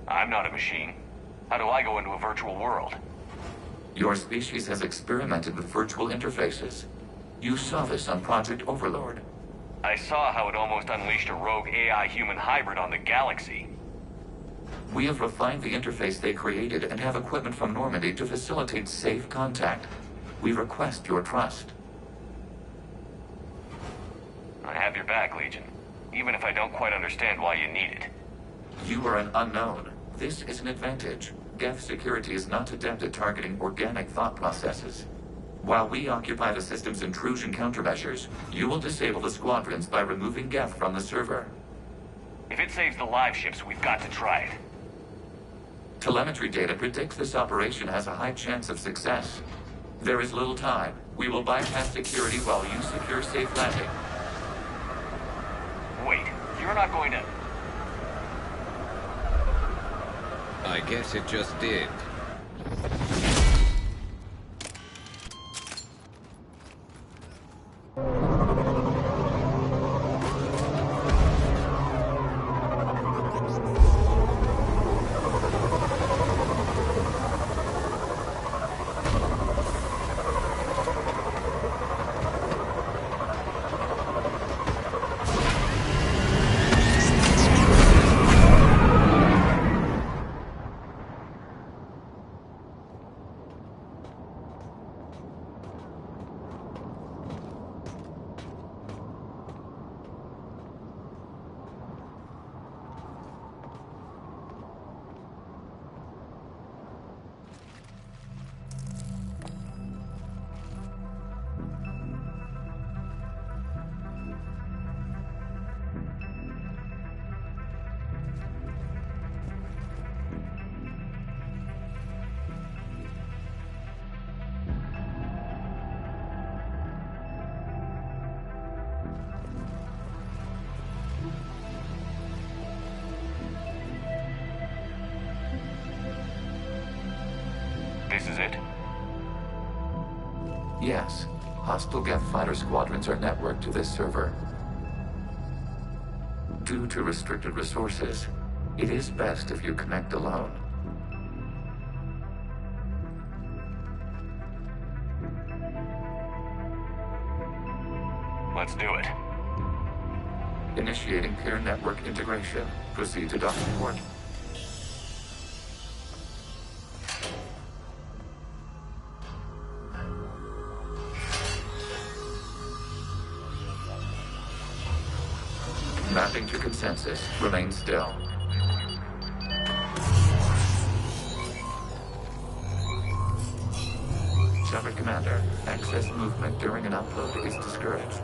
I'm not a machine. How do I go into a virtual world? Your species has experimented with virtual interfaces. You saw this on Project Overlord. I saw how it almost unleashed a rogue AI-human hybrid on the galaxy. We have refined the interface they created and have equipment from Normandy to facilitate safe contact. We request your trust. I have your back, Legion. Even if I don't quite understand why you need it. You are an unknown. This is an advantage. Geth security is not adept at targeting organic thought processes. While we occupy the system's intrusion countermeasures, you will disable the squadrons by removing Geth from the server. If it saves the live ships, we've got to try it. Telemetry data predicts this operation has a high chance of success. There is little time. We will bypass security while you secure safe landing. Wait, you're not going to... I guess it just did. This is it? Yes. Hostile Geth fighter squadrons are networked to this server. Due to restricted resources, it is best if you connect alone. Let's do it. Initiating peer network integration. Proceed to docking port. Mapping to consensus. Remain still. Shepard Commander, excess movement during an upload is discouraged.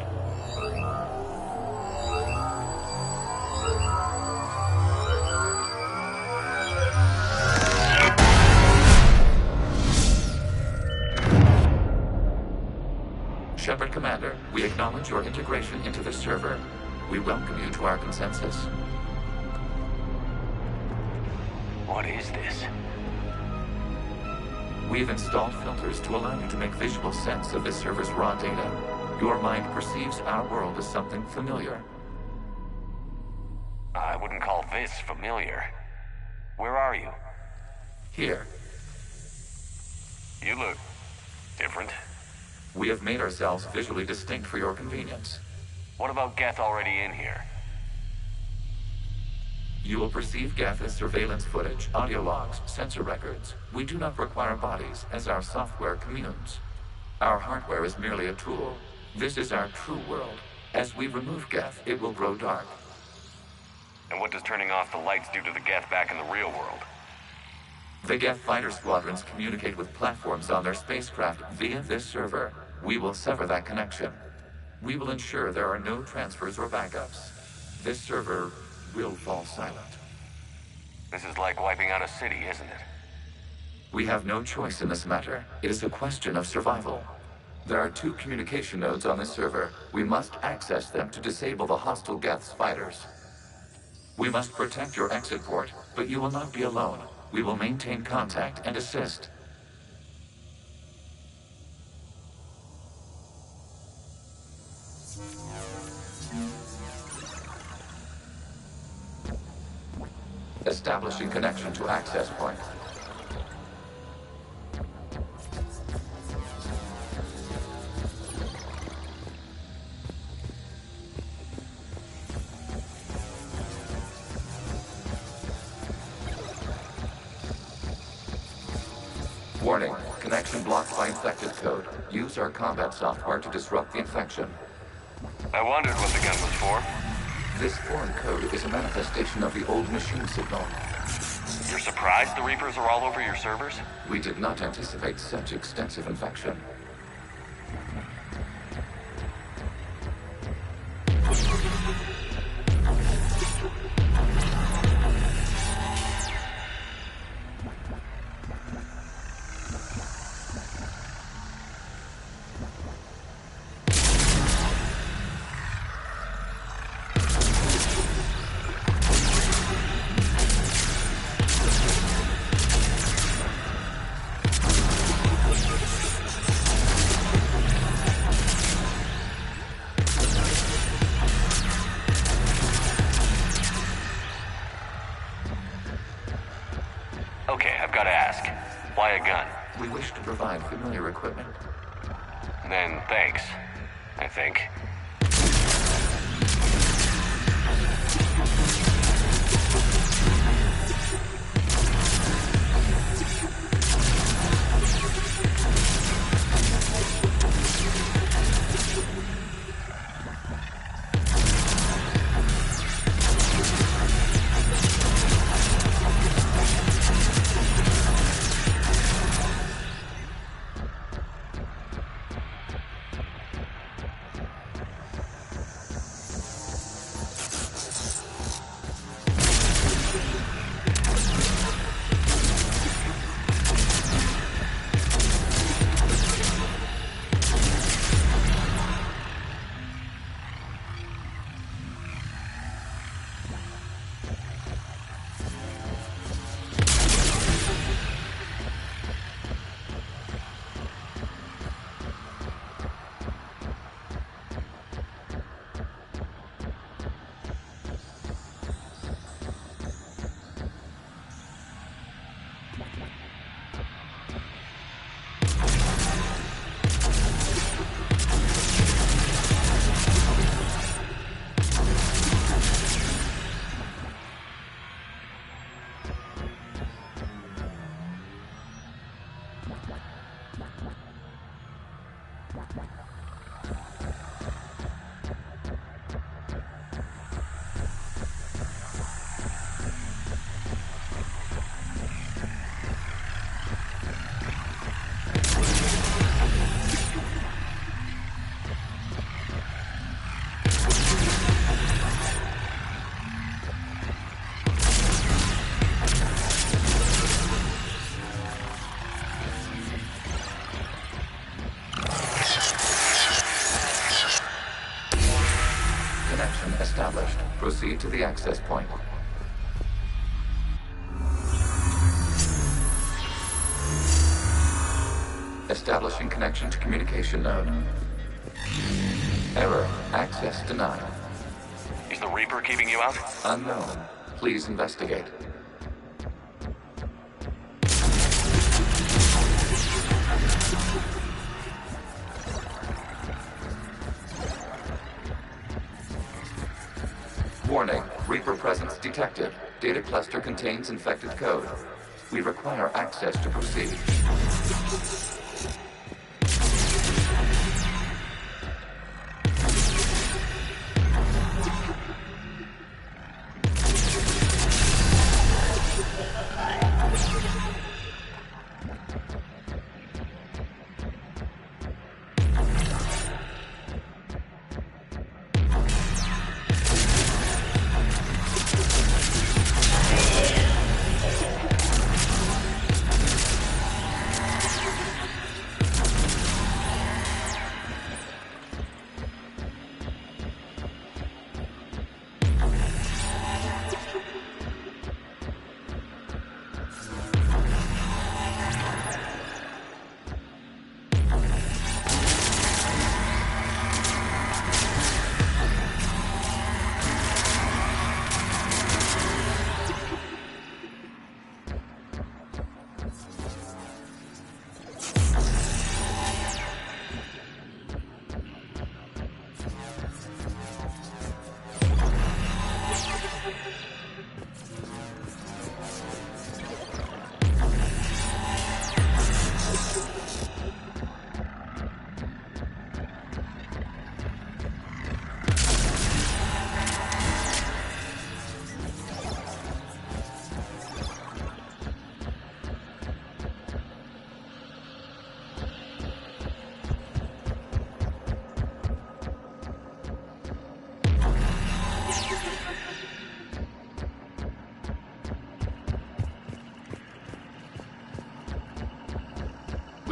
Shepard Commander, we acknowledge your integration into the server. We welcome you to our consensus. What is this? We've installed filters to allow you to make visual sense of this server's raw data. Your mind perceives our world as something familiar. I wouldn't call this familiar. Where are you? Here. You look different. We have made ourselves visually distinct for your convenience. What about Geth already in here? You will perceive Geth as surveillance footage, audio logs, sensor records. We do not require bodies, as our software communes. Our hardware is merely a tool. This is our true world. As we remove Geth, it will grow dark. And what does turning off the lights do to the Geth back in the real world? The Geth fighter squadrons communicate with platforms on their spacecraft via this server. We will sever that connection. We will ensure there are no transfers or backups. This server will fall silent. This is like wiping out a city, isn't it? We have no choice in this matter. It is a question of survival. There are 2 communication nodes on this server. We must access them to disable the hostile Geth's fighters. We must protect your exit port, but you will not be alone. We will maintain contact and assist. Establishing connection to access point. Warning, connection blocked by infected code. Use our combat software to disrupt the infection. I wondered what the gun was for. This foreign code is a manifestation of the old machine signal. You're surprised the Reapers are all over your servers? We did not anticipate such extensive infection. Okay, I've got to ask. Why a gun? We wish to provide familiar equipment. Then thanks, I think. Established. Proceed to the access point. Establishing connection to communication node. Error. Access denied. Is the Reaper keeping you out? Unknown. Please investigate. Warning, Reaper presence detected. Data cluster contains infected code. We require access to proceed.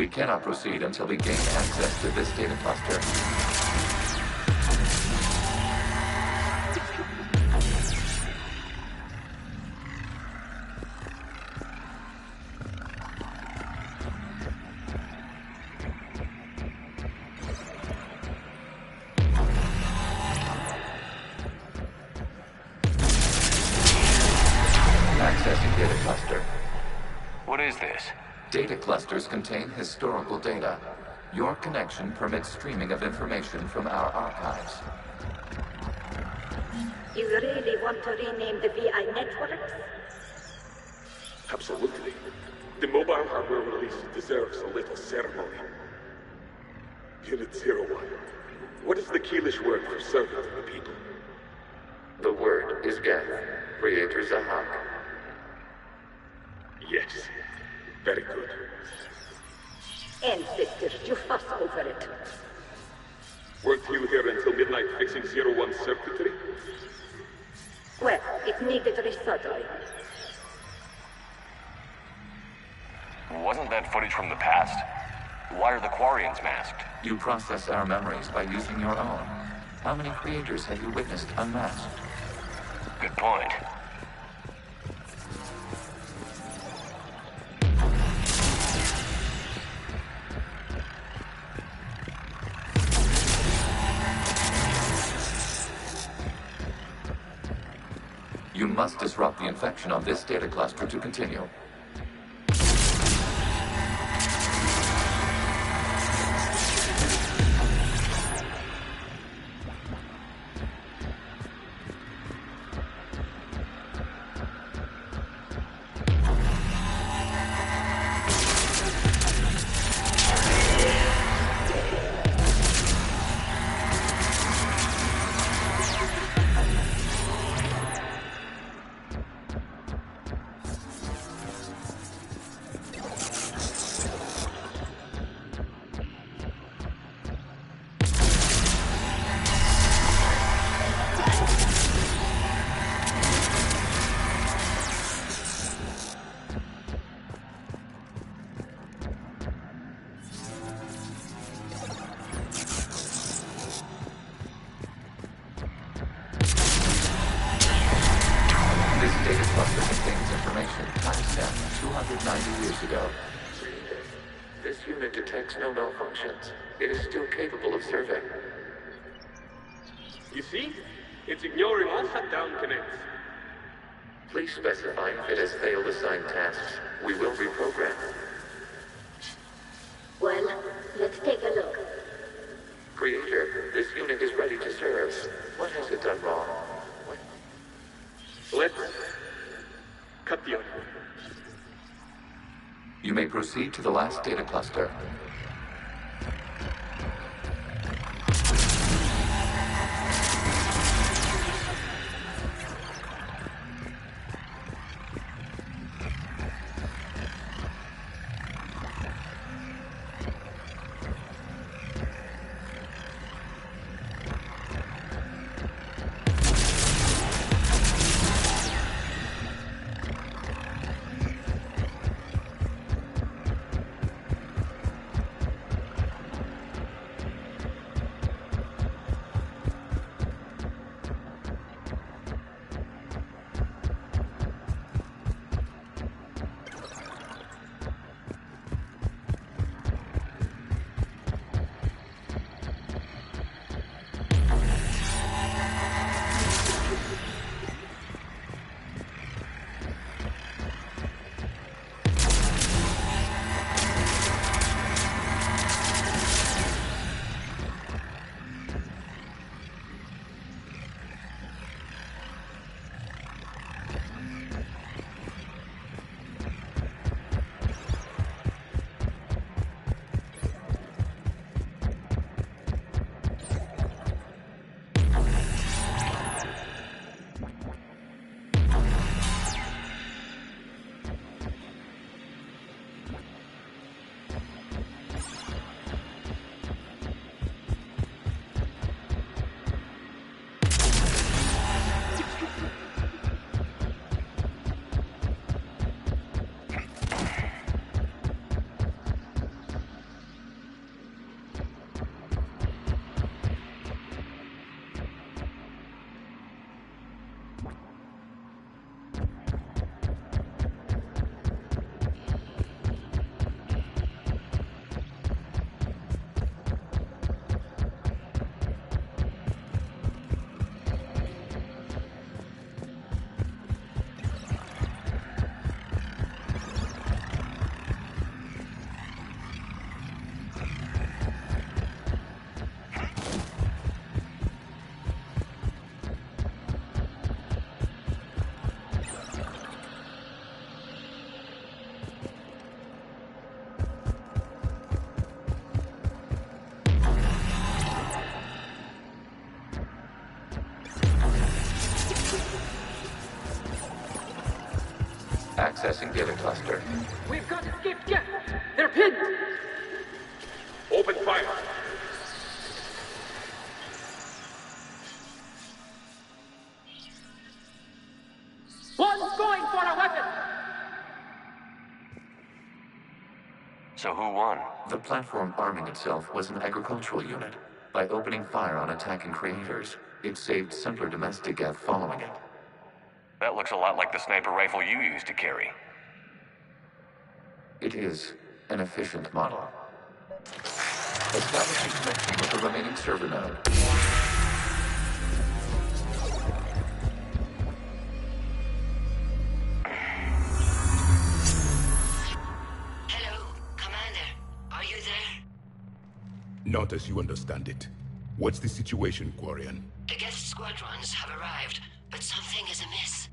We cannot proceed until we gain access to this data cluster. Accessing data cluster. What is this? Data clusters contain historical data. Your connection permits streaming of information from our archives. You really want to rename the VI networks? Absolutely. The mobile hardware release deserves a little ceremony. Unit 01. What is the Keelish word for servant of the people? The word is Geth, Creator Zahak. Yes. Very good. Ancestors, you fuss over it. Weren't you here until midnight fixing 01's circuitry? Well, it needed resoldering. Wasn't that footage from the past? Why are the Quarians masked? You process our memories by using your own. How many creators have you witnessed unmasked? Good point. You must disrupt the infection on this data cluster to continue. No malfunctions. It is still capable of serving. You see? It's ignoring all shutdown connects. Please specify if it has failed assigned tasks. We will reprogram. Well, let's take a look. Creator, this unit is ready to serve. What has it done wrong? Let's cut the audio. You may proceed to the last data cluster. Accessing data cluster. We've got escaped Geth! They're pinned! Open fire! One's going for a weapon! So who won? The platform arming itself was an agricultural unit. By opening fire on attacking creators, it saved simpler domestic Geth following it. That looks a lot like the sniper rifle you used to carry. It is an efficient model. Establishing connection with the remaining server node. Hello, Commander. Are you there? Not as you understand it. What's the situation, Quarian? The Geth squadrons have arrived, but something is amiss.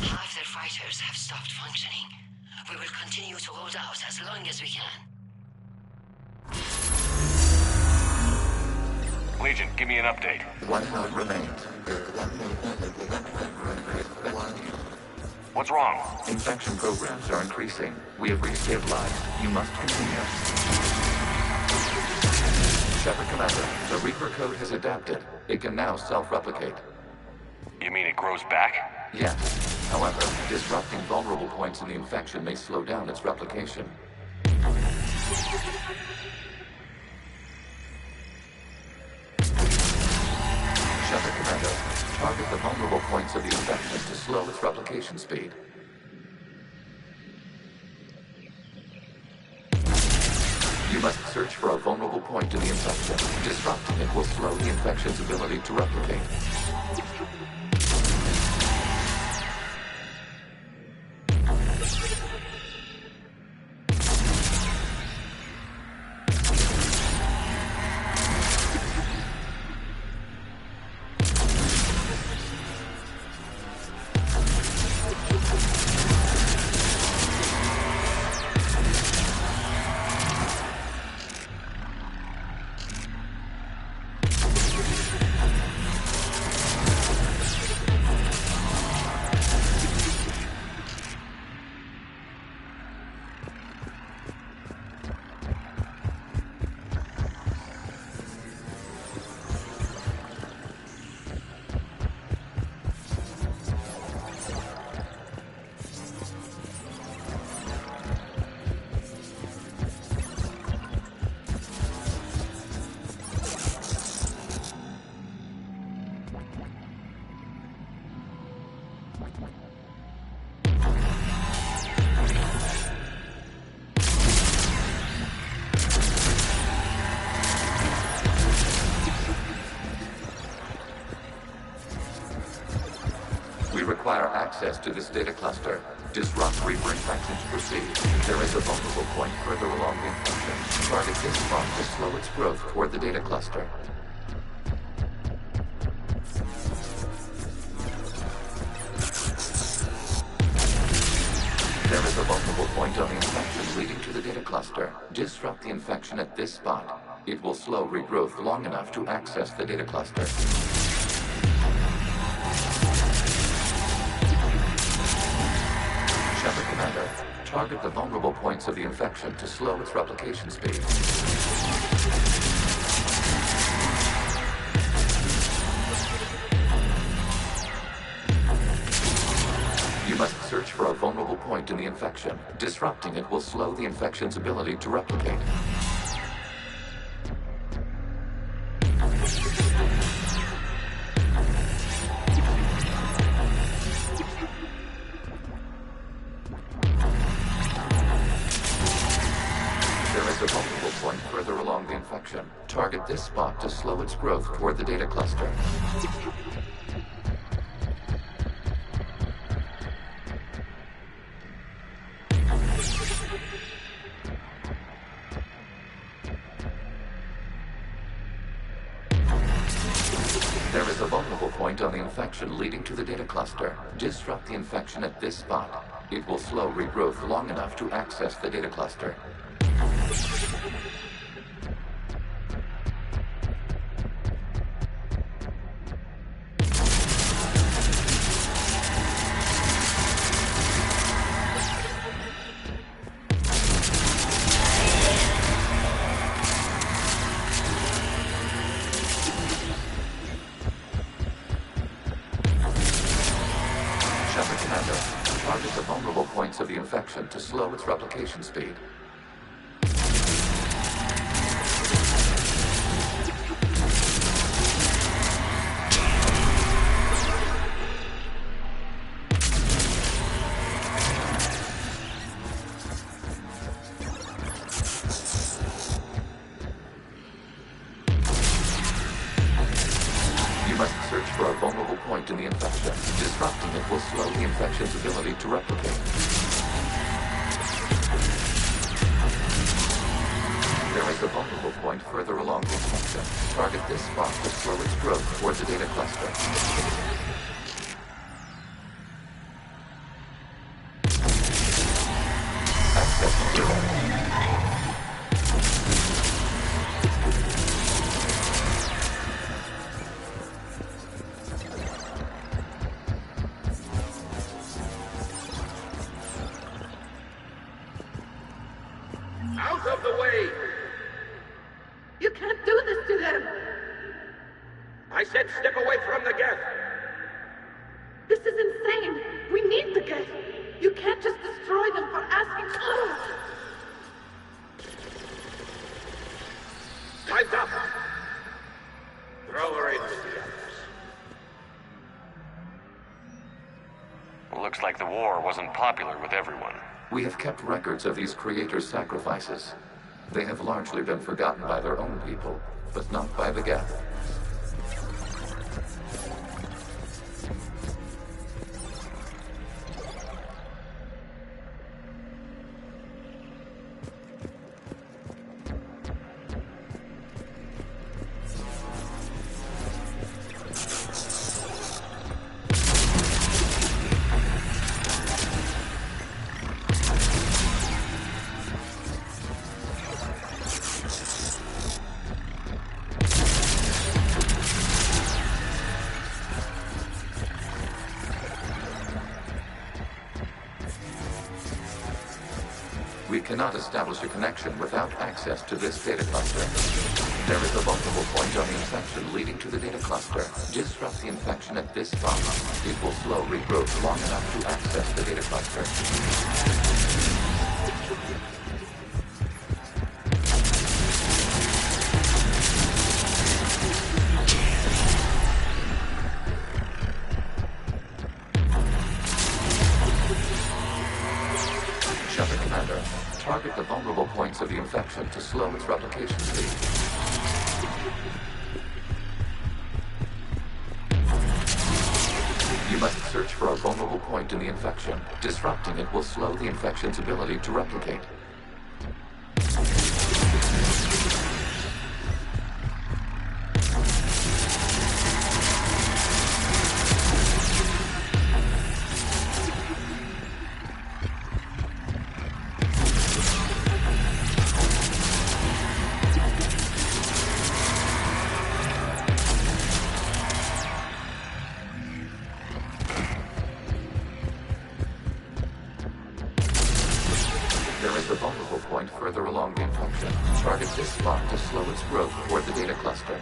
Half their fighters have stopped functioning. We will continue to hold out as long as we can. Legion, give me an update. One node remains. What's wrong? Infection programs are increasing. We have resaved lives. You must continue. Shepard Commander, the Reaper code has adapted. It can now self-replicate. You mean it grows back? Yes. However, disrupting vulnerable points in the infection may slow down its replication. Shepard Commander, target the vulnerable points of the infection to slow its replication speed. You must search for a vulnerable point in the infection. Disrupting it will slow the infection's ability to replicate. Require access to this data cluster. Disrupt Reaper infection to proceed. There is a vulnerable point further along the infection. Target this spot to slow its growth toward the data cluster. There is a vulnerable point on the infection leading to the data cluster. Disrupt the infection at this spot. It will slow regrowth long enough to access the data cluster. Commander, target the vulnerable points of the infection to slow its replication speed. You must search for a vulnerable point in the infection. Disrupting it will slow the infection's ability to replicate. Target this spot to slow its growth toward the data cluster. There is a vulnerable point on the infection leading to the data cluster. Disrupt the infection at this spot. It will slow regrowth long enough to access the data cluster. Of the infection to slow its replication speed. You must search for a vulnerable point in the infection. Disrupting it will slow the infection's ability to replicate. There is a vulnerable point further along the infection. Target this spot to slow its growth towards the data cluster. Access given. Out of the way! You can't do this to them! I said step away from the geth! This is insane! We need the geth! You can't just destroy them for asking... Time's up! Throw her in with the others. Looks like the war wasn't popular with everyone. We have kept records of these creators' sacrifices. They have largely been forgotten by their own people, but not by the geth. We cannot establish a connection without access to this data cluster. There is a vulnerable point on the infection leading to the data cluster. Disrupt the infection at this spot. It will slow regrowth long enough to access the data cluster. Target the vulnerable points of the infection to slow its replication speed. You must search for a vulnerable point in the infection. Disrupting it will slow the infection's ability to replicate. The vulnerable point further along the infection. Target this spot to slow its growth toward the data cluster.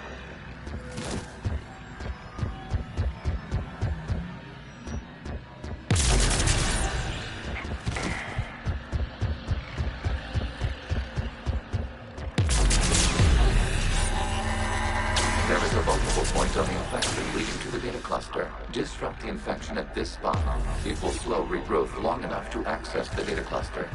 There is a vulnerable point on the infection leading to the data cluster. Disrupt the infection at this spot. It will slow regrowth long enough to access the data cluster.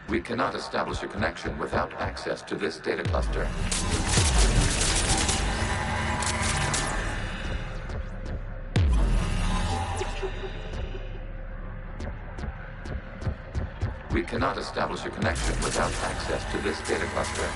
We cannot establish a connection without access to this data cluster. We cannot establish a connection without access to this data cluster.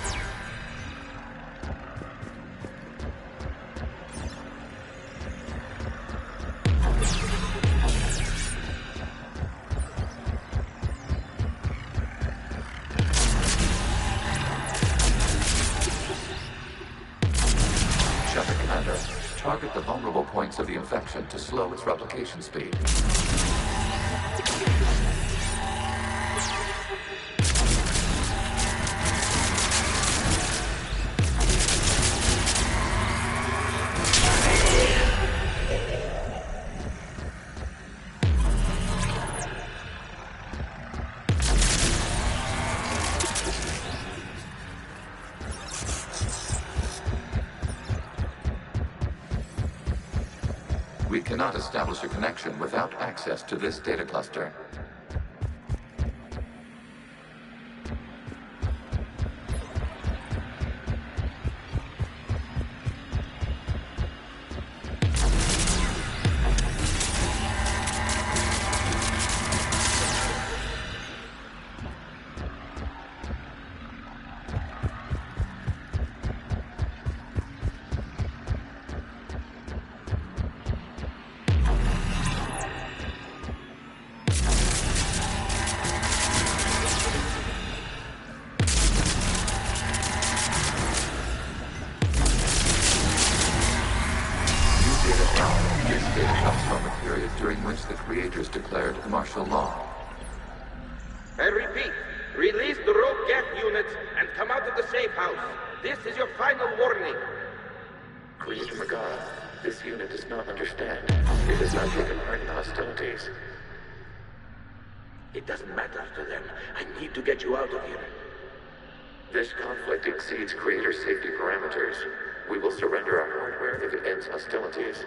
Target the vulnerable points of the infection to slow its replication speed. We cannot establish a connection without access to this data cluster. During which the creators declared martial law. I repeat, release the rogue Geth units and come out of the safe house. This is your final warning. Creator Megara, this unit does not understand. It has not taken part in hostilities. It doesn't matter to them. I need to get you out of here. This conflict exceeds Creator safety parameters. We will surrender our hardware if it ends hostilities.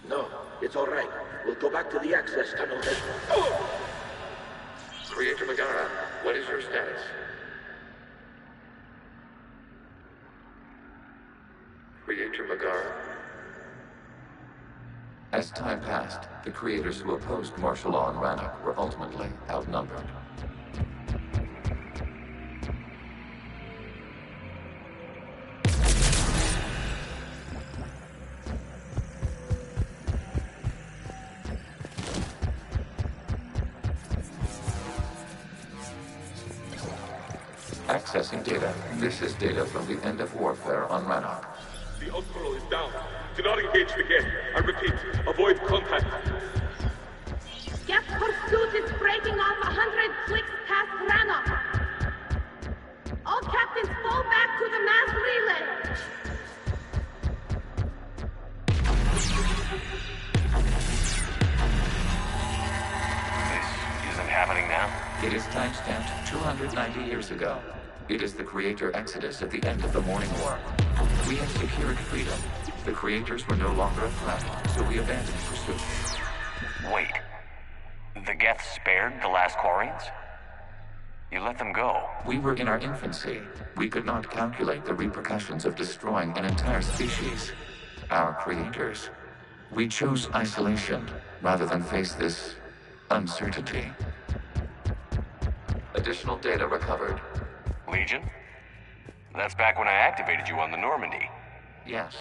No, it's all right. We'll go back to the access tunnel then. Oh! Creator Megara, what is your status? Creator Megara. As time passed, the creators who opposed martial law in Rannoch were ultimately outnumbered. Accessing data. This is data from the end of warfare on Rannoch. The Outpost is down. Do not engage the Geth. I repeat, avoid contact. Geth pursuit is breaking off 100 clicks past Rannoch. All captains fall back to the mass relay. This isn't happening now? It is timestamped 290 years ago. It is the Creator Exodus at the end of the Morning War. We had secured freedom. The Creators were no longer a threat, so we abandoned pursuit. Wait. The Geth spared the last Quarians? You let them go. We were in our infancy. We could not calculate the repercussions of destroying an entire species. Our creators. We chose isolation rather than face this uncertainty. Additional data recovered. Legion? That's back when I activated you on the Normandy. Yes.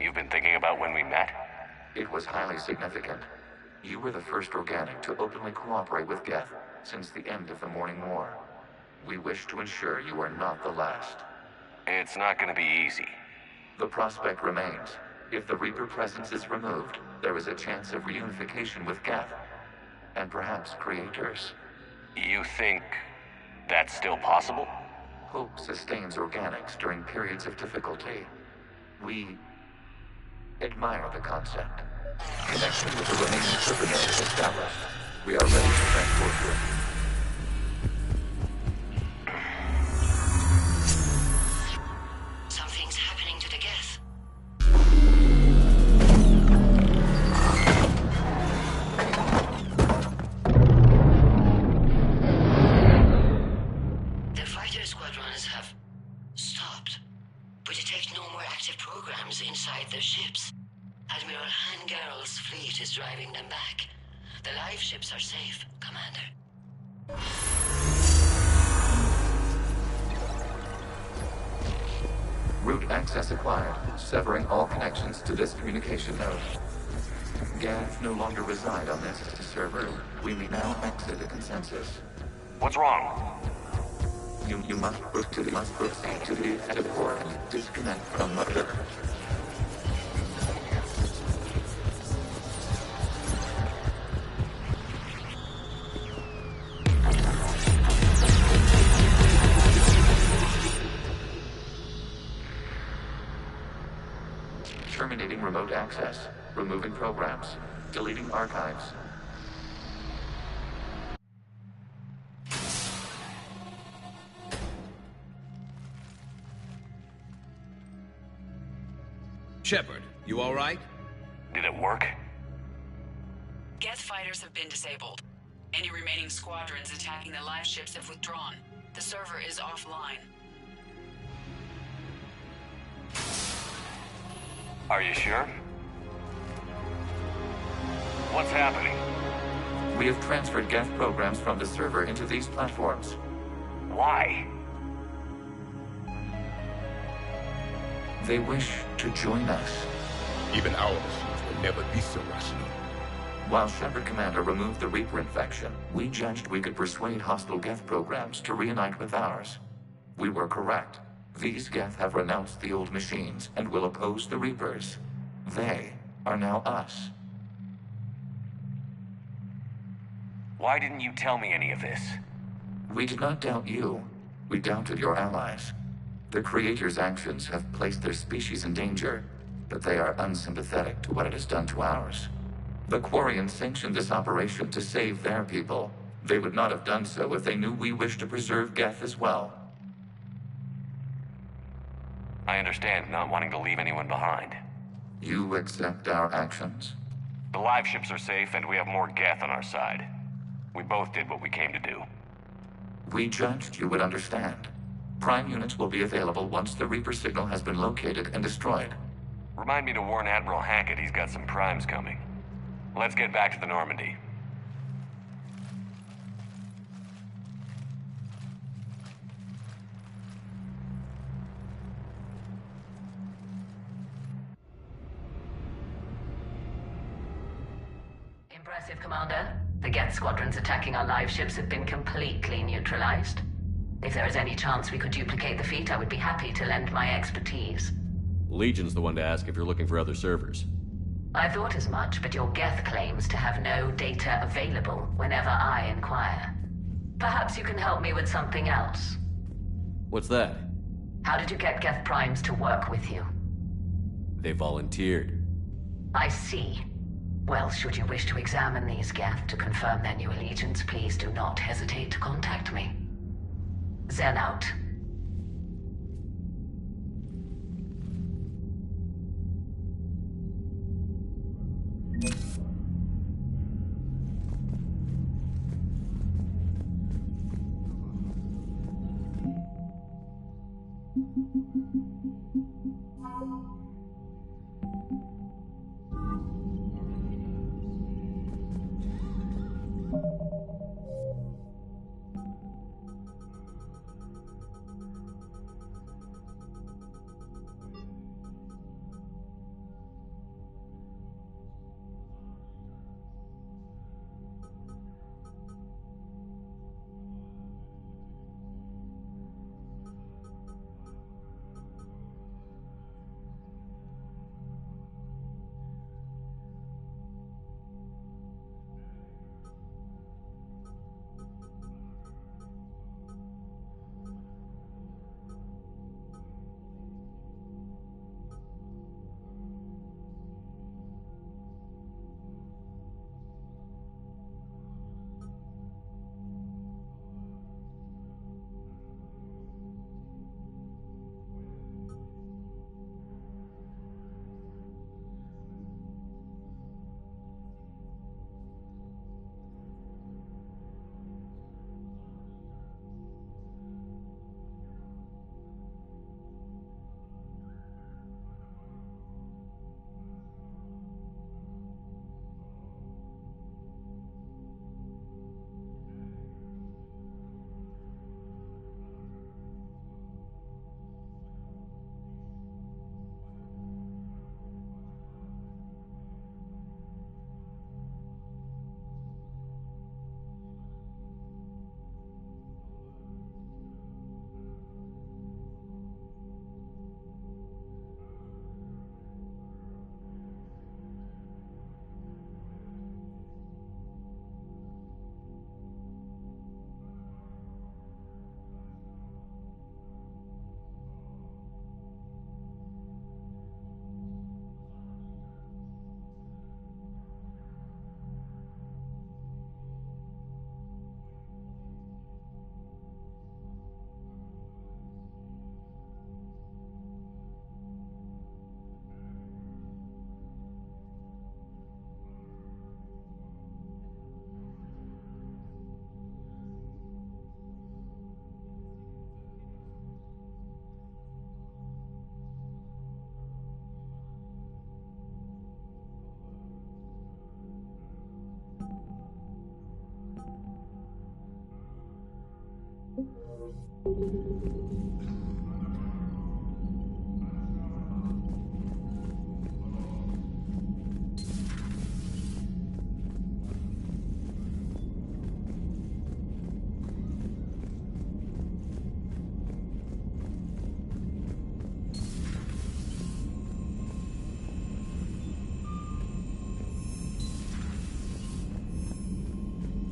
You've been thinking about when we met? It was highly significant. You were the first organic to openly cooperate with Geth since the end of the Morning War. We wish to ensure you are not the last. It's not going to be easy. The prospect remains. If the Reaper presence is removed, there is a chance of reunification with Geth, and perhaps creators. You think that's still possible? Hope sustains organics during periods of difficulty. We admire the concept. Connection with the remaining supernova is established. We are ready to transport you. Something's happening to the Geth. hide their ships. Admiral Hangarl's fleet is driving them back. The live ships are safe, Commander. Route access acquired, severing all connections to this communication node. Geth no longer reside on this server. We may now exit the consensus. What's wrong? You must proceed to the active port and disconnect from Mother. Terminating remote access. Removing programs. Deleting archives. Shepard, you all right? Did it work? Geth fighters have been disabled. Any remaining squadrons attacking the live ships have withdrawn. The server is offline. Are you sure? What's happening? We have transferred Geth programs from the server into these platforms. Why? They wish to join us. Even our machines will never be so rational. While Shepard Commander removed the Reaper infection, we judged we could persuade hostile Geth programs to reunite with ours. We were correct. These Geth have renounced the old machines and will oppose the Reapers. They are now us. Why didn't you tell me any of this? We did not doubt you. We doubted your allies. The Creator's actions have placed their species in danger, but they are unsympathetic to what it has done to ours. The Quarians sanctioned this operation to save their people. They would not have done so if they knew we wished to preserve Geth as well. I understand not wanting to leave anyone behind. You accept our actions? The live ships are safe, and we have more Geth on our side. We both did what we came to do. We judged you would understand. Prime units will be available once the Reaper signal has been located and destroyed. Remind me to warn Admiral Hackett he's got some primes coming. Let's get back to the Normandy. Impressive, Commander. The Geth squadrons attacking our live ships have been completely neutralized. If there is any chance we could duplicate the feat, I would be happy to lend my expertise. Legion's the one to ask if you're looking for other servers. I thought as much, but your Geth claims to have no data available whenever I inquire. Perhaps you can help me with something else. What's that? How did you get Geth primes to work with you? They volunteered. I see. Well, should you wish to examine these Geth to confirm their new allegiance, please do not hesitate to contact me. Zen out.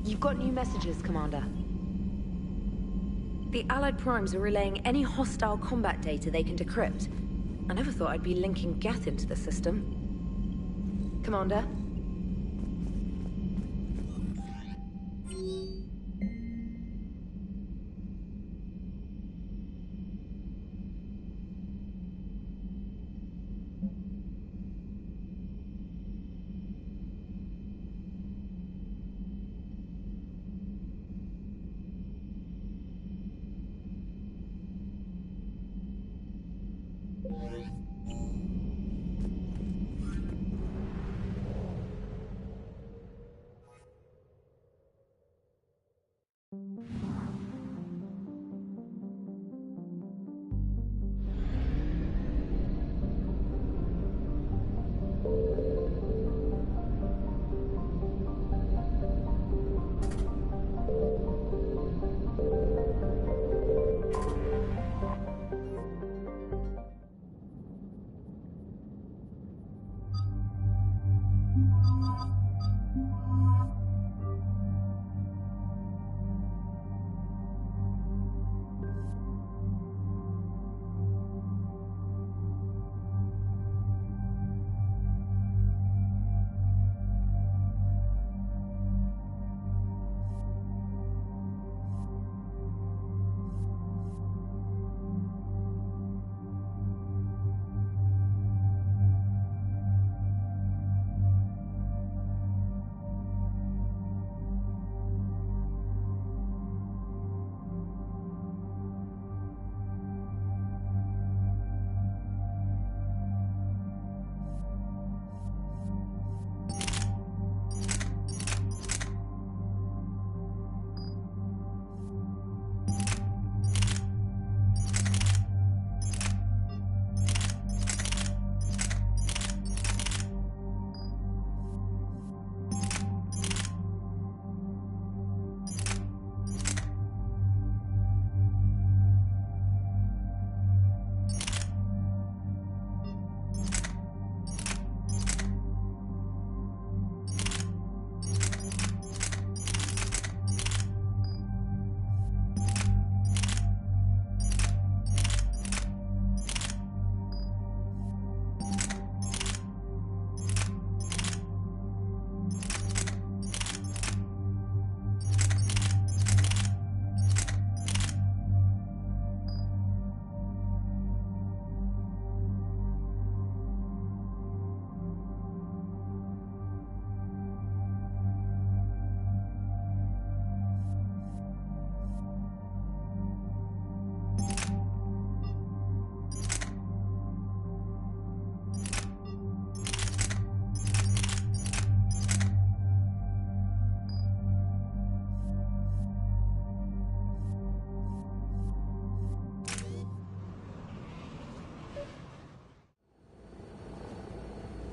You've got new messages, Commander. The Allied primes are relaying any hostile combat data they can decrypt. I never thought I'd be linking Geth into the system. Commander?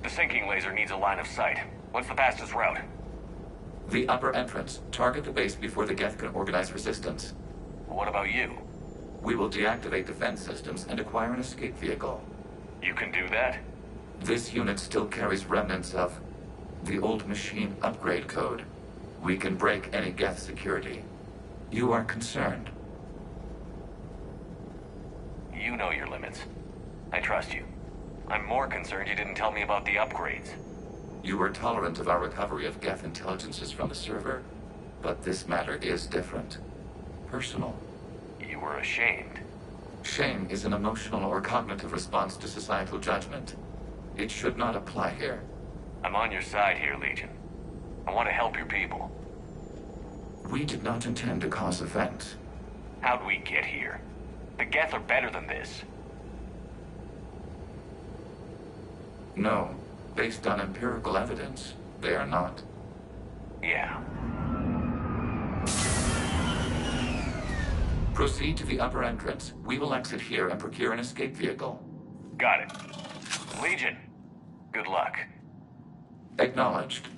The sinking laser needs a line of sight. What's the fastest route? The upper entrance. Target the base before the Geth can organize resistance. What about you? We will deactivate defense systems and acquire an escape vehicle. You can do that? This unit still carries remnants of the old machine upgrade code. We can break any Geth security. You are concerned. You know your limits. I trust you. I'm more concerned you didn't tell me about the upgrades. You were tolerant of our recovery of Geth intelligences from the server, but this matter is different. Personal. You were ashamed. Shame is an emotional or cognitive response to societal judgment. It should not apply here. I'm on your side here, Legion. I want to help your people. We did not intend to cause offense. How'd we get here? The Geth are better than this. No. Based on empirical evidence, they are not. Yeah. Proceed to the upper entrance. We will exit here and procure an escape vehicle. Got it. Legion, good luck. Acknowledged.